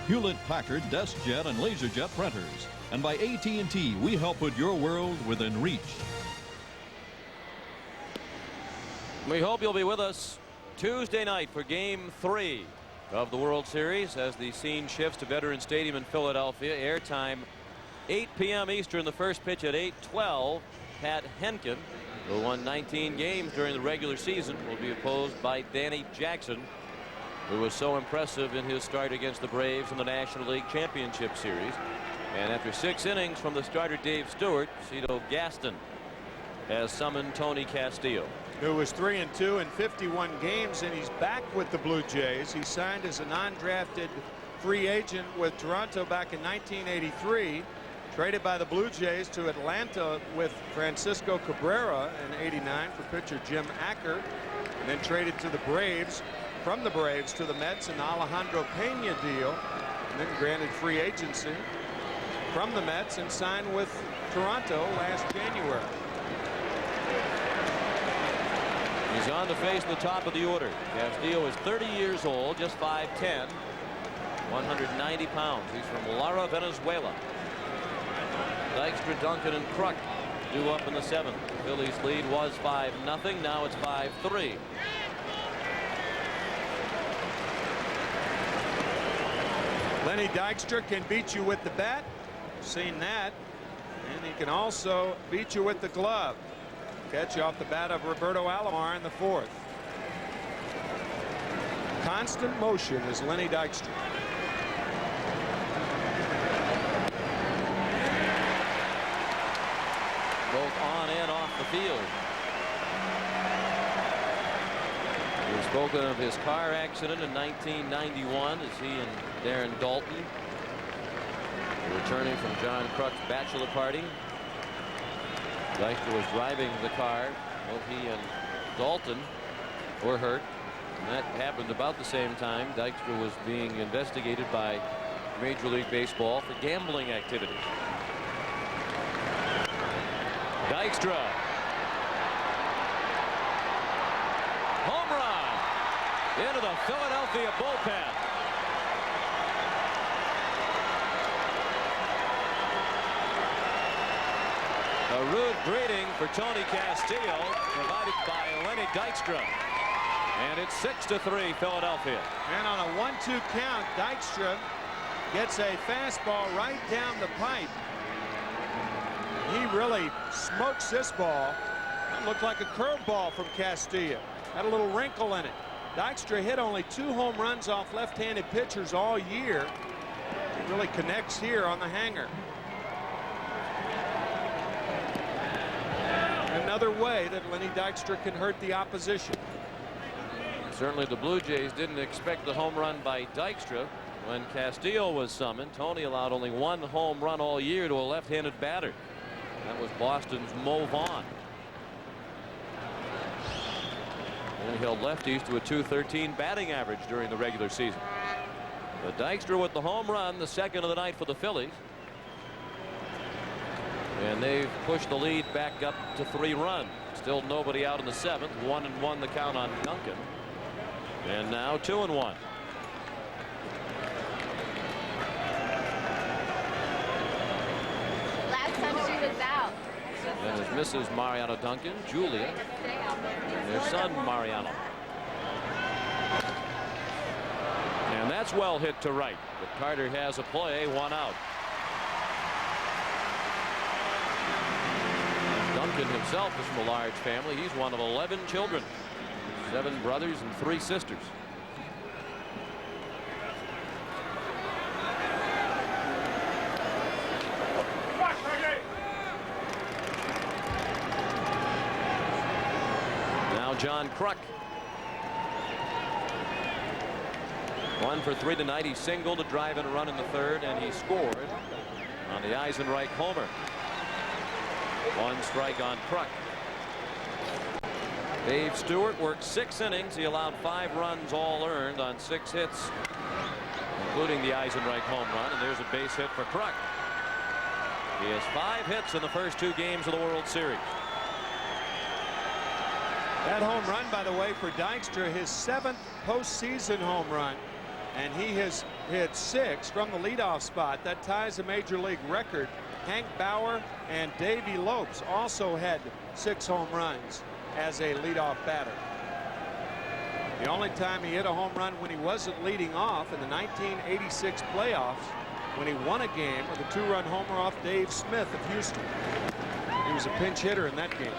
Hewlett-Packard, DeskJet, and LaserJet printers. And by AT&T, we help put your world within reach. We hope you'll be with us Tuesday night for Game 3 of the World Series as the scene shifts to Veterans Stadium in Philadelphia. Airtime 8 p.m. Eastern. The first pitch at 8:12. Pat Henkin, who won 19 games during the regular season, will be opposed by Danny Jackson, who was so impressive in his start against the Braves in the National League Championship Series. And after 6 innings from the starter Dave Stewart, Cito Gaston has summoned Tony Castillo, who was 3-2 in 51 games, and he's back with the Blue Jays. He signed as a non-drafted free agent with Toronto back in 1983, traded by the Blue Jays to Atlanta with Francisco Cabrera in '89 for pitcher Jim Acker, and then traded to the Braves, from the Braves to the Mets in the Alejandro Pena deal, and then granted free agency from the Mets and signed with Toronto last January. He's on the face of the top of the order. Castillo is 30 years old, just 5'10", 190 pounds. He's from Lara, Venezuela. Dykstra, Duncan, and Kruk due up in the 7th. The Phillies lead was 5-0. Now it's 5-3. Lenny Dykstra can beat you with the bat. Seen that. And he can also beat you with the glove. Catch off the bat of Roberto Alomar in the 4th. Constant motion is Lenny Dykstra. Both on and off the field. We've spoken of his car accident in 1991 as he and Darren Dalton were returning from John Kruk's bachelor party. Dykstra was driving the car. Both he and Dalton were hurt, and that happened about the same time. Dykstra was being investigated by Major League Baseball for gambling activities. Dykstra. Home run into the Philadelphia bullpen. A rude greeting for Tony Castillo, provided by Lenny Dykstra. And it's 6-3 Philadelphia. And on a 1-2 count, Dykstra gets a fastball right down the pipe. He really smokes this ball. It looked like a curveball from Castillo. Had a little wrinkle in it. Dykstra hit only 2 home runs off left-handed pitchers all year. He really connects here on the hanger. Another way that Lenny Dykstra can hurt the opposition. Certainly the Blue Jays didn't expect the home run by Dykstra. When Castillo was summoned, Tony allowed only 1 home run all year to a left-handed batter. That was Boston's Mo Vaughn. And he held lefties to a .213 batting average during the regular season. But Dykstra with the home run, the 2nd of the night for the Phillies. And they've pushed the lead back up to 3 runs. Still nobody out in the 7th. 1-1 the count on Duncan. And now 2-1. Last time she was out. And there's Mrs. Mariano Duncan, Julia, and their son Mariano. And that's well hit to right. But Carter has a play, 1 out. Duncan himself is from a large family. He's one of 11 children, 7 brothers and 3 sisters. Now John Kruk. 1 for 3 tonight. He singled to drive and run in the 3rd, and he scored on the Eisenreich homer. 1 strike on Kruk. Dave Stewart worked 6 innings. He allowed 5 runs, all earned, on 6 hits, including the Eisenreich home run. And there's a base hit for Kruk. He has 5 hits in the first 2 games of the World Series. That home run, by the way, for Dykstra, his 7th postseason home run. And he has hit 6 from the leadoff spot. That ties a major league record. Hank Bauer and Davey Lopes also had 6 home runs as a leadoff batter. The only time he hit a home run when he wasn't leading off in the 1986 playoffs, when he won a game with a 2-run homer off Dave Smith of Houston. He was a pinch hitter in that game.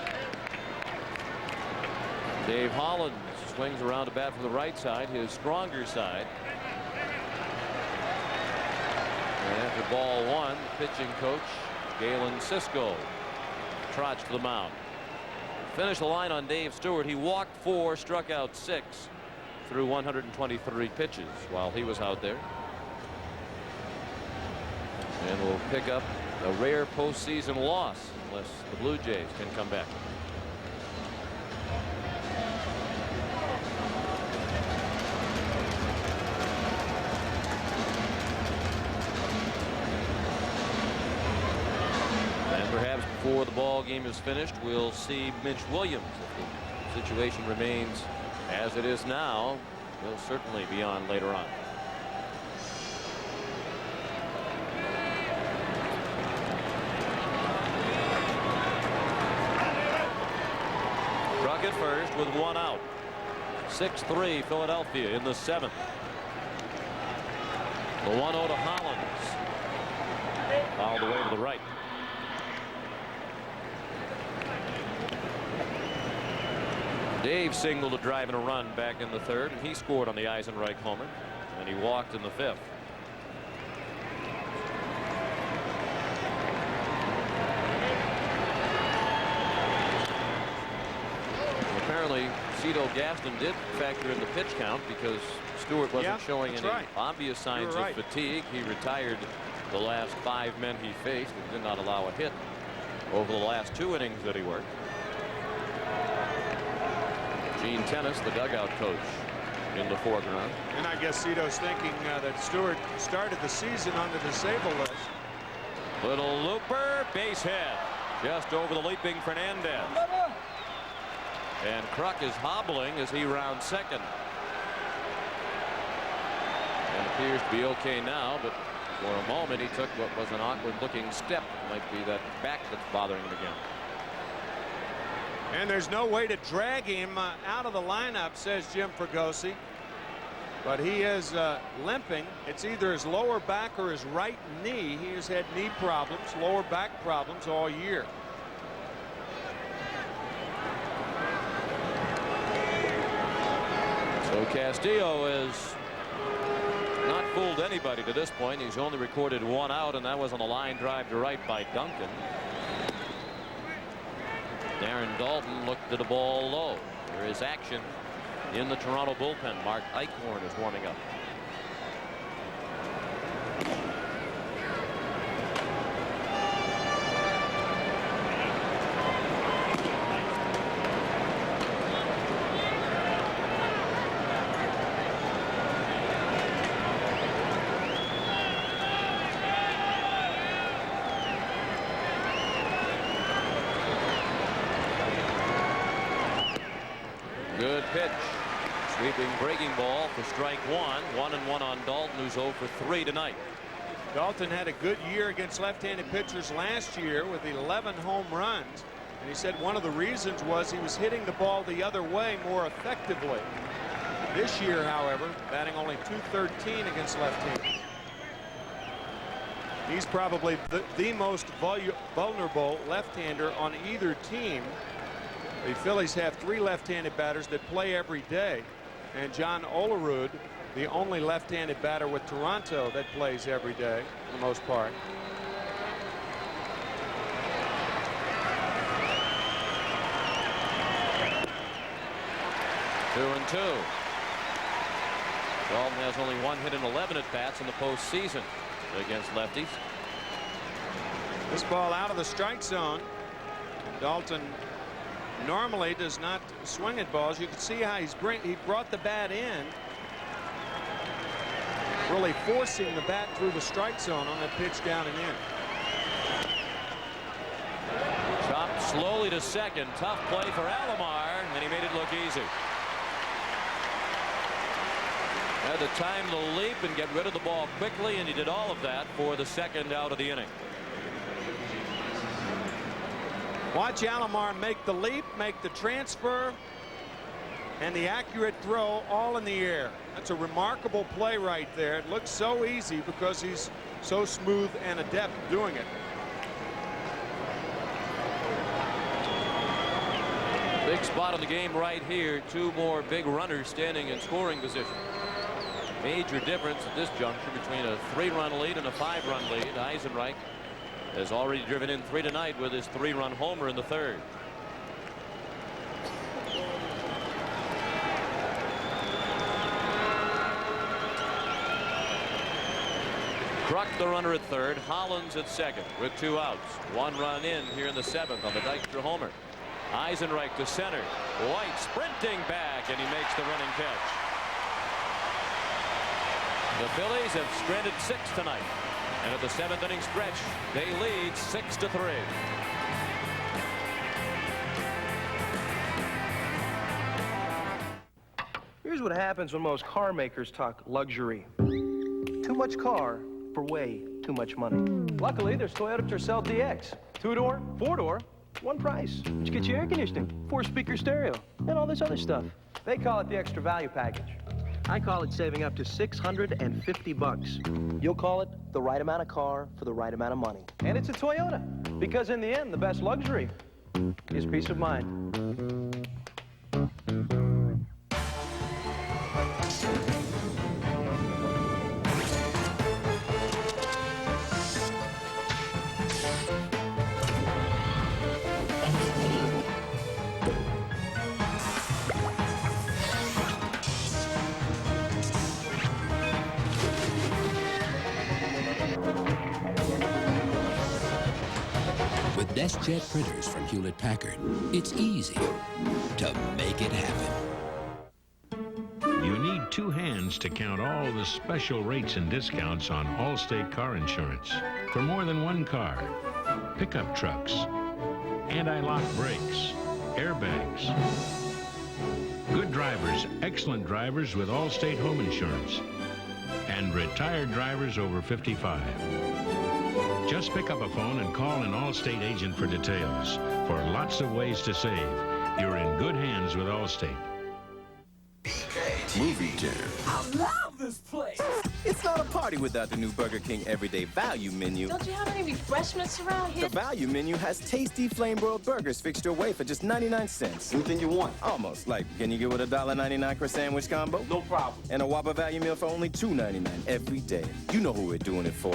Dave Holland swings around to bat for the right side, his stronger side. And after ball one, pitching coach Galen Cisco trots to the mound. Finished the line on Dave Stewart. He walked 4, struck out 6 through 123 pitches while he was out there. And we'll pick up a rare postseason loss unless the Blue Jays can come back. And perhaps before the ball game is finished, we'll see Mitch Williams. If the situation remains as it is now, he'll certainly be on later on. Truck at first with 1 out. 6-3 Philadelphia in the 7th. The 1-0 to Hollins. All the way to the right. Dave singled a drive and a run back in the 3rd, and he scored on the Eisenreich homer, and he walked in the 5th. Apparently Cito Gaston did factor in the pitch count because Stewart wasn't showing any obvious signs of fatigue. He retired the last 5 men he faced and did not allow a hit over the last 2 innings that he worked. Gene Tennis, the dugout coach, in the foreground. And I guess Cito's thinking that Stewart started the season on the disabled list. Little looper, base hit, just over the leaping Fernandez. And Kruk is hobbling as he rounds second. And appears to be okay now, but for a moment he took what was an awkward looking step. It might be that back that's bothering him again. And there's no way to drag him out of the lineup, says Jim Fregosi. But he is limping. It's either his lower back or his right knee. He has had knee problems, lower back problems all year. So Castillo has not fooled anybody to this point. He's only recorded 1 out, and that was on the line drive to right by Duncan. Darren Dalton looked at the ball low. There is action in the Toronto bullpen. Mark Eichhorn is warming up. Good pitch. Sweeping breaking ball for strike 1. 1-1 on Dalton, who's 0 for 3 tonight. Dalton had a good year against left-handed pitchers last year with 11 home runs. And he said one of the reasons was he was hitting the ball the other way more effectively. This year, however, batting only .213 against left-handers. He's probably the most vulnerable left-hander on either team. The Phillies have 3 left-handed batters that play every day, and John Olerud, the only left-handed batter with Toronto that plays every day for the most part. Two and two. Dalton has only 1 hit in 11 at-bats in the postseason against lefties. This ball out of the strike zone. Dalton normally does not swing at balls. You can see how he brought the bat in, really forcing the bat through the strike zone on that pitch down and in. Chopped slowly to second. Tough play for Alomar, and he made it look easy. Had to time the leap and get rid of the ball quickly, and he did all of that for the 2nd out of the inning. Watch Alomar make the leap, make the transfer, and the accurate throw all in the air. That's a remarkable play right there. It looks so easy because he's so smooth and adept doing it. Big spot on the game right here. Two more big runners standing in scoring position. Major difference at this juncture between a 3-run lead and a 5-run lead. Eisenreich has already driven in 3 tonight with his 3-run homer in the 3rd. Kruk the runner at 3rd, Hollins at 2nd with 2 outs. 1 run in here in the 7th on the Dykstra homer. Eisenreich to center. White sprinting back, and he makes the running catch. The Phillies have stranded 6 tonight, and at the 7th inning stretch they lead 6-3. Here's what happens when most car makers talk luxury. Too much car for way too much money. Luckily, there's Toyota Tercel DX. 2-door, 4-door, one price. Which gets you air conditioning, 4-speaker stereo, and all this other stuff. They call it the extra value package. I call it saving up to $650. You'll call it the right amount of car for the right amount of money. And it's a Toyota, because in the end, the best luxury is peace of mind. DeskJet printers from Hewlett-Packard, it's easy to make it happen. You need 2 hands to count all the special rates and discounts on Allstate car insurance for more than 1 car. Pickup trucks, anti-lock brakes, airbags. Good drivers, excellent drivers with Allstate home insurance, and retired drivers over 55. Just pick up a phone and call an Allstate agent for details. For lots of ways to save, you're in good hands with Allstate. Movie dinner. I love this place. It's not a party without the new Burger King Everyday Value Menu. Don't you have any refreshments around here? The Value Menu has tasty flame-broiled burgers fixed your way for just 99 cents. Anything you want. Almost. Like, can you get with a $1.99 croissant sandwich combo? No problem. And a Whopper Value Meal for only $2.99 every day. You know who we're doing it for.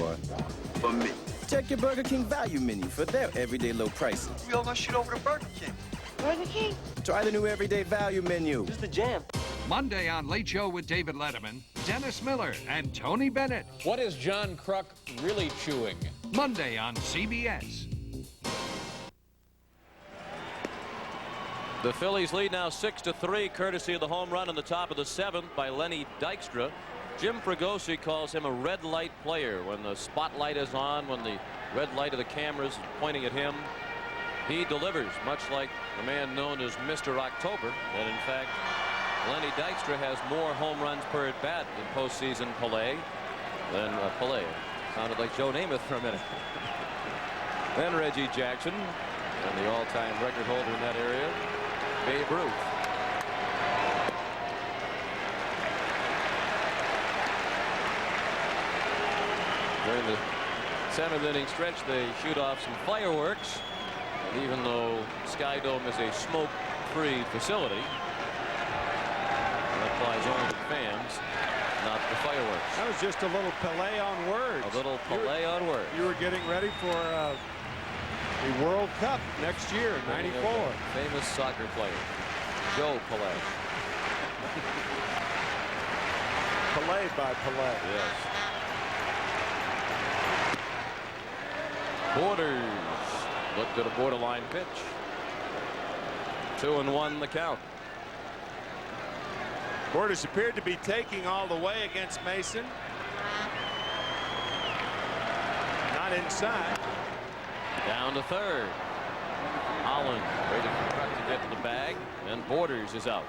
For me. Check your Burger King Value Menu for their everyday low prices. We all gonna shoot over to Burger King. Burger King? Try the new Everyday Value Menu. It's the jam. Monday on Late Show with David Letterman, Dennis Miller and Tony Bennett. What is John Kruk really chewing? Monday on CBS. The Phillies lead now 6-3, courtesy of the home run in the top of the 7th by Lenny Dykstra. Jim Fregosi calls him a red light player. When the spotlight is on, when the red light of the cameras is pointing at him, he delivers, much like the man known as Mr. October. And in fact, Lenny Dykstra has more home runs per at bat in postseason play than Pelé. Sounded like Joe Namath for a minute. Then Reggie Jackson, and the all-time record holder in that area, Babe Ruth. During the 7th inning stretch, they shoot off some fireworks. And even though Sky Dome is a smoke-free facility, that applies only to fans, not the fireworks. That was just a little play on words. A little play on words. You were getting ready for the World Cup next year in '94. Famous soccer player, Joe Pelé. Pelé by Pelé. Yes. Borders looked at a borderline pitch. 2-1 the count. Borders appeared to be taking all the way against Mason. Not inside. Down to 3rd. Holland waiting for Kruk to get to the bag, and Borders is out.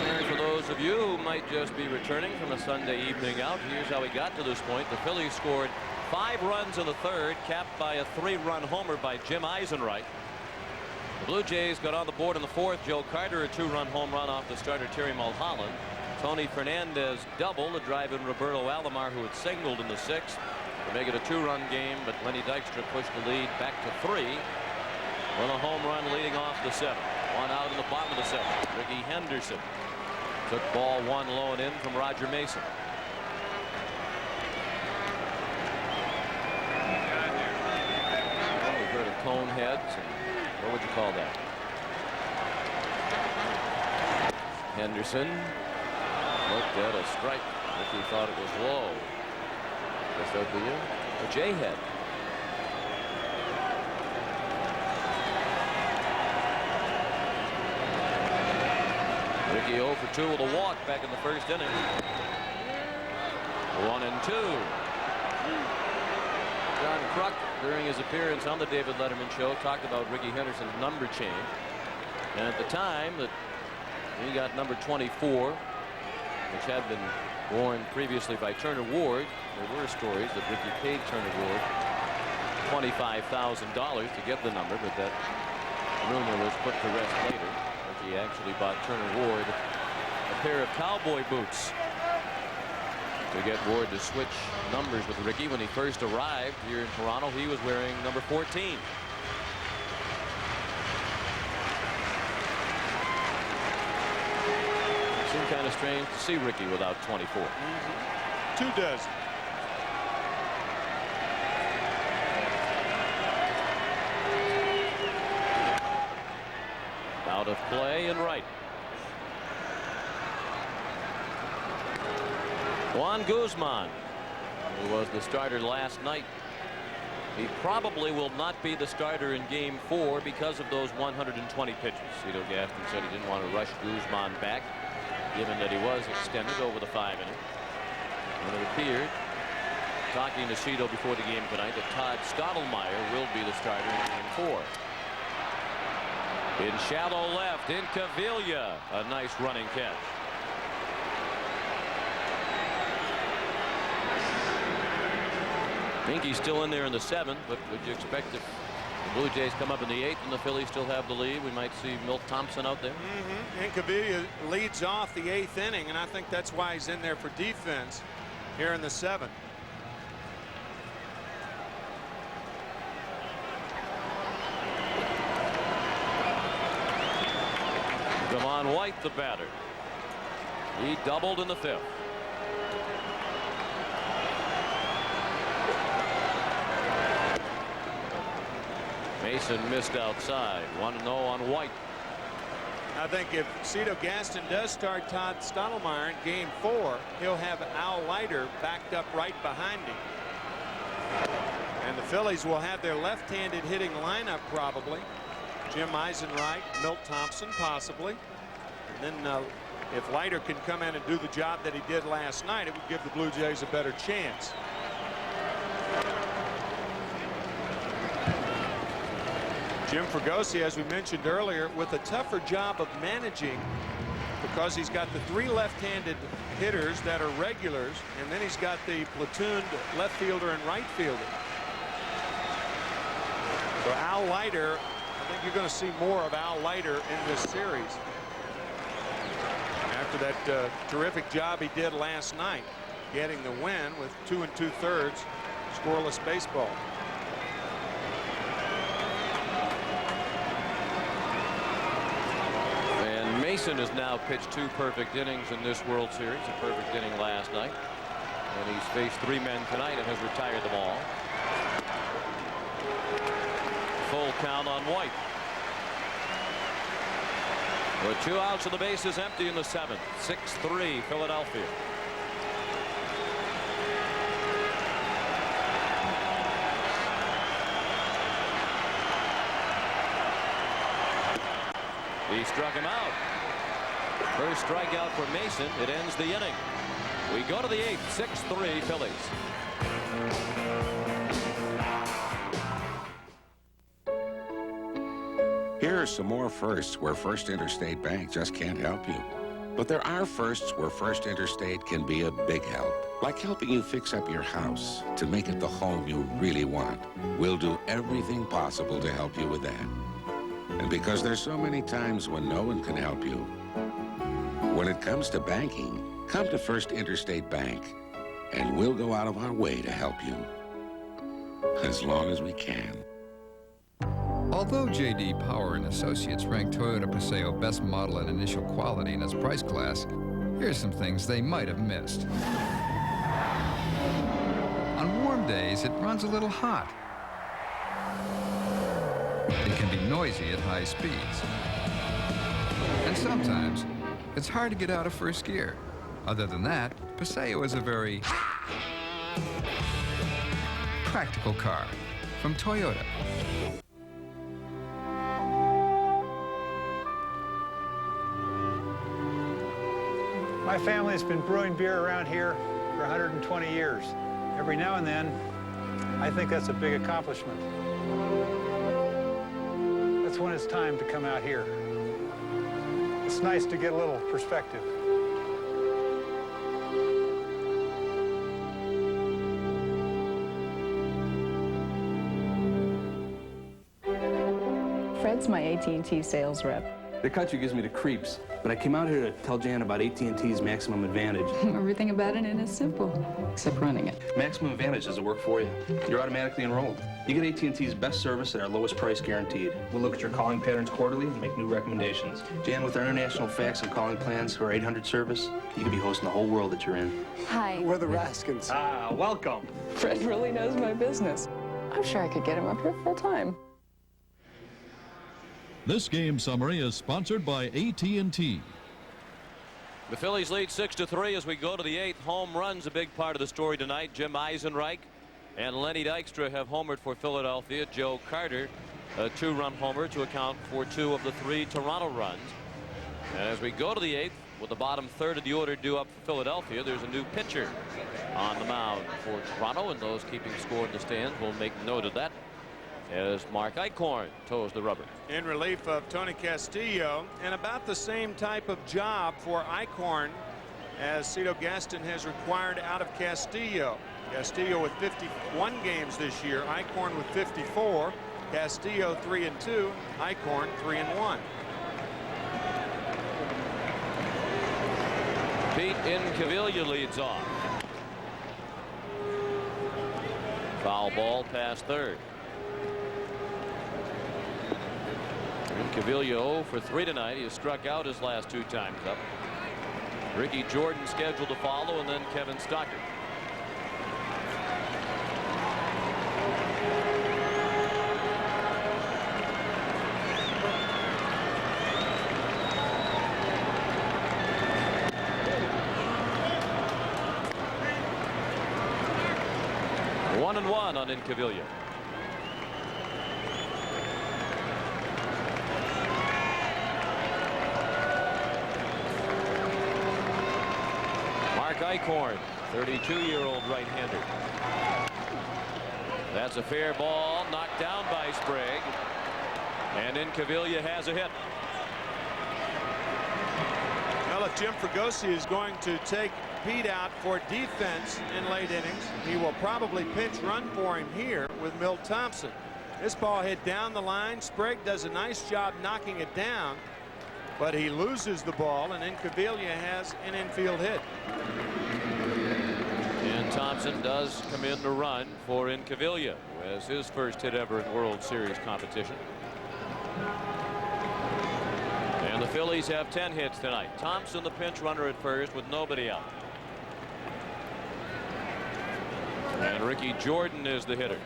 And for those of you who might just be returning from a Sunday evening out, here's how we got to this point. The Phillies scored 5 runs in the 3rd, capped by a 3-run homer by Jim Eisenreich. The Blue Jays got on the board in the fourth. Joe Carter, a 2-run home run off the starter Terry Mulholland. Tony Fernandez doubled to drive in Roberto Alomar, who had singled in the sixth, to make it a 2-run game, but Lenny Dykstra pushed the lead back to 3 with a home run leading off the seventh. One out in the bottom of the seventh. Ricky Henderson took ball 1 low and in from Roger Mason. Well, we've heard of cone heads. What would you call that? Henderson looked at a strike. Ricky thought it was low. Guess that'd be a J head. Ricky 0 for 2 with a walk back in the first inning. 1-2. John Kruk, during his appearance on the David Letterman show, talked about Ricky Henderson's number change. And at the time that he got number 24, which had been worn previously by Turner Ward, there were stories that Ricky paid Turner Ward $25,000 to get the number, but that rumor was put to rest later. Ricky actually bought Turner Ward a pair of cowboy boots to get Ward to switch numbers with Ricky. When he first arrived here in Toronto, he was wearing number 14. It seemed kind of strange to see Ricky without 24. 2 dozen. Out of play and right. Juan Guzman, who was the starter last night. He probably will not be the starter in game 4 because of those 120 pitches. Cito Gaston said he didn't want to rush Guzman back, given that he was extended over the 5 innings. And it appeared, talking to Cito before the game tonight, that Todd Stottlemyre will be the starter in game 4. In shallow left, in Cavilla, a nice running catch. Minky's still in there in the 7th, but would you expect if the Blue Jays come up in the 8th and the Phillies still have the lead, we might see Milt Thompson out there? And Cavilla leads off the 8th inning, and I think that's why he's in there for defense here in the 7th. Devon White, the batter. He doubled in the 5th. Mason missed outside. 1-0 on White. I think if Cito Gaston does start Todd Stottlemyre in game 4, he'll have Al Leiter backed up right behind him. And the Phillies will have their left-handed hitting lineup probably. Jim Eisenreich, Milt Thompson possibly. And then if Leiter can come in and do the job that he did last night, it would give the Blue Jays a better chance. Jim Fregosi, as we mentioned earlier, with a tougher job of managing because he's got the 3 left-handed hitters that are regulars, and then he's got the platooned left fielder and right fielder. So Al Leiter, I think you're going to see more of Al Leiter in this series after that terrific job he did last night, getting the win with 2 2/3 scoreless baseball. Mason has now pitched 2 perfect innings in this World Series, a perfect inning last night. And he's faced 3 men tonight and has retired them all. Full count on White. With 2 outs and the base is empty in the 7th. 6-3 Philadelphia. He struck him out. First strikeout for Mason. It ends the inning. We go to the 8th. 6-3 Phillies. Here are some more firsts where First Interstate Bank just can't help you. But there are firsts where First Interstate can be a big help, like helping you fix up your house to make it the home you really want. We'll do everything possible to help you with that. And because there's so many times when no one can help you, when it comes to banking, come to First Interstate Bank, and we'll go out of our way to help you. As long as we can. Although J.D. Power and Associates ranked Toyota Paseo best model and initial quality in its price class, here's some things they might have missed. On warm days, it runs a little hot. It can be noisy at high speeds. And sometimes, it's hard to get out of first gear. Other than that, Paseo is a very practical car from Toyota. My family has been brewing beer around here for 120 years. Every now and then, I think that's a big accomplishment. That's when it's time to come out here. It's nice to get a little perspective. Fred's my AT&T sales rep. The country gives me the creeps, but I came out here to tell Jan about AT&T's Maximum Advantage. Everything about it is simple, except running it. Maximum Advantage doesn't work for you. You're automatically enrolled. You get AT&T's best service at our lowest price guaranteed. We'll look at your calling patterns quarterly and make new recommendations. Jan, with our international fax and calling plans for our 800 service, you can be hosting the whole world that you're in. Hi. We're the Raskins. Ah, welcome. Fred really knows my business. I'm sure I could get him up here full time. This game summary is sponsored by AT&T. The Phillies lead 6-3 as we go to the 8th. Home runs a big part of the story tonight. Jim Eisenreich and Lenny Dykstra have homered for Philadelphia. Joe Carter, a 2-run homer to account for 2 of the 3 Toronto runs. And as we go to the 8th, with the bottom third of the order due up for Philadelphia, there's a new pitcher on the mound for Toronto, and those keeping score in the stands will make note of that as Mark Eichhorn toes the rubber. In relief of Tony Castillo, and about the same type of job for Eichhorn as Cito Gaston has required out of Castillo. Castillo with 51 games this year, Eichhorn with 54, Castillo 3-2, Eichhorn 3-1. Pete Incaviglia leads off. Foul ball past third. Incaviglia 0 for 3 tonight. He has struck out his last 2 times up. Ricky Jordan scheduled to follow, and then Kevin Stockton. One and one on Incaviglia. Eichhorn, 32-year-old right-hander. That's a fair ball, knocked down by Sprague, and Incaviglia has a hit. Well, if Jim Fregosi is going to take Pete out for defense in late innings, he will probably pinch run for him here with Milt Thompson. This ball hit down the line. Sprague does a nice job knocking it down, but he loses the ball, and Incaviglia has an infield hit. And Thompson does come in to run for Incaviglia, who has his first hit ever in World Series competition. And the Phillies have 10 hits tonight. Thompson the pinch runner at first with nobody out. And Ricky Jordan is the hitter.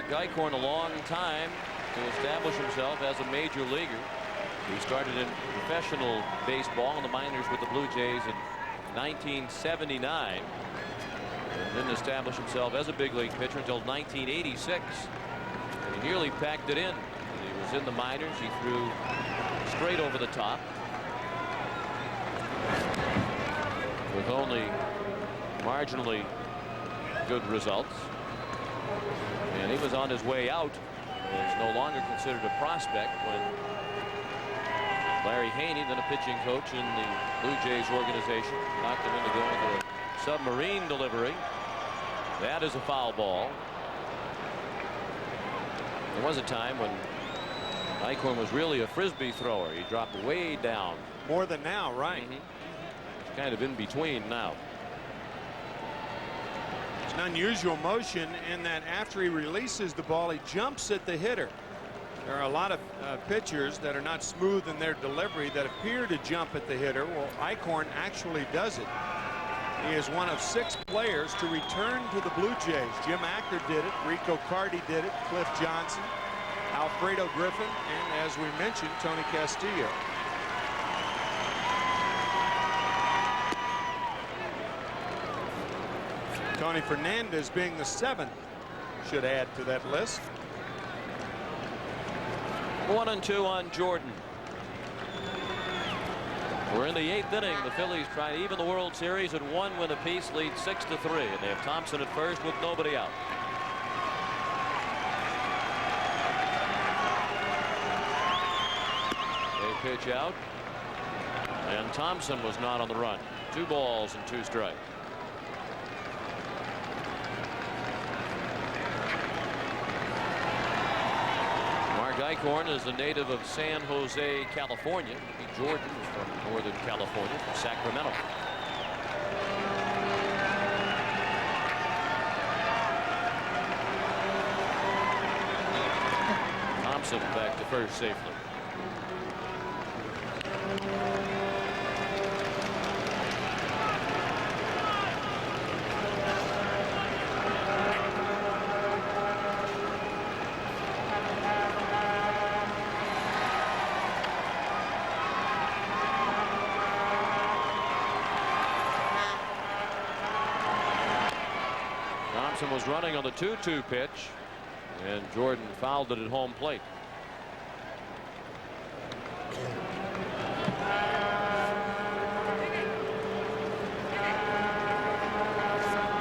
Eichhorn a long time to establish himself as a major leaguer. He started in professional baseball in the minors with the Blue Jays in 1979 and didn't establish himself as a big league pitcher until 1986. And he nearly packed it in. When he was in the minors, he threw straight over the top with only marginally good results. And he was on his way out. He's no longer considered a prospect when Larry Haney, then a pitching coach in the Blue Jays organization, knocked him into going to a submarine delivery. That is a foul ball. There was a time when Eichhorn was really a frisbee thrower. He dropped way down. More than now, right? It's kind of in between now. It's an unusual motion in that after he releases the ball, he jumps at the hitter. There are a lot of pitchers that are not smooth in their delivery that appear to jump at the hitter. Well, Eichhorn actually does it. He is one of 6 players to return to the Blue Jays. Jim Acker did it. Rico Carty did it. Cliff Johnson, Alfredo Griffin, and as we mentioned, Tony Castillo. Tony Fernandez, being the 7th, should add to that list. 1-2 on Jordan. We're in the 8th inning. The Phillies try to even the World Series at 1 win apiece, lead 6-3, and they have Thompson at first with nobody out. They pitch out, and Thompson was not on the run. 2 balls and 2 strikes. Eichhorn is a native of San Jose, California. Jordan is from Northern California, from Sacramento. Thompson back to first safely. Was running on the 2-2 pitch, and Jordan fouled it at home plate.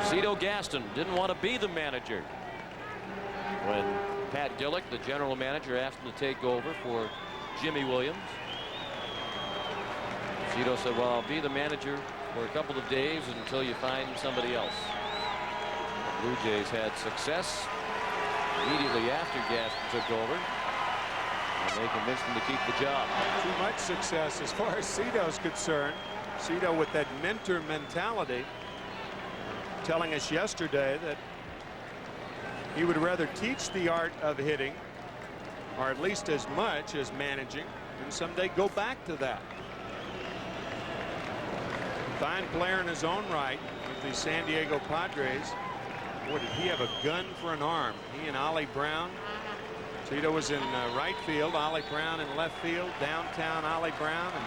Cito Gaston didn't want to be the manager when Pat Gillick, the general manager, asked him to take over for Jimmy Williams. Cito said, well, I'll be the manager for a couple of days until you find somebody else. Blue Jays had success immediately after Gaston took over, and they convinced him to keep the job. Too much success as far as Cito's concerned. Cito with that mentor mentality, telling us yesterday that he would rather teach the art of hitting, or at least as much as managing, and someday go back to that. Fine player in his own right with the San Diego Padres. Boy, did he have a gun for an arm. He and Ollie Brown. Cito was in right field, Ollie Brown in left field, downtown Ollie Brown, and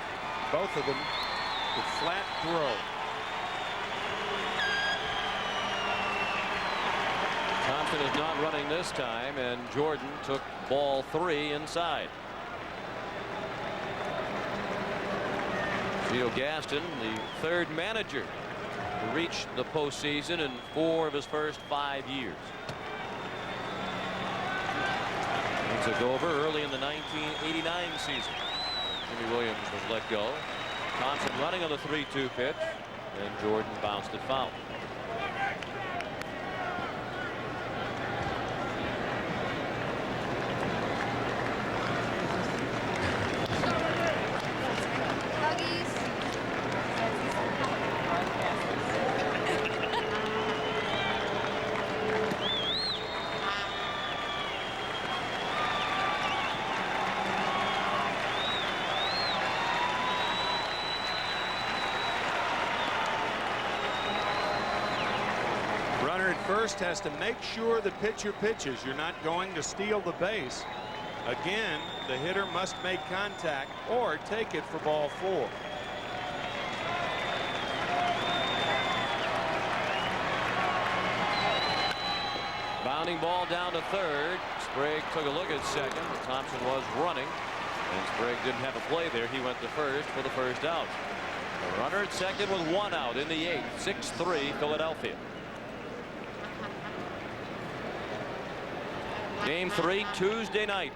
both of them with flat throw. Thompson is not running this time, and Jordan took ball 3 inside. Cito Gaston, the 3rd manager to reach the postseason in 4 of his first 5 years. He took over early in the 1989 season. Jimmy Williams was let go. Thompson running on the 3-2 pitch, and Jordan bounced it foul. First has to make sure the pitcher pitches. You're not going to steal the base. Again, the hitter must make contact or take it for ball 4. Bounding ball down to 3rd. Sprague took a look at 2nd. Thompson was running, and Sprague didn't have a play there. He went to 1st for the first out. Runner at second with one out in the eighth. 6-3 Philadelphia. Game 3 Tuesday night.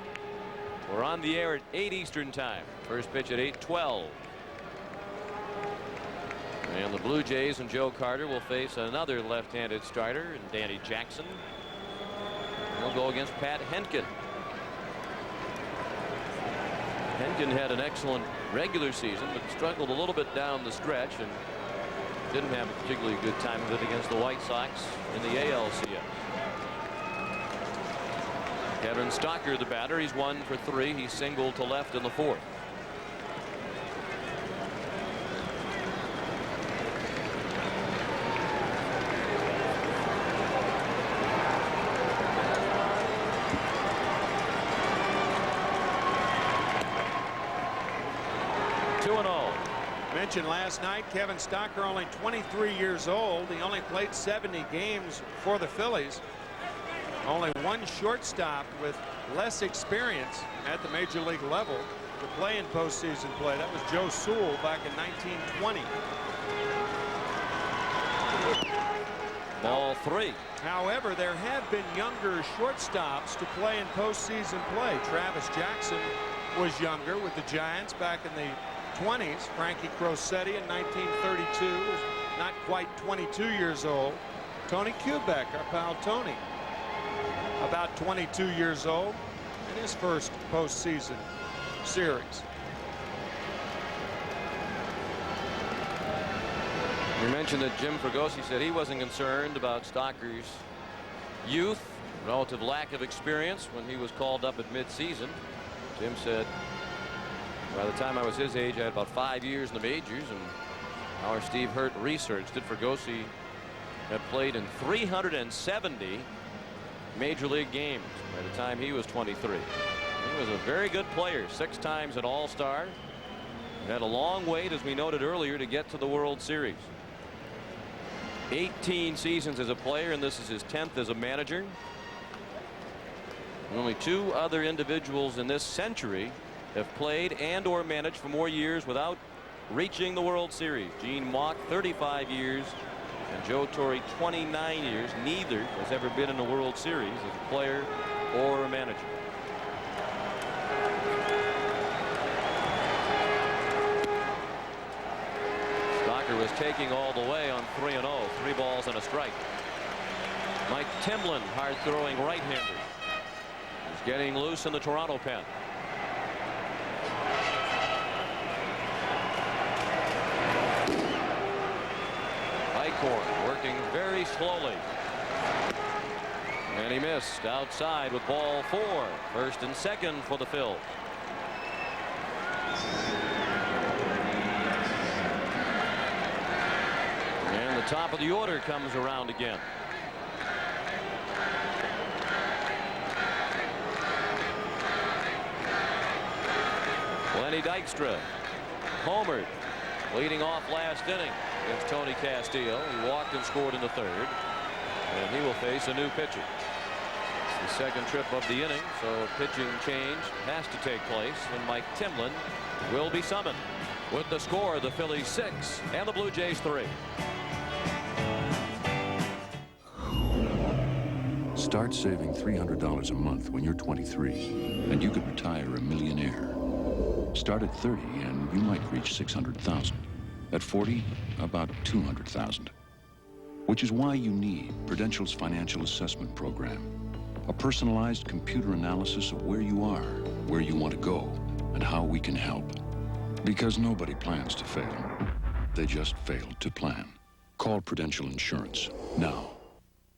We're on the air at 8 Eastern time. First pitch at 8:12. And the Blue Jays and Joe Carter will face another left-handed starter, and Danny Jackson. He'll go against Pat Henkin. Henkin had an excellent regular season, but struggled a little bit down the stretch and didn't have a particularly good time of it against the White Sox in the ALCS. Kevin Stocker, the batter, he's 1 for 3. He singled to left in the fourth. Mentioned last night, Kevin Stocker, only 23 years old. He only played 70 games for the Phillies. Only one shortstop with less experience at the major league level to play in postseason play. That was Joe Sewell back in 1920. Ball 3. However, there have been younger shortstops to play in postseason play. Travis Jackson was younger with the Giants back in the 20s. Frankie Crosetti in 1932 was not quite 22 years old. Tony Kubek, our pal Tony, about 22 years old in his first postseason series. You mentioned that Jim Fregosi said he wasn't concerned about Stocker's youth, relative lack of experience when he was called up at midseason. Jim said, by the time I was his age, I had about 5 years in the majors, and our Steve Hurt researched it. Fregosi had played in 370 major league games by the time he was 23. He was a very good player, 6 times an All-Star. Had a long wait, as we noted earlier, to get to the World Series. 18 seasons as a player, and this is his 10th as a manager. And only 2 other individuals in this century have played and or managed for more years without reaching the World Series. Gene Mauch, 35 years, and Joe Torre, 29 years. Neither has ever been in the World Series as a player or a manager. Stocker was taking all the way on 3-0, 3 balls and a strike. Mike Timlin, hard-throwing right-hander, is getting loose in the Toronto pen. Working very slowly, and he missed outside with ball 4. First and second for the Phils. And the top of the order comes around again. Lenny Dykstra homered, leading off last inning against Tony Castillo. He walked and scored in the third, and he will face a new pitcher. It's the second trip of the inning, so a pitching change has to take place, and Mike Timlin will be summoned. With the score, the Phillies 6 and the Blue Jays 3. Start saving $300 a month when you're 23, and you could retire a millionaire. Start at 30, and you might reach $600,000. At 40, about $200,000. Which is why you need Prudential's Financial Assessment Program. A personalized computer analysis of where you are, where you want to go, and how we can help. Because nobody plans to fail. They just fail to plan. Call Prudential Insurance now.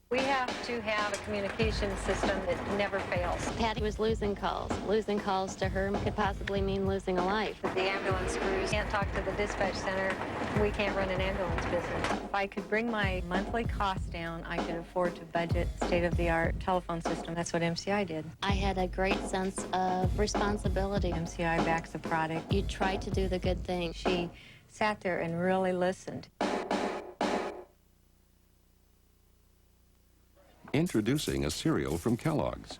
We have to have a communication system that never fails. Patty was losing calls. Losing calls to her could possibly mean losing a life. If the ambulance crews can't talk to the dispatch center, we can't run an ambulance business. If I could bring my monthly costs down, I could afford to budget state-of-the-art telephone system. That's what MCI did. I had a great sense of responsibility. MCI backs the product. You try to do the good thing. She sat there and really listened. Introducing a cereal from Kellogg's.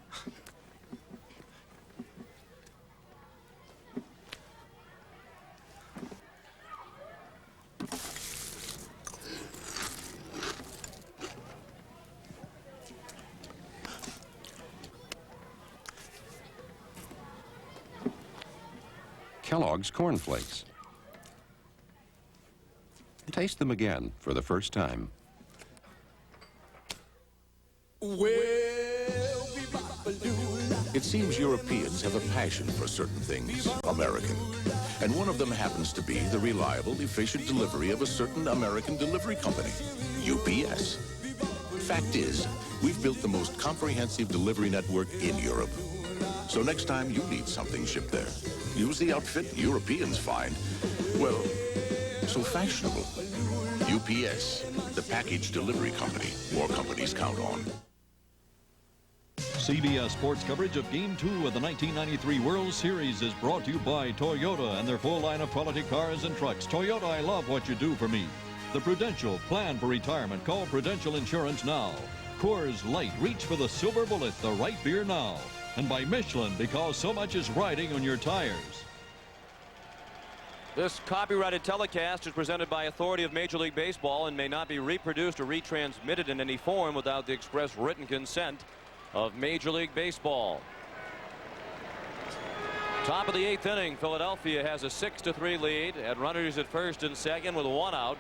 Kellogg's Corn Flakes. Taste them again for the first time. It seems Europeans have a passion for certain things, American. And one of them happens to be the reliable, efficient delivery of a certain American delivery company, UPS. Fact is, we've built the most comprehensive delivery network in Europe. So next time you need something shipped there, use the outfit Europeans find, well, so fashionable. UPS, the package delivery company more companies count on. CBS Sports coverage of Game 2 of the 1993 World Series is brought to you by Toyota and their full line of quality cars and trucks. Toyota, I love what you do for me. The Prudential, plan for retirement. Call Prudential Insurance now. Coors Light, reach for the silver bullet, the right beer now. And by Michelin, because so much is riding on your tires. This copyrighted telecast is presented by authority of Major League Baseball and may not be reproduced or retransmitted in any form without the express written consent of Major League Baseball. Top of the 8th inning, Philadelphia has a 6-3 lead. Had runners at first and second with 1 out.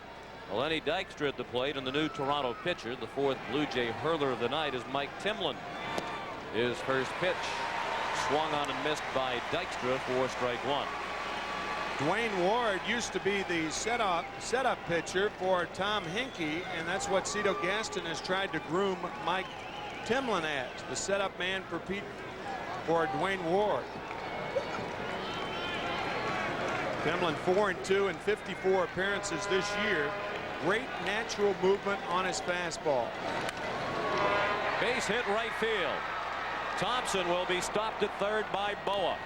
Lenny Dykstra at the plate, and the new Toronto pitcher, the 4th Blue Jay hurler of the night, is Mike Timlin. His first pitch swung on and missed by Dykstra for strike 1. Dwayne Ward used to be the setup pitcher for Tom Hinkie, and that's what Cito Gaston has tried to groom Mike Timlin as, the setup man for Dwayne Ward. Timlin 4-2 in 54 appearances this year. Great natural movement on his fastball. Base hit right field. Thompson will be stopped at third by Boa.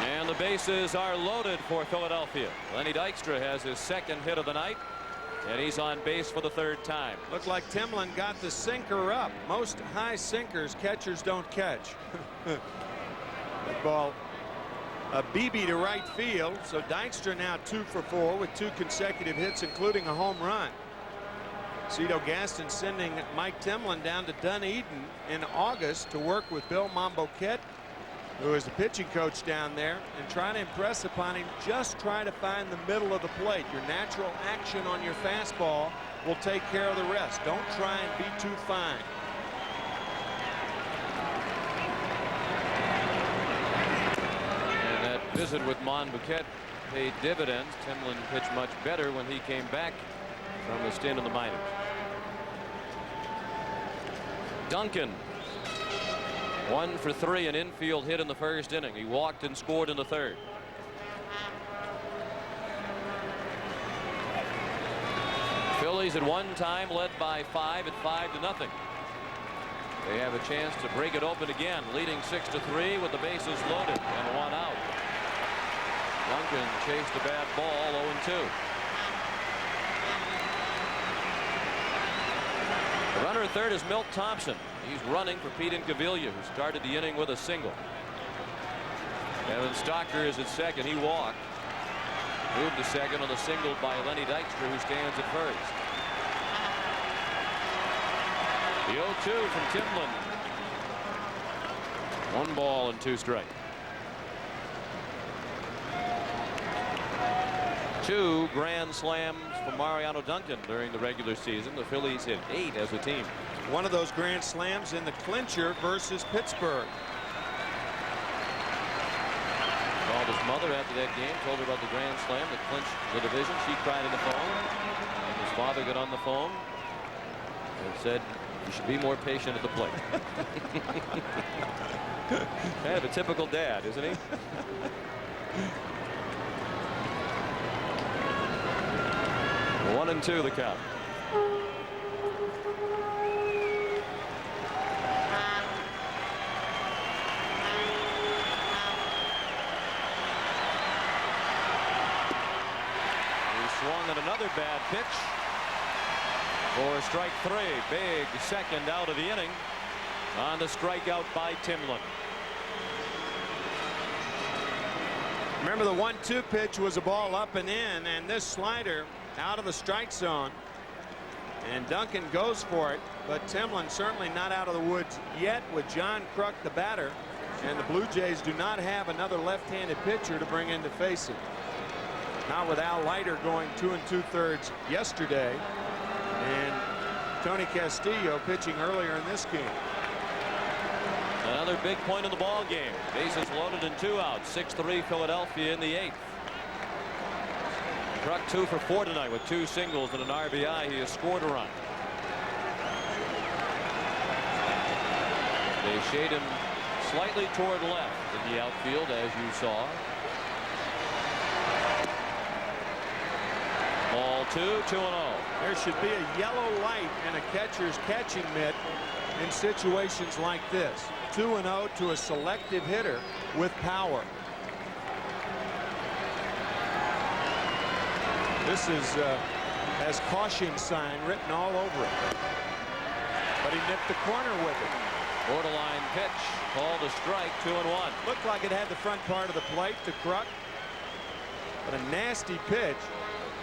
And the bases are loaded for Philadelphia. Lenny Dykstra has his second hit of the night, and he's on base for the 3rd time. Looked like Timlin got the sinker up. Most high sinkers catchers don't catch. That ball a BB to right field. So Dykstra now 2 for 4 with 2 consecutive hits, including a home run. Cito Gaston sending Mike Timlin down to Dunedin in August to work with Bill Mamboquette, who is the pitching coach down there, and trying to impress upon him, just try to find the middle of the plate. Your natural action on your fastball will take care of the rest. Don't try and be too fine. And that visit with Mamboquette paid dividends. Timlin pitched much better when he came back from the stint in the minors. Duncan, 1 for 3, an infield hit in the first inning. He walked and scored in the 3rd. Phillies at one time led by 5 at 5-0. They have a chance to break it open again, leading 6-3 with the bases loaded and 1 out. Duncan chased a bad ball, 0-2. The runner at third is Milt Thompson. He's running for Pete Incaviglia, who started the inning with a single. Evan Stocker is at second. He walked. Moved to second on the single by Lenny Dykstra, who stands at first. The 0-2 from Timlin. 1 ball and 2 strikes. 2 grand slams for Mariano Duncan during the regular season. The Phillies hit 8 as a team. One of those grand slams in the clincher versus Pittsburgh. Called his mother after that game, told her about the grand slam that clinched the division. She cried in the phone, and his father got on the phone and said, "You should be more patient at the plate." Kind of a typical dad, isn't he? One and 2 the count. Swung at another bad pitch for strike 3. Big second out of the inning on the strikeout by Timlin. Remember, the 1-2 pitch was a ball up and in, and this slider out of the strike zone, and Duncan goes for it, but Timlin certainly not out of the woods yet with John Kruk, the batter. and the Blue Jays do not have another left-handed pitcher to bring in to face him. Not with Al Leiter going 2 2/3 yesterday, and Tony Castillo pitching earlier in this game. Another big point in the ball game. Bases loaded and 2 outs. 6-3 Philadelphia in the 8th. Kruk 2 for 4 tonight with 2 singles and an RBI. He has scored a run. They shade him slightly toward left in the outfield, as you saw. Ball 2, 2-0. There should be a yellow light and a catcher's catching mitt in situations like this. 2-0 to a selective hitter with power. This is has caution sign written all over it. But he nipped the corner with it. Borderline pitch, called a strike, 2-1. Looked like it had the front part of the plate to Kruk. But a nasty pitch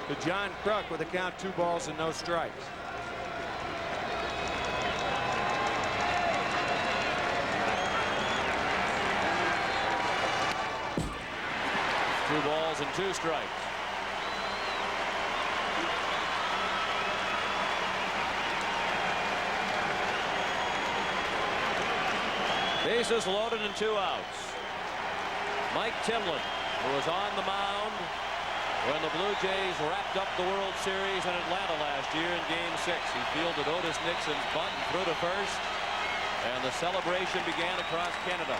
to John Kruk with a count 2 balls and no strikes. Two balls and 2 strikes. Bases loaded and 2 outs. Mike Timlin, who was on the mound when the Blue Jays wrapped up the World Series in Atlanta last year in Game 6. He fielded Otis Nixon's bunt and threw to first, and the celebration began across Canada.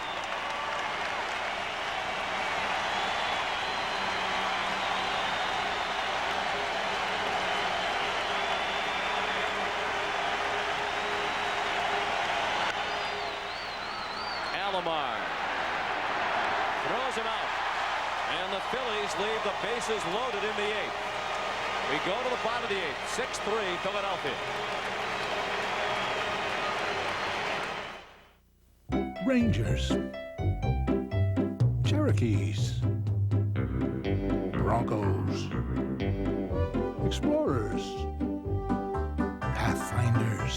Alomar throws him out, and the Phillies leave the bases loaded in the 8th. We go to the bottom of the 8th. 6-3 Philadelphia. Rangers, Cherokees, Broncos, Explorers, Pathfinders,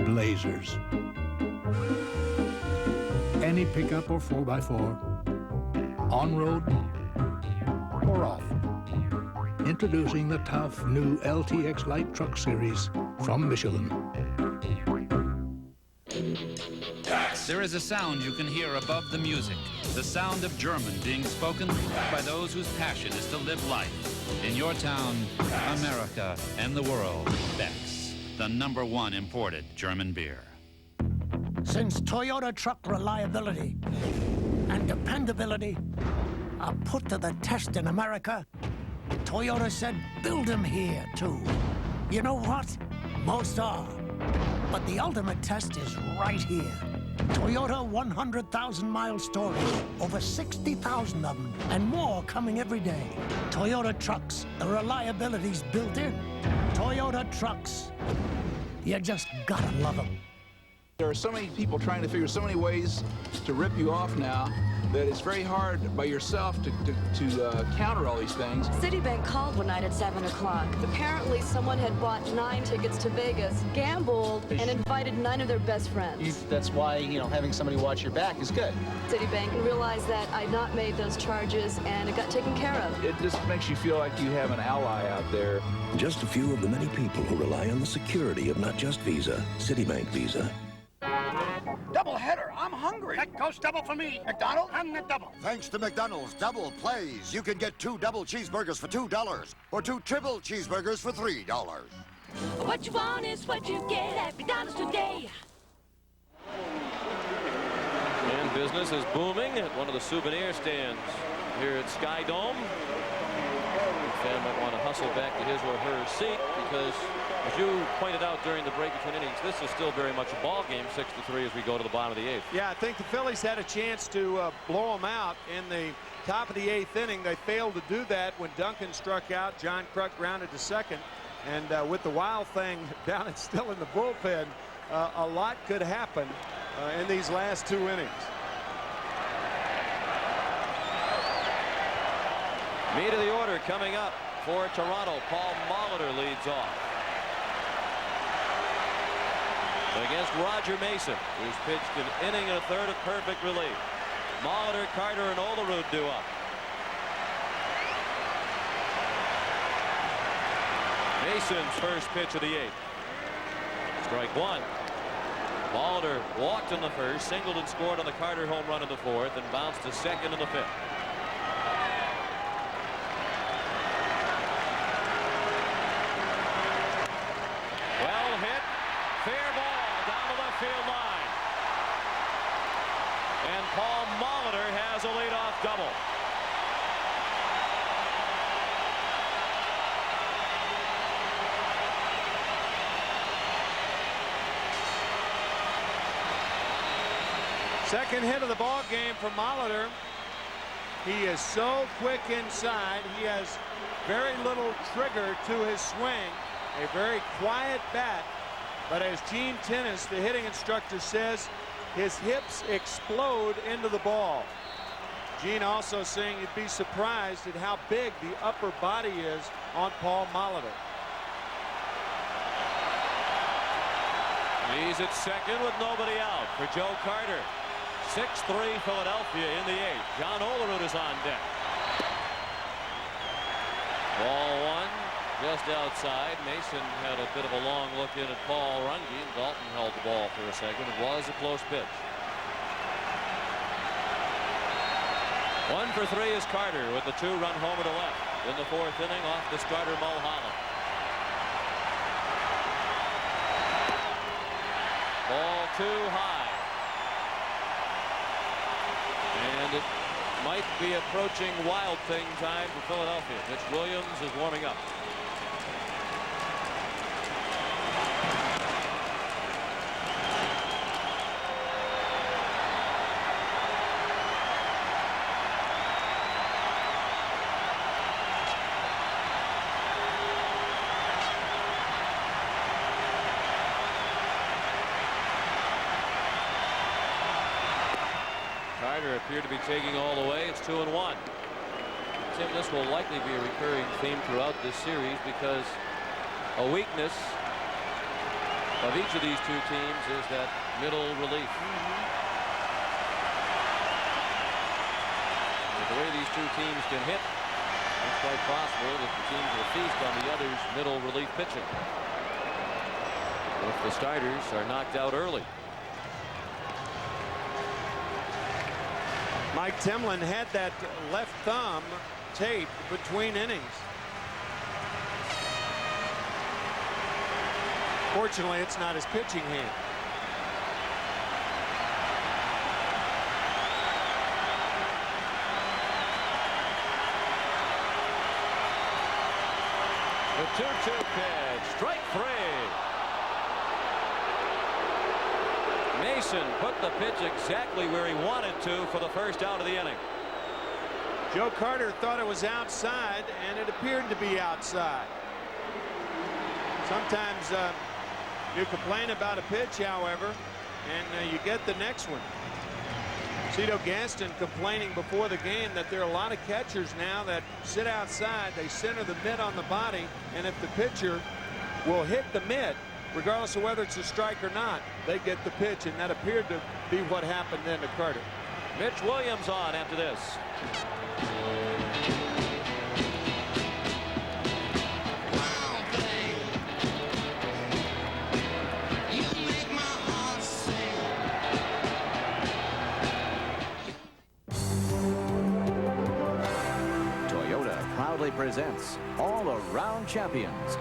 Blazers. Any pickup or 4x4, on-road or off. Introducing the tough new LTX Light Truck Series from Michelin. There is a sound you can hear above the music. The sound of German being spoken by those whose passion is to live life. In your town, America, and the world, Beck's, the #1 imported German beer. Since Toyota truck reliability and dependability are put to the test in America, Toyota said build them here, too. You know what? Most are. But the ultimate test is right here. Toyota 100,000-mile storage, over 60,000 of them, and more coming every day. Toyota trucks, the reliability's built in. Toyota trucks. You just gotta love them. There are so many people trying to figure so many ways to rip you off now that it's very hard by yourself to counter all these things. Citibank called one night at 7 o'clock. Apparently someone had bought 9 tickets to Vegas, gambled, and invited 9 of their best friends. That's why, you know, having somebody watch your back is good. Citibank realized that I'd not made those charges, and it got taken care of. It just makes you feel like you have an ally out there. Just a few of the many people who rely on the security of not just Visa, Citibank Visa. Double header. I'm hungry. That goes double for me. McDonald's, I'm the double. Thanks to McDonald's Double Plays, you can get 2 double cheeseburgers for $2 or 2 triple cheeseburgers for $3. What you want is what you get at McDonald's today. And business is booming at one of the souvenir stands here at Sky Dome. The fan might want to hustle back to his or her seat because, as you pointed out during the break between innings, this is still very much a ball game, 6-3 as we go to the bottom of the 8th. Yeah, I think the Phillies had a chance to blow them out in the top of the 8th inning. They failed to do that when Duncan struck out. John Kruk grounded to second. And with the Wild thing down and still in the bullpen, a lot could happen in these last 2 innings. Meat of the order coming up for Toronto. Paul Molitor leads off. against Roger Mason, who's pitched an inning and a third of perfect relief. Molitor, Carter, and Olerud due up. Mason's first pitch of the 8th. Strike one. Molitor walked in the first, singled and scored on the Carter home run in the 4th, and bounced to second in the 5th. Well hit, fair ball down the left field line. And Paul Molitor has a leadoff double. Second hit of the ball game for Molitor. He is so quick inside. He has very little trigger to his swing. A very quiet bat. But as Gene Tennis, the hitting instructor, says, his hips explode into the ball. Gene also saying he'd be surprised at how big the upper body is on Paul Molitor. He's at second with nobody out for Joe Carter. 6-3 Philadelphia in the 8th. John Olerud is on deck. Ball one, just outside. Mason had a bit of a long look in at Paul Runge, and Dalton held the ball for a second. It was a close pitch. 1 for 3 is Carter with the 2-run homer to left in the 4th inning off the starter Mulholland. Ball too high. And it might be approaching Wild Thing time for Philadelphia. Mitch Williams is warming up. Appear to be taking all the way. It's 2-1. Tim, this will likely be a recurring theme throughout this series because a weakness of each of these two teams is that middle relief. With the way these two teams can hit, it's quite possible that the teams will feast on the other's middle relief pitching if the starters are knocked out early. Mike Timlin had that left thumb taped between innings. Fortunately, it's not his pitching hand. The 2-2 pitch, strike 3. Mason put the pitch exactly where he wanted to for the first out of the inning. Joe Carter thought it was outside, and it appeared to be outside. Sometimes you complain about a pitch, however, and you get the next one. Cito Gaston complaining before the game that there are a lot of catchers now that sit outside. They center the mitt on the body, and if the pitcher will hit the mitt, regardless of whether it's a strike or not, they get the pitch, and that appeared to be what happened then to Carter. Mitch Williams on after this. Toyota proudly presents All Around Champions.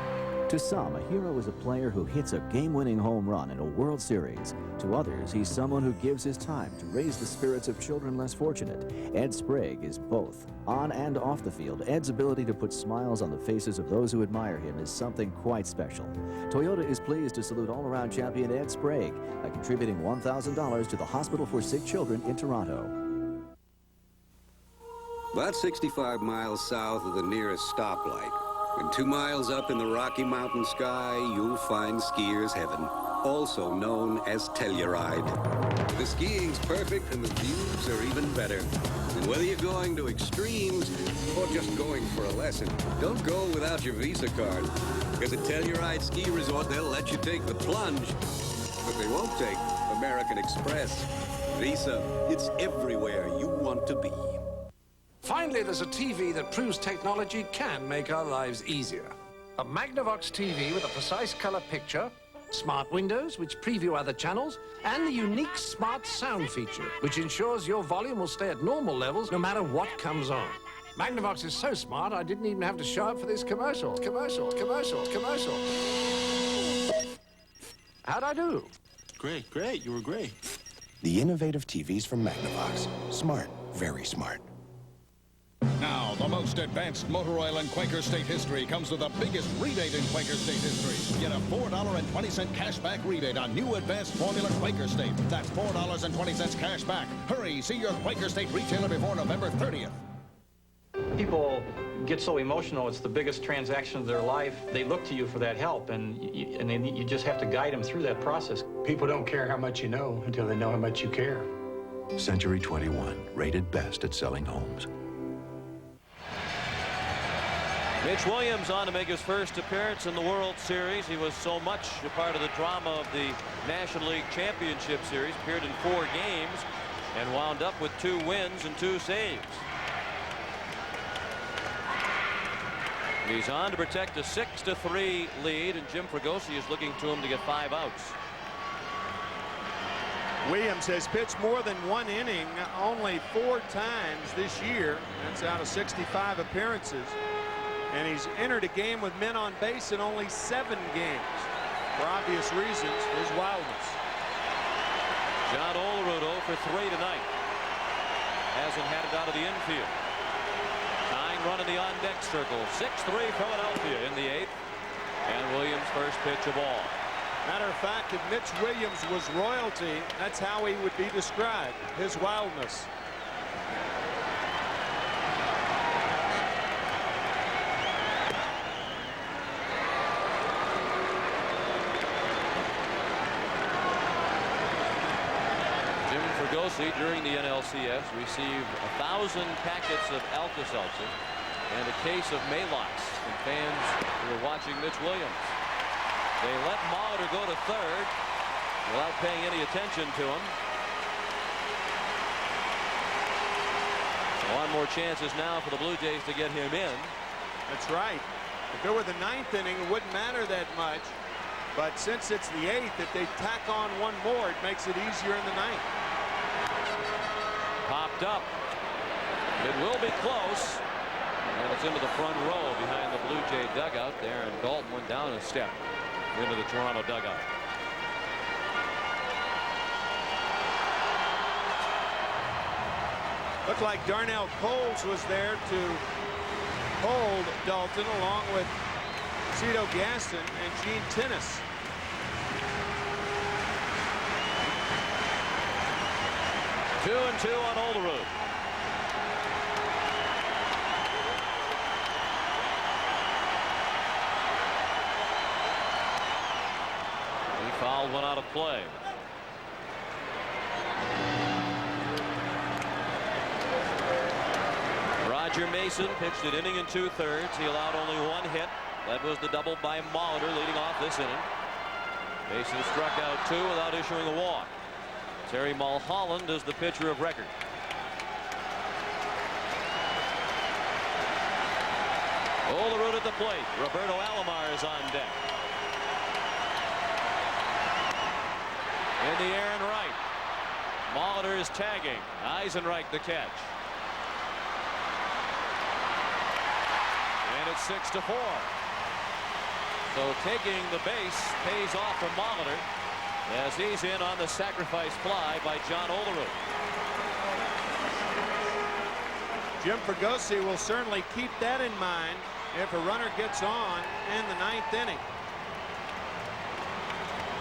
To some, a hero is a player who hits a game-winning home run in a World Series. To others, he's someone who gives his time to raise the spirits of children less fortunate. Ed Sprague is both. On and off the field, Ed's ability to put smiles on the faces of those who admire him is something quite special. Toyota is pleased to salute all-around champion Ed Sprague by contributing $1,000 to the Hospital for Sick Children in Toronto. About 65 miles south of the nearest stoplight, and 2 miles up in the Rocky Mountain sky, you'll find skier's heaven, also known as Telluride. The skiing's perfect and the views are even better. And whether you're going to extremes or just going for a lesson, don't go without your Visa card. Because at Telluride Ski Resort, they'll let you take the plunge But they won't take American Express. Visa, it's everywhere you want to be. Finally, there's a TV that proves technology can make our lives easier. A Magnavox TV with a precise color picture, smart windows which preview other channels, and the unique smart sound feature, which ensures your volume will stay at normal levels no matter what comes on. Magnavox is so smart, I didn't even have to show up for this commercial. Commercial. How'd I do? Great. You were great. The innovative TVs from Magnavox. Smart, very smart. Now, the most advanced motor oil in Quaker State history comes with the biggest rebate in Quaker State history. Get a $4.20 cashback rebate on new advanced formula Quaker State. That's $4.20 cash back. Hurry, see your Quaker State retailer before November 30th. People get so emotional. It's the biggest transaction of their life. They look to you for that help, and you just have to guide them through that process. People don't care how much you know until they know how much you care. Century 21, rated best at selling homes. Mitch Williams on to make his first appearance in the World Series. He was so much a part of the drama of the National League Championship Series. Appeared in 4 games and wound up with 2 wins and 2 saves. He's on to protect a 6-3 lead, and Jim Fregosi is looking to him to get 5 outs. Williams has pitched more than 1 inning only 4 times this year. That's out of 65 appearances. And he's entered a game with men on base in only 7 games. For obvious reasons, his wildness. John Olerud for 3 tonight. Hasn't had it out of the infield. Tying run in the on-deck circle. 6-3 Philadelphia in the 8th. And Williams' first pitch of all. Matter of fact, if Mitch Williams was royalty, that's how he would be described. His wildness. Fregosi during the NLCS received 1,000 packets of Alka-Seltzer and a case of Maalox from fans who were watching Mitch Williams. They let Molitor go to third without paying any attention to him. So 1 more chances now for the Blue Jays to get him in. That's right. If it were the 9th inning, it wouldn't matter that much. But since it's the 8th, if they tack on 1 more, it makes it easier in the 9th. Popped up. It will be close. And it's into the front row behind the Blue Jay dugout there. And Dalton went down a step into the Toronto dugout. Looked like Darnell Coles was there to hold Dalton along with Cito Gaston and Gene Tennis. Two and 2 on Olerud. He fouled 1 out of play. Roger Mason pitched an inning and 2/3. He allowed only 1 hit. That was the double by Molitor leading off this inning. Mason struck out 2 without issuing a walk. Terry Mulholland is the pitcher of record. Olerud at the plate. Roberto Alomar is on deck. In the air and right. Molitor is tagging. Eisenreich the catch. And it's 6-4. So taking the base pays off for Molitor as he's in on the sacrifice fly by John Olerud. Jim Fregosi will certainly keep that in mind if a runner gets on in the 9th inning.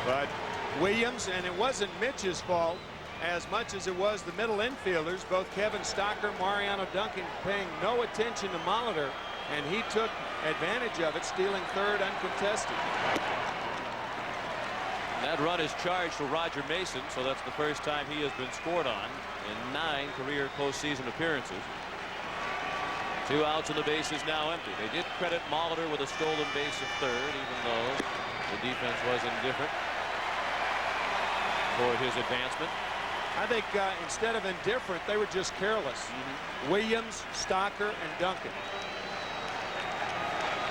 But Williams, and it wasn't Mitch's fault as much as it was the middle infielders, both Kevin Stocker, Mariano Duncan, paying no attention to Molitor, and he took advantage of it, stealing third uncontested. That run is charged for Roger Mason, so that's the first time he has been scored on in 9 career postseason appearances. 2 outs and the base is now empty. They did credit Molitor with a stolen base of third, even though the defense was indifferent. for his advancement. I think instead of indifferent, they were just careless. Williams, Stocker, and Duncan.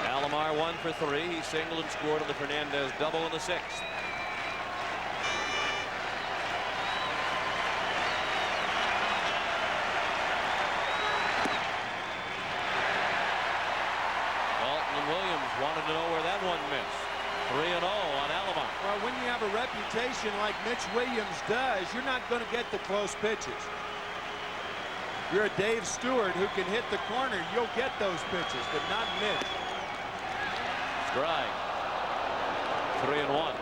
Alomar 1 for 3. He singled and scored on the Fernandez double in the 6th. Dalton and Williams wanted to know where that one missed. 3-0 on Alomar. Well, when you have a reputation like Mitch Williams does, you're not going to get the close pitches. You're a Dave Stewart who can hit the corner. You'll get those pitches, but not Mitch. Strike. 3-1.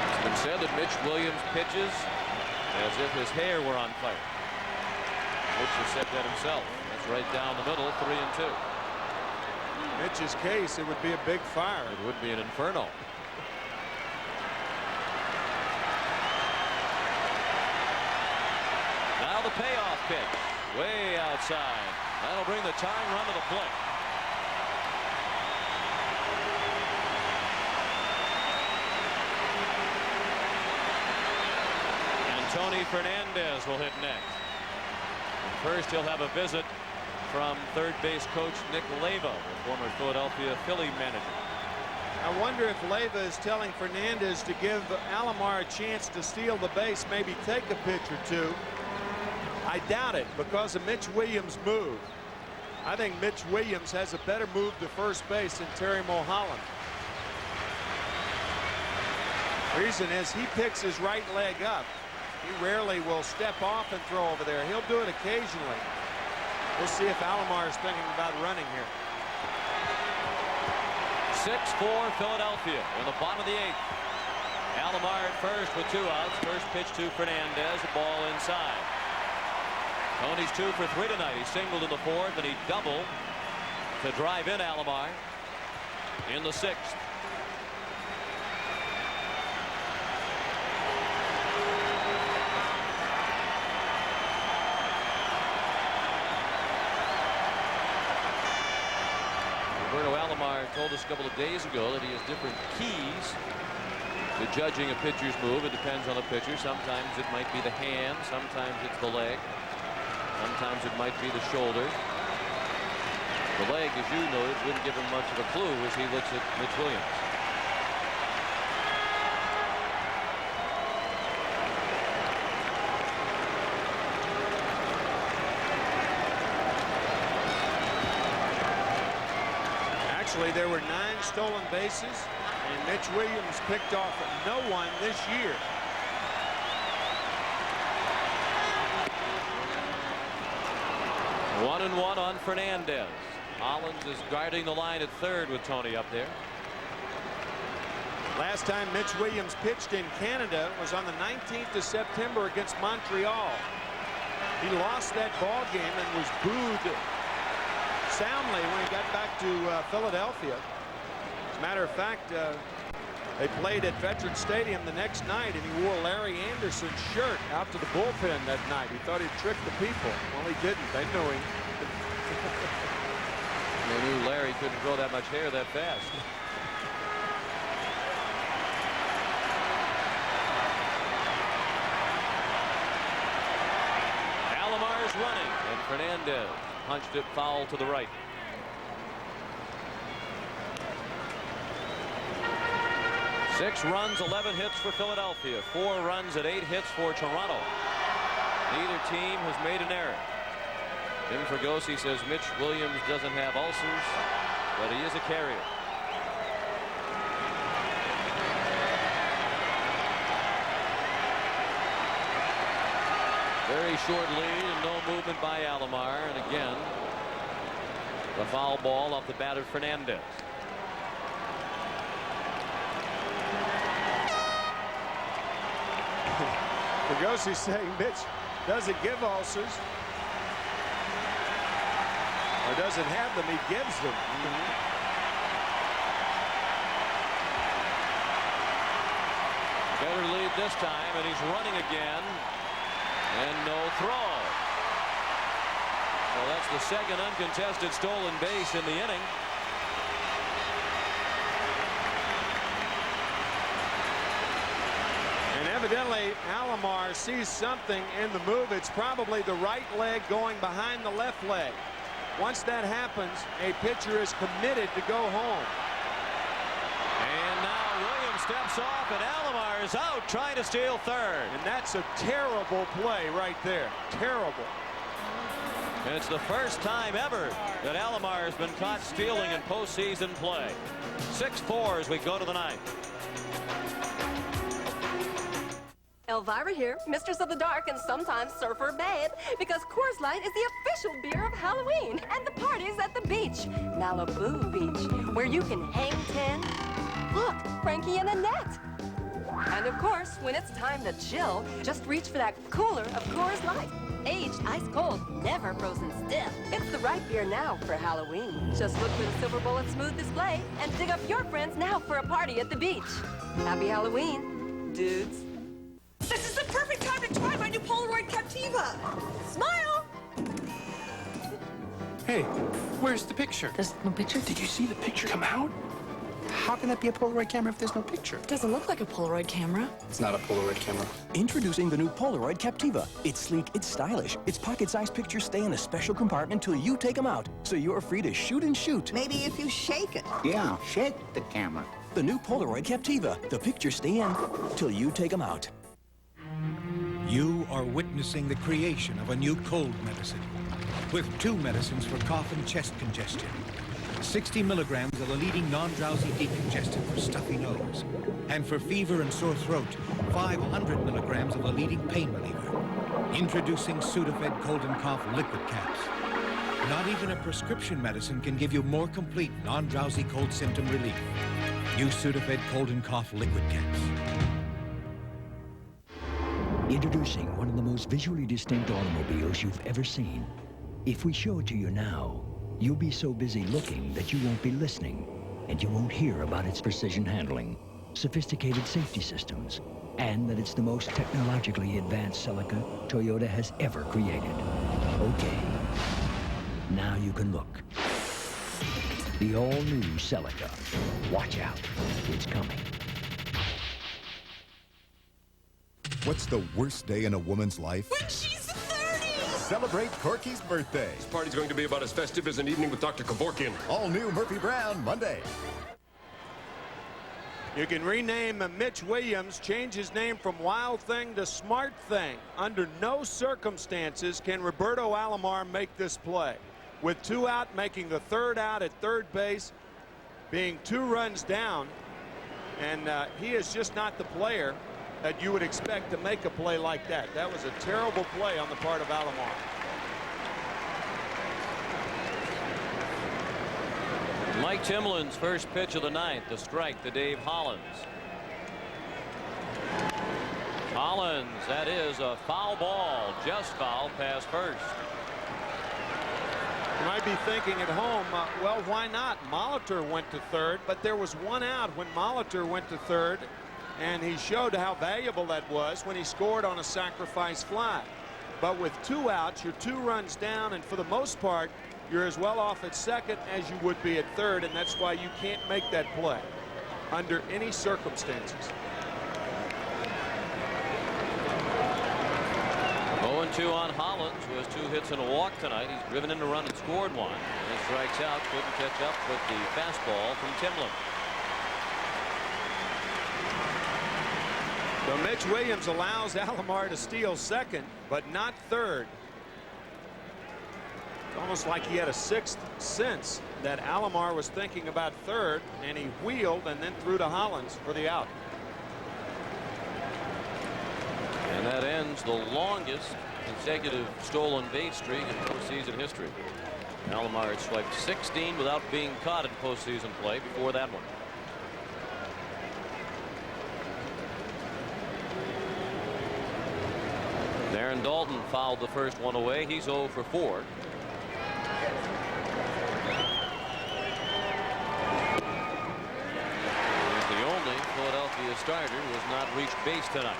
It's been said that Mitch Williams pitches as if his hair were on fire. Mitch has said that himself. That's right down the middle, 3-2. Mitch's case, it would be a big fire. It would be an inferno. Now the payoff pitch, way outside. That'll bring the tying run to the plate. And Tony Fernandez will hit next. First, he'll have a visit from third base coach Nick Leyva, the former Philadelphia Philly manager. I wonder if Leyva is telling Fernandez to give Alomar a chance to steal the base, maybe take a pitch or two. I doubt it because of Mitch Williams' move. I think Mitch Williams has a better move to first base than Terry Mulholland. Reason is he picks his right leg up. He rarely will step off and throw over there. He'll do it occasionally. We'll see if Alomar is thinking about running here. 6-4 Philadelphia in the bottom of the 8th. Alomar at first with 2 outs. First pitch to Fernandez, a ball inside. Tony's 2 for 3 tonight. He singled in the 4th and he doubled to drive in Alomar in the 6th. Alomar told us a couple of days ago that he has different keys to judging a pitcher's move. It depends on the pitcher. Sometimes it might be the hand, sometimes it's the leg, sometimes it might be the shoulder. The leg, as you noted, wouldn't give him much of a clue as he looks at Mitch Williams. Actually, there were 9 stolen bases, and Mitch Williams picked off no one this year. One and one on Fernandez. Hollins is guarding the line at third with Tony up there. Last time Mitch Williams pitched in Canada was on the 19th of September against Montreal. He lost that ball game and was booed soundly when he got back to Philadelphia. As a matter of fact, they played at Veterans Stadium the next night, and he wore Larry Anderson's shirt out to the bullpen that night. He thought he'd trick the people. Well, he didn't. They knew him. They knew Larry couldn't grow that much hair that fast. Alomar's running, and Fernandez punched it foul to the right. Six runs, 11 hits for Philadelphia. 4 runs and 8 hits for Toronto. Neither team has made an error. Jim Fregosi says Mitch Williams doesn't have ulcers, but he is a carrier. Very short lead and no movement by Alomar, and again the foul ball off the bat of Fernandez. Fregosi saying Mitch doesn't give ulcers, or doesn't have them, he gives them. Better lead this time, and he's running again, and no throw. So that's the second uncontested stolen base in the inning. Evidently, Alomar sees something in the move. It's probably the right leg going behind the left leg. Once that happens, a pitcher is committed to go home. And now Williams steps off, and Alomar is out trying to steal third. And that's a terrible play right there. Terrible. And it's the first time ever that Alomar has been caught stealing in postseason play. 6-4 as we go to the ninth. Elvira here, Mistress of the Dark and sometimes Surfer Babe, because Coors Light is the official beer of Halloween, and the party's at the beach, Malibu Beach, where you can hang 10. Look, Frankie and Annette. And of course, when it's time to chill, just reach for that cooler of Coors Light. Aged ice cold, never frozen stiff. It's the right beer now for Halloween. Just look for the silver bullet smooth display and dig up your friends now for a party at the beach. Happy Halloween, dudes. This is the perfect time to try my new Polaroid Captiva. Smile! Hey, where's the picture? There's no picture? Did you see the picture come out? How can that be a Polaroid camera if there's no picture? It doesn't look like a Polaroid camera. It's not a Polaroid camera. Introducing the new Polaroid Captiva. It's sleek, it's stylish. Its pocket-sized pictures stay in a special compartment till you take them out, so you're free to shoot and shoot. Maybe if you shake it. Yeah, shake the camera. The new Polaroid Captiva. The pictures stay in till you take them out. You are witnessing the creation of a new cold medicine with 2 medicines for cough and chest congestion. 60 milligrams of the leading non-drowsy decongestant for stuffy nose. And for fever and sore throat, 500 milligrams of the leading pain reliever. Introducing Sudafed Cold and Cough Liquid Caps. Not even a prescription medicine can give you more complete non-drowsy cold symptom relief. New Sudafed Cold and Cough Liquid Caps. Introducing one of the most visually distinct automobiles you've ever seen. If we show it to you now, you'll be so busy looking that you won't be listening, and you won't hear about its precision handling, sophisticated safety systems, and that it's the most technologically advanced Celica Toyota has ever created. Okay, now you can look. The all-new Celica. Watch out, it's coming. What's the worst day in a woman's life? When she's 30! Celebrate Corky's birthday. This party's going to be about as festive as an evening with Dr. Kevorkian. All new Murphy Brown, Monday. You can rename Mitch Williams, change his name from Wild Thing to Smart Thing. Under no circumstances can Roberto Alomar make this play. With 2 out, making the 3rd out at third base, being 2 runs down, and he is just not the player that you would expect to make a play like that. That was a terrible play on the part of Alomar. Mike Timlin's first pitch of the ninth, the strike to Dave Hollins. Hollins, that is a foul ball, just foul past first. You might be thinking at home, well, why not? Molitor went to third, but there was 1 out when Molitor went to third. And he showed how valuable that was when he scored on a sacrifice fly. But with 2 outs, you're 2 runs down, and for the most part, you're as well off at second as you would be at third, and that's why you can't make that play under any circumstances. 0-2 on Hollins, who has 2 hits and a walk tonight. He's driven in a run and scored 1. And he strikes out, couldn't catch up with the fastball from Timlin. So Mitch Williams allows Alomar to steal second, but not third. It's almost like he had a 6th sense that Alomar was thinking about third, and he wheeled and then threw to Hollins for the out. And that ends the longest consecutive stolen base streak in postseason history. Alomar had swiped 16 without being caught in postseason play before that one. Aaron Dalton fouled the first one away. He's 0 for 4. He's the only Philadelphia starter who has not reached base tonight.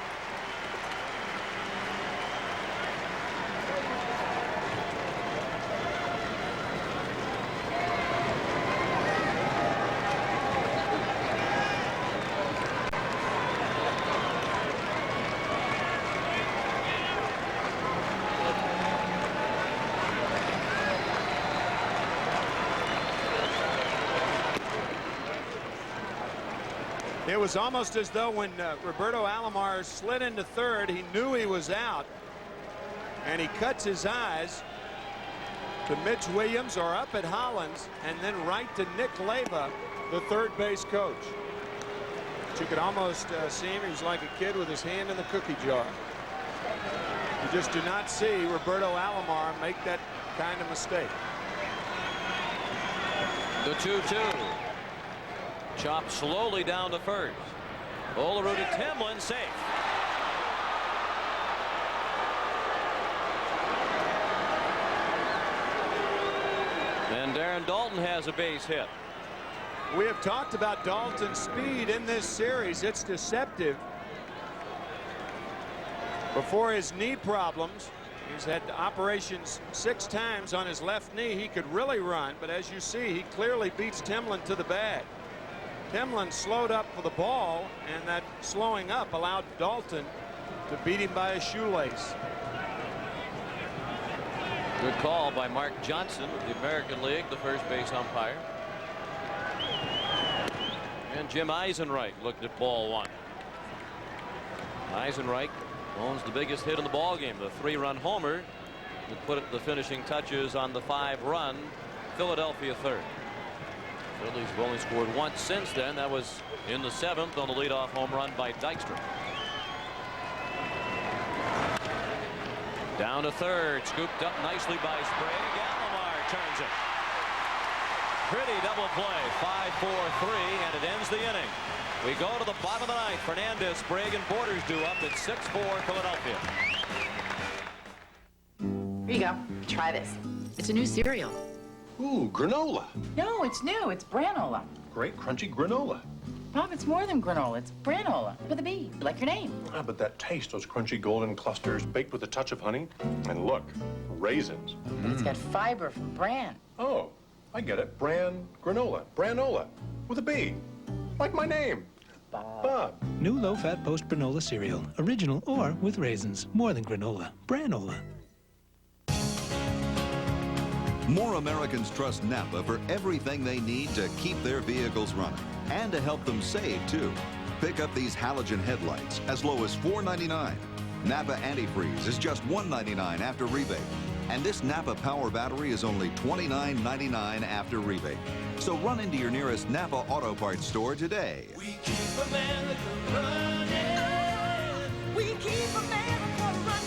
It was almost as though when Roberto Alomar slid into third, he knew he was out, and he cuts his eyes to Mitch Williams or up at Hollins, and then right to Nick Leyva, the third base coach. But you could almost see him. He was like a kid with his hand in the cookie jar. You just do not see Roberto Alomar make that kind of mistake. The 2-2. Chopped slowly down to first. Olerud to Timlin, safe. And Darren Daulton has a base hit. We have talked about Dalton's speed in this series. It's deceptive. Before his knee problems, he's had operations 6 times on his left knee. He could really run, but as you see, he clearly beats Timlin to the bag. Timlin slowed up for the ball, and that slowing up allowed Daulton to beat him by a shoelace. Good call by Mark Johnson of the American League, the first base umpire. And Jim Eisenreich looked at ball 1. Eisenreich owns the biggest hit in the ball game, the 3-run homer that put the finishing touches on the 5-run Philadelphia third. Phillies have only scored once since then. That was in the 7th on the leadoff home run by Dykstra. Down to third, scooped up nicely by Sprague. Alomar turns it. Pretty double play, 5-4-3, and it ends the inning. We go to the bottom of the 9th. Fernandez, Sprague, and Borders do up at 6-4 Philadelphia. Here you go. Try this. It's a new cereal. Ooh, granola. No, it's new. It's granola. Great crunchy granola. Bob, it's more than granola. It's granola with a B, like your name. Ah, but that taste, those crunchy golden clusters baked with a touch of honey. And look, raisins. But it's got fiber from bran. Oh, I get it. Bran granola. Branola with a B. Like my name. Bob. New low-fat post-granola cereal. Original or with raisins. More than granola. Branola. More Americans trust Napa for everything they need to keep their vehicles running and to help them save, too. Pick up these halogen headlights as low as $4.99. Napa antifreeze is just $1.99 after rebate. And this Napa power battery is only $29.99 after rebate. So run into your nearest Napa Auto Parts store today. We keep America running. We keep America running.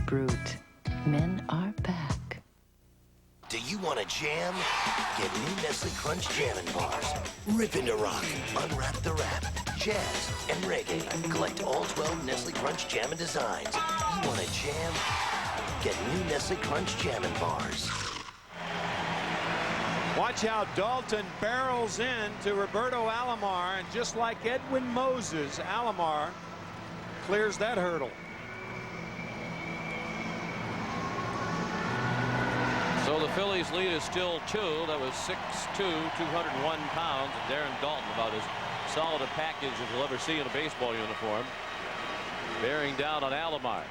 Brute. Men are back. Do you want a jam? Get new Nestle Crunch Jammin' Bars. Rip into rock, unwrap the wrap, jazz, and reggae. Collect all 12 Nestle Crunch Jammin' designs. You want a jam? Get new Nestle Crunch Jammin' Bars. Watch how Daulton barrels in to Roberto Alomar, and just like Edwin Moses, Alomar clears that hurdle. So the Phillies lead is still 2. That was 6'2", 201 pounds. And Darren Daulton, about as solid a package as you'll ever see in a baseball uniform, bearing down on Alomar.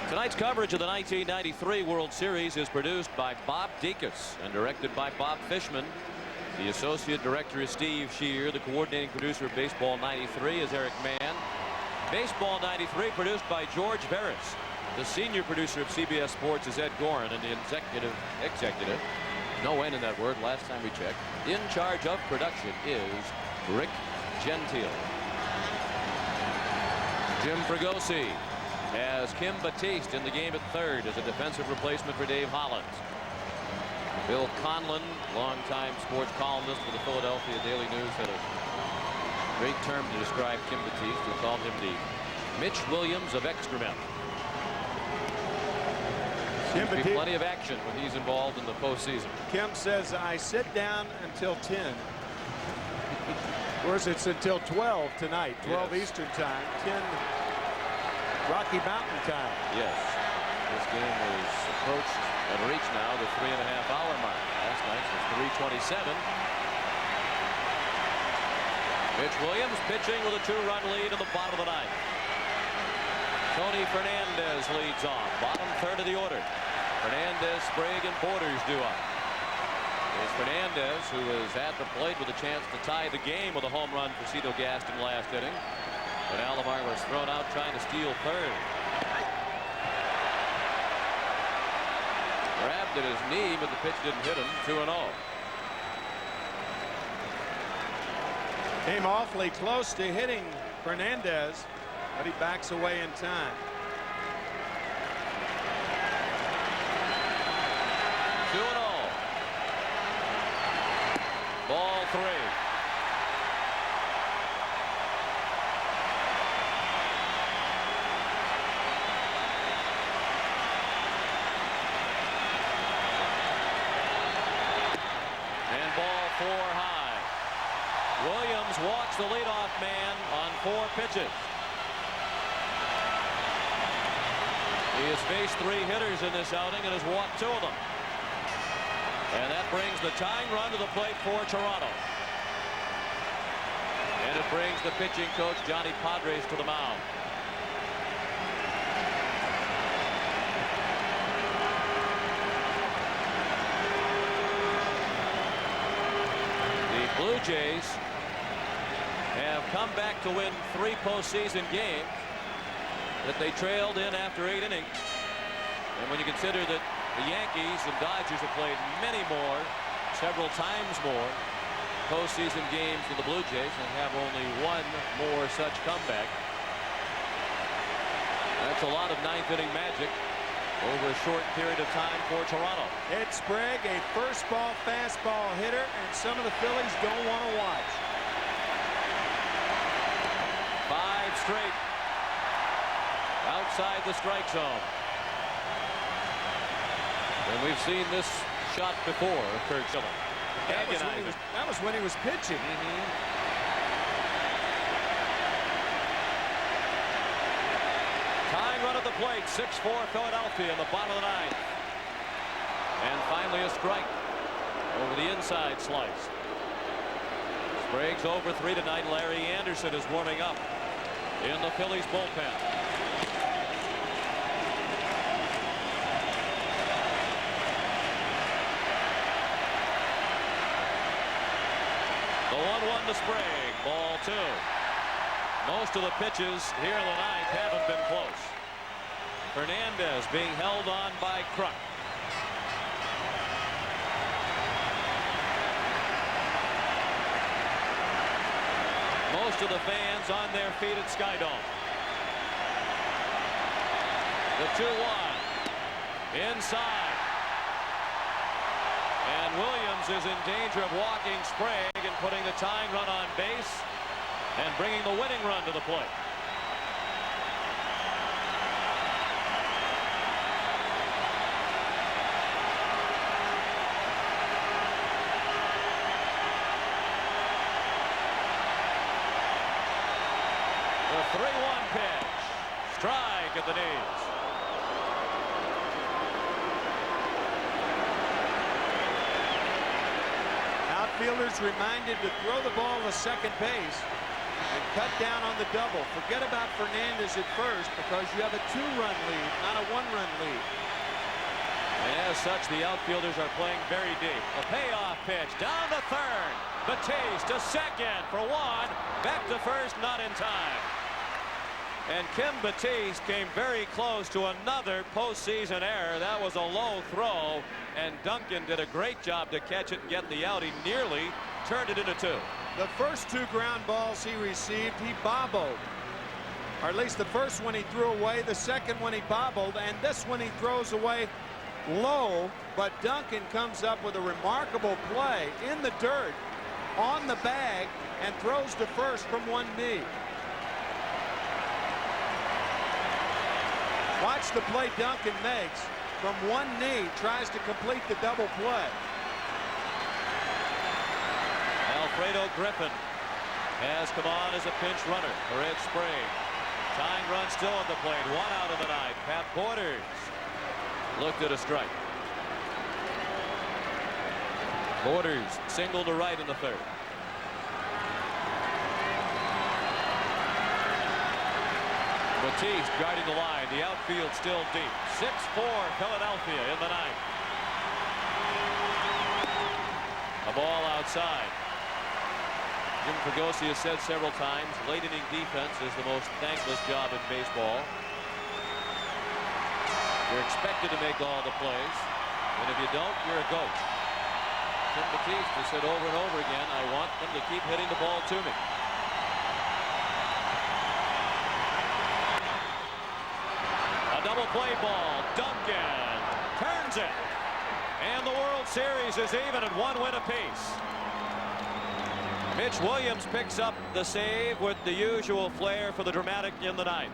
Tonight's coverage of the 1993 World Series is produced by Bob Dekas and directed by Bob Fishman. The associate director is Steve Shear. The coordinating producer of Baseball 93 is Eric Mann. Baseball 93 produced by George Veras. The senior producer of CBS Sports is Ed Gorin, and the executive, no N in that word last time we checked, in charge of production is Rick Gentile. Jim Fregosi has Kim Batiste in the game at third as a defensive replacement for Dave Hollins. Bill Conlon, longtime sports columnist for the Philadelphia Daily News, had a great term to describe Kim Batiste. He called him the Mitch Williams of excrement. Seems to be plenty of action when he's involved in the postseason. Kim says, I sit down until 10. Of course, it's until 12 tonight, 12 Yes. Eastern time, 10 Rocky Mountain time. Yes. This game is approached and reached now the 3.5-hour mark. Last night was 3:27. Mitch Williams pitching with a 2-run lead in the bottom of the ninth. Tony Fernandez leads off. Bottom third of the order. Fernandez, Sprague, and Borders due up. It's Fernandez, who is at the plate with a chance to tie the game with a home run for Cito Gaston last inning. But Alomar was thrown out trying to steal third. Grabbed at his knee, but the pitch didn't hit him. 2-0. Came awfully close to hitting Fernandez, but he backs away in time. 2-0. Ball 3. And ball 4 high. Williams walks the leadoff man on 4 pitches. He has faced 3 hitters in this outing and has walked 2 of them. And that brings the tying run to the plate for Toronto. And it brings the pitching coach Johnny Padres to the mound. The Blue Jays have come back to win 3 postseason games that they trailed in after 8 innings. And when you consider that the Yankees and Dodgers have played many more, several times more, postseason games than the Blue Jays and have only 1 more such comeback. That's a lot of 9th inning magic over a short period of time for Toronto. Ed Sprague, a first ball fastball hitter, and some of the Phillies don't want to watch. 5 straight outside the strike zone. And we've seen this shot before, Kurt Schilling. That was when he was pitching. Tying run at the plate, 6-4 Philadelphia in the bottom of the 9th. And finally a strike over the inside slice. Sprague's over 3 tonight. Larry Anderson is warming up in the Phillies bullpen. The 1-1 to Sprague, ball 2. Most of the pitches here in the 9th haven't been close. Fernandez being held on by Kruk. Most of the fans on their feet at Skydome. The 2-1 inside. And Williams is in danger of walking Sprague and putting the tying run on base and bringing the winning run to the plate. The 3-1 pitch. Strike at the knees. Outfielders reminded to throw the ball to second base and cut down on the double. Forget about Fernandez at first because you have a 2-run lead, not a 1-run lead. And as such, the outfielders are playing very deep. A payoff pitch down to third. Batiste to second for 1. Back to first, not in time. And Kim Batiste came very close to another postseason error. That was a low throw, and Duncan did a great job to catch it and get the out. He nearly turned it into 2. The first 2 ground balls he received, he bobbled. Or at least the first one he threw away, the second one he bobbled, and this one he throws away low. But Duncan comes up with a remarkable play in the dirt, on the bag, and throws to first from 1 knee. Watch the play Duncan makes. From 1 knee, tries to complete the double play. Alfredo Griffin has come on as a pinch runner for Ed Sprague. Tying run still at the plate. 1 out of the 9th. Pat Borders looked at a strike. Borders single to right in the 3rd. Batiste guarding the line. The outfield still deep. 6-4 Philadelphia in the ninth. A ball outside. Jim Fregosi has said several times, late inning defense is the most thankless job in baseball. You're expected to make all the plays, and if you don't, you're a goat. Tim Batiste has said over and over again, I want them to keep hitting the ball to me. A double play ball. Duncan turns it. And the World Series is even at 1 win apiece. Mitch Williams picks up the save with the usual flair for the dramatic in the ninth.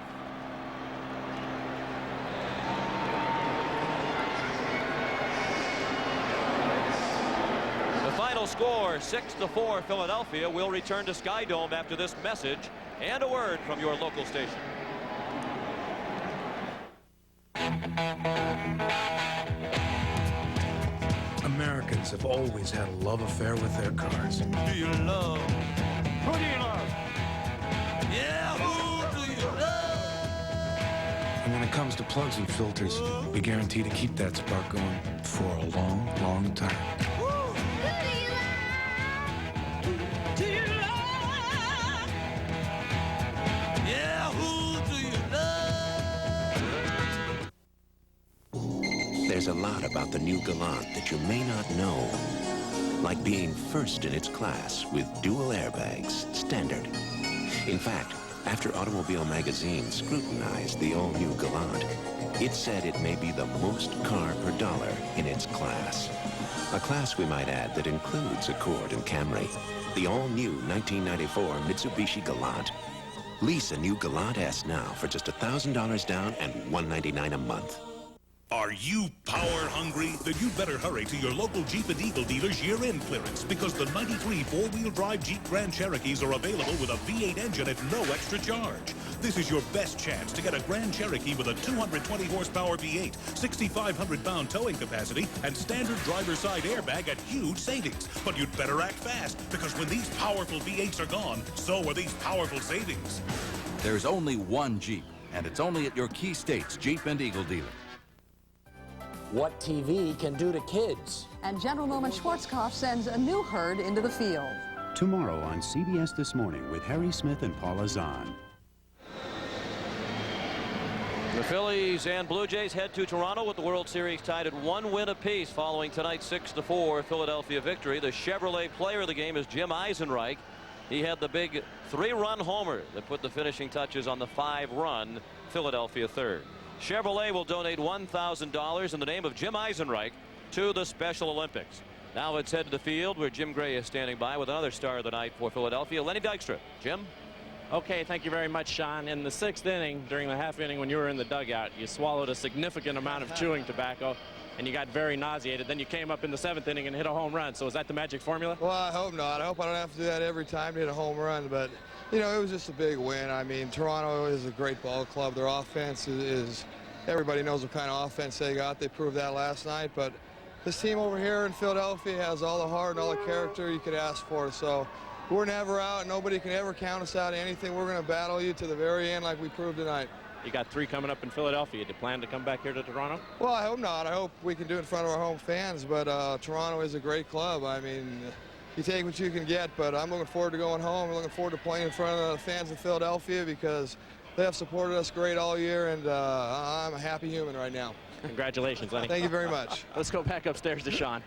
The final score, 6-4 Philadelphia. Will return to Sky Dome after this message and a word from your local station. Americans have always had a love affair with their cars. Do you love? Who do you love? Yeah, who do you love? And when it comes to plugs and filters, we guarantee to keep that spark going for a long, long time. There's a lot about the new Galant that you may not know. Like being first in its class with dual airbags, standard. In fact, after Automobile Magazine scrutinized the all-new Galant, it said it may be the most car per dollar in its class. A class, we might add, that includes Accord and Camry. The all-new 1994 Mitsubishi Galant. Lease a new Galant S now for just $1,000 down and $199 a month. Are you power hungry? Then you better hurry to your local Jeep and Eagle dealer's year-end clearance, because the 93 four-wheel drive Jeep Grand Cherokees are available with a V8 engine at no extra charge. This is your best chance to get a Grand Cherokee with a 220 horsepower V8, 6,500 pound towing capacity, and standard driver's side airbag at huge savings. But you'd better act fast, because when these powerful V8s are gone, so are these powerful savings. There's only one Jeep, and it's only at your Key States Jeep and Eagle dealer. What TV can do to kids. And General Norman Schwarzkopf sends a new herd into the field. Tomorrow on CBS This Morning with Harry Smith and Paula Zahn. The Phillies and Blue Jays head to Toronto with the World Series tied at 1 win apiece following tonight's 6-4 Philadelphia victory. The Chevrolet player of the game is Jim Eisenreich. He had the big 3-run homer that put the finishing touches on the 5-run Philadelphia third. Chevrolet will donate $1,000 in the name of Jim Eisenreich to the Special Olympics. Now let's head to the field where Jim Gray is standing by with another star of the night for Philadelphia, Lenny Dykstra. Jim? Okay, thank you very much, Sean. In the 6th inning, during the half inning when you were in the dugout, you swallowed a significant amount of chewing tobacco and you got very nauseated. Then you came up in the 7th inning and hit a home run. So is that the magic formula? Well, I hope not. I hope I don't have to do that every time to hit a home run. But, you know, it was just a big win. I mean, Toronto is a great ball club. Their offense is everybody knows what kind of offense they got. They proved that last night. But this team over here in Philadelphia has all the heart and all the character you could ask for. So we're never out. Nobody can ever count us out of anything. We're going to battle you to the very end like we proved tonight. You got 3 coming up in Philadelphia. Do you plan to come back here to Toronto? Well, I hope not. I hope we can do it in front of our home fans. But Toronto is a great club. I mean, you take what you can get. But I'm looking forward to going home. I'm looking forward to playing in front of the fans in Philadelphia because they have supported us great all year. And I'm a happy human right now. Congratulations, Lenny. Thank you very much. Let's go back upstairs to Sean.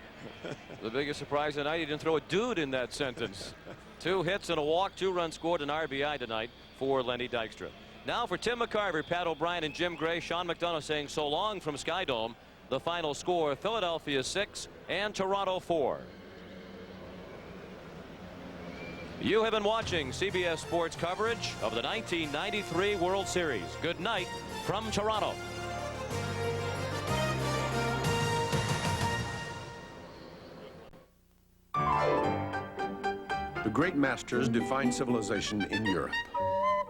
The biggest surprise tonight, he didn't throw a dude in that sentence. 2 hits and a walk, 2 runs scored, an RBI tonight for Lenny Dykstra. Now for Tim McCarver, Pat O'Brien, and Jim Gray, Sean McDonough saying so long from Sky Dome. The final score, Philadelphia 6 and Toronto 4. You have been watching CBS Sports coverage of the 1993 World Series. Good night from Toronto. The great masters defined civilization in Europe.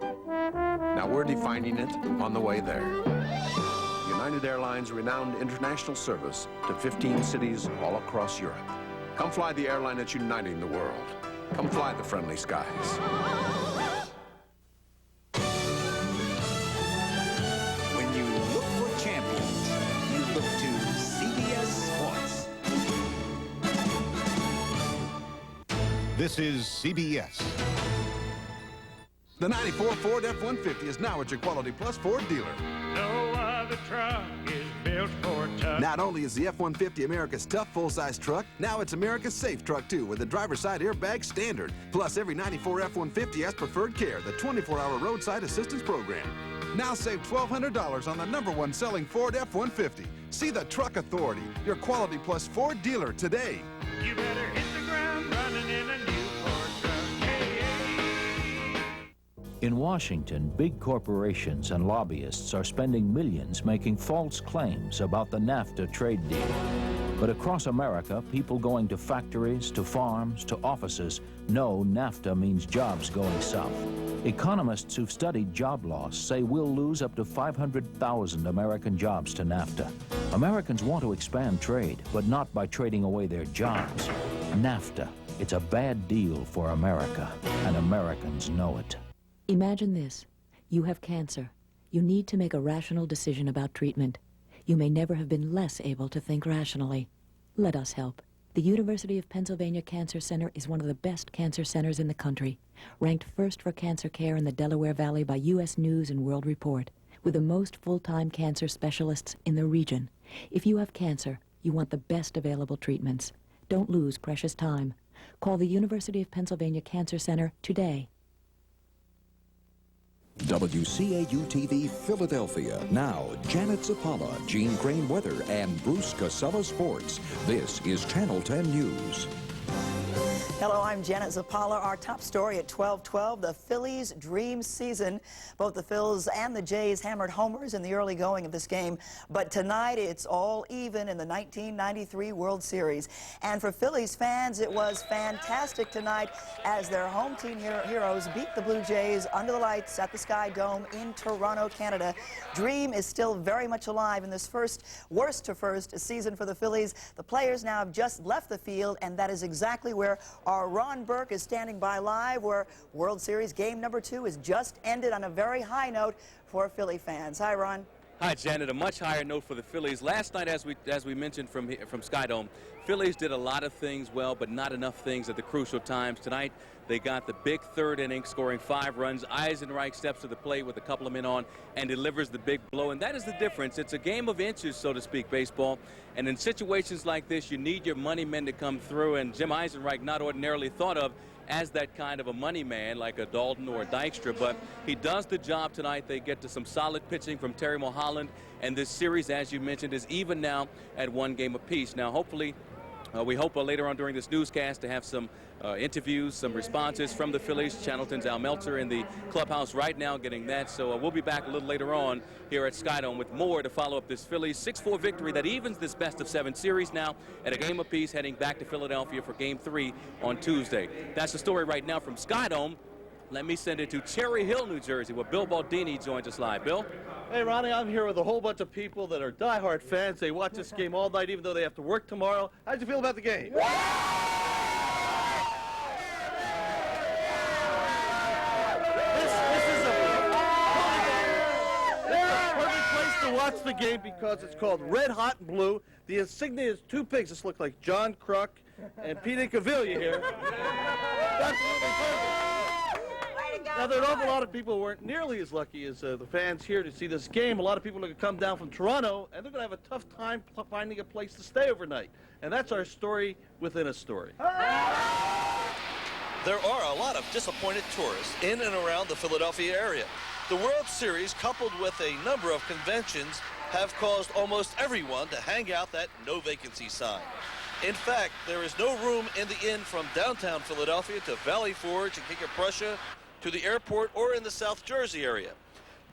Now we're defining it on the way there. United Airlines' renowned international service to 15 cities all across Europe. Come fly the airline that's uniting the world. Come fly the friendly skies. This is CBS. The 94 Ford F-150 is now at your Quality Plus Ford dealer. No other truck is built for tough. Not only is the F-150 America's tough full-size truck, now it's America's safe truck, too, with the driver's side airbag standard. Plus, every 94 F-150 has Preferred Care, the 24-hour roadside assistance program. Now save $1,200 on the #1 selling Ford F-150. See the Truck Authority, your Quality Plus Ford dealer today. You better hit the ground running in a new Ford truck. Hey, hey. In Washington, big corporations and lobbyists are spending millions making false claims about the NAFTA trade deal. But across America, people going to factories, to farms, to offices know NAFTA means jobs going south. Economists who've studied job loss say we'll lose up to 500,000 American jobs to NAFTA. Americans want to expand trade, but not by trading away their jobs. NAFTA, it's a bad deal for America, and Americans know it. Imagine this. You have cancer. You need to make a rational decision about treatment. You may never have been less able to think rationally. Let us help. The University of Pennsylvania Cancer Center is one of the best cancer centers in the country, ranked first for cancer care in the Delaware Valley by U.S. News and World Report, with the most full-time cancer specialists in the region. If you have cancer, you want the best available treatments. Don't lose precious time. Call the University of Pennsylvania Cancer Center today. WCAU-TV Philadelphia. Now, Janet Zapala, Gene Crane Weather, and Bruce Casella Sports. This is Channel 10 News. Hello, I'm Janet Zapala. Our top story at 12:12, the Phillies' dream season. Both the Phils and the Jays hammered homers in the early going of this game, but tonight it's all even in the 1993 World Series. And for Phillies fans, it was fantastic tonight as their home team heroes beat the Blue Jays under the lights at the Sky Dome in Toronto, Canada. Dream is still very much alive in this first worst-to-first season for the Phillies. The players now have just left the field, and that is exactly where our Ron Burke is standing by live, where World Series game number 2 is just ended on a very high note for Philly fans. Hi, Ron. Hi, Janet. A much higher note for the Phillies. Last night, as we mentioned from Sky Dome, Phillies did a lot of things well, but not enough things at the crucial times. Tonight, they got the big third inning, scoring 5 runs. Eisenreich steps to the plate with a couple of men on and delivers the big blow. And that is the difference. It's a game of inches, so to speak, baseball. And in situations like this, you need your money men to come through. And Jim Eisenreich, not ordinarily thought of as that kind of a money man like a Dalton or a Dykstra, but he does the job tonight. They get to some solid pitching from Terry Mulholland, and this series, as you mentioned, is even now at 1 game apiece. Now, hopefully, we hope later on during this newscast to have some interviews, some responses from the Phillies. Channel 10's Al Meltzer in the clubhouse right now getting that. So we'll be back a little later on here at Skydome with more to follow up this Phillies 6-4 victory that evens this best-of-7 series now at a game apiece, heading back to Philadelphia for Game 3 on Tuesday. That's the story right now from Skydome. Let me send it to Cherry Hill, New Jersey, where Bill Baldini joins us live. Bill? Hey, Ronnie, I'm here with a whole bunch of people that are diehard fans. They watch this game all night, even though they have to work tomorrow. How'd you feel about the game? To watch the game because it's called Red Hot and Blue. The insignia is 2 pigs. This look like John Kruk and Pete Incaviglia here. Absolutely perfect. Now, there are an awful lot of people who weren't nearly as lucky as the fans here to see this game. A lot of people are going to come down from Toronto, and they're going to have a tough time finding a place to stay overnight. And that's our story within a story. There are a lot of disappointed tourists in and around the Philadelphia area. The World Series, coupled with a number of conventions, have caused almost everyone to hang out that no vacancy sign. In fact, there is no room in the inn from downtown Philadelphia to Valley Forge and King of Prussia to the airport or in the South Jersey area.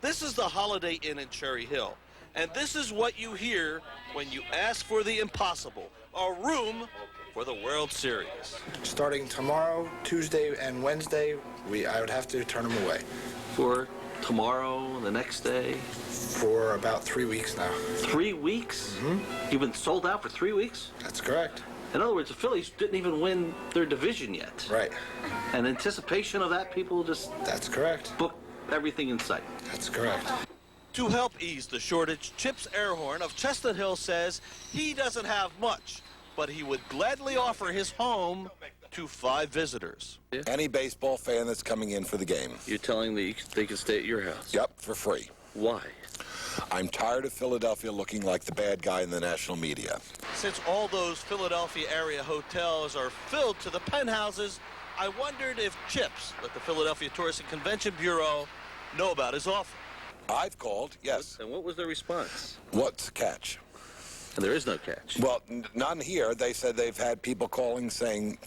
This is the Holiday Inn in Cherry Hill, and this is what you hear when you ask for the impossible, a room for the World Series. Starting tomorrow, Tuesday, and Wednesday, I would have to turn them away. For tomorrow, the next day? For about 3 weeks now. 3 weeks? Mm-hmm. You've been sold out for 3 weeks? That's correct. In other words, the Phillies didn't even win their division yet. Right. In anticipation of that, people just... That's correct. Book everything in sight. That's correct. To help ease the shortage, Chips Airhorn of Chestnut Hill says he doesn't have much, but he would gladly offer his home to 5 visitors. Any baseball fan that's coming in for the game. You're telling me they can stay at your house? Yep, for free. Why? I'm tired of Philadelphia looking like the bad guy in the national media. Since all those Philadelphia area hotels are filled to the penthouses, I wondered if Chips, at the Philadelphia Tourist and Convention Bureau, know about his offer. I've called, yes. And what was their response? What's the catch? And there is no catch. Well, none here. They said they've had people calling saying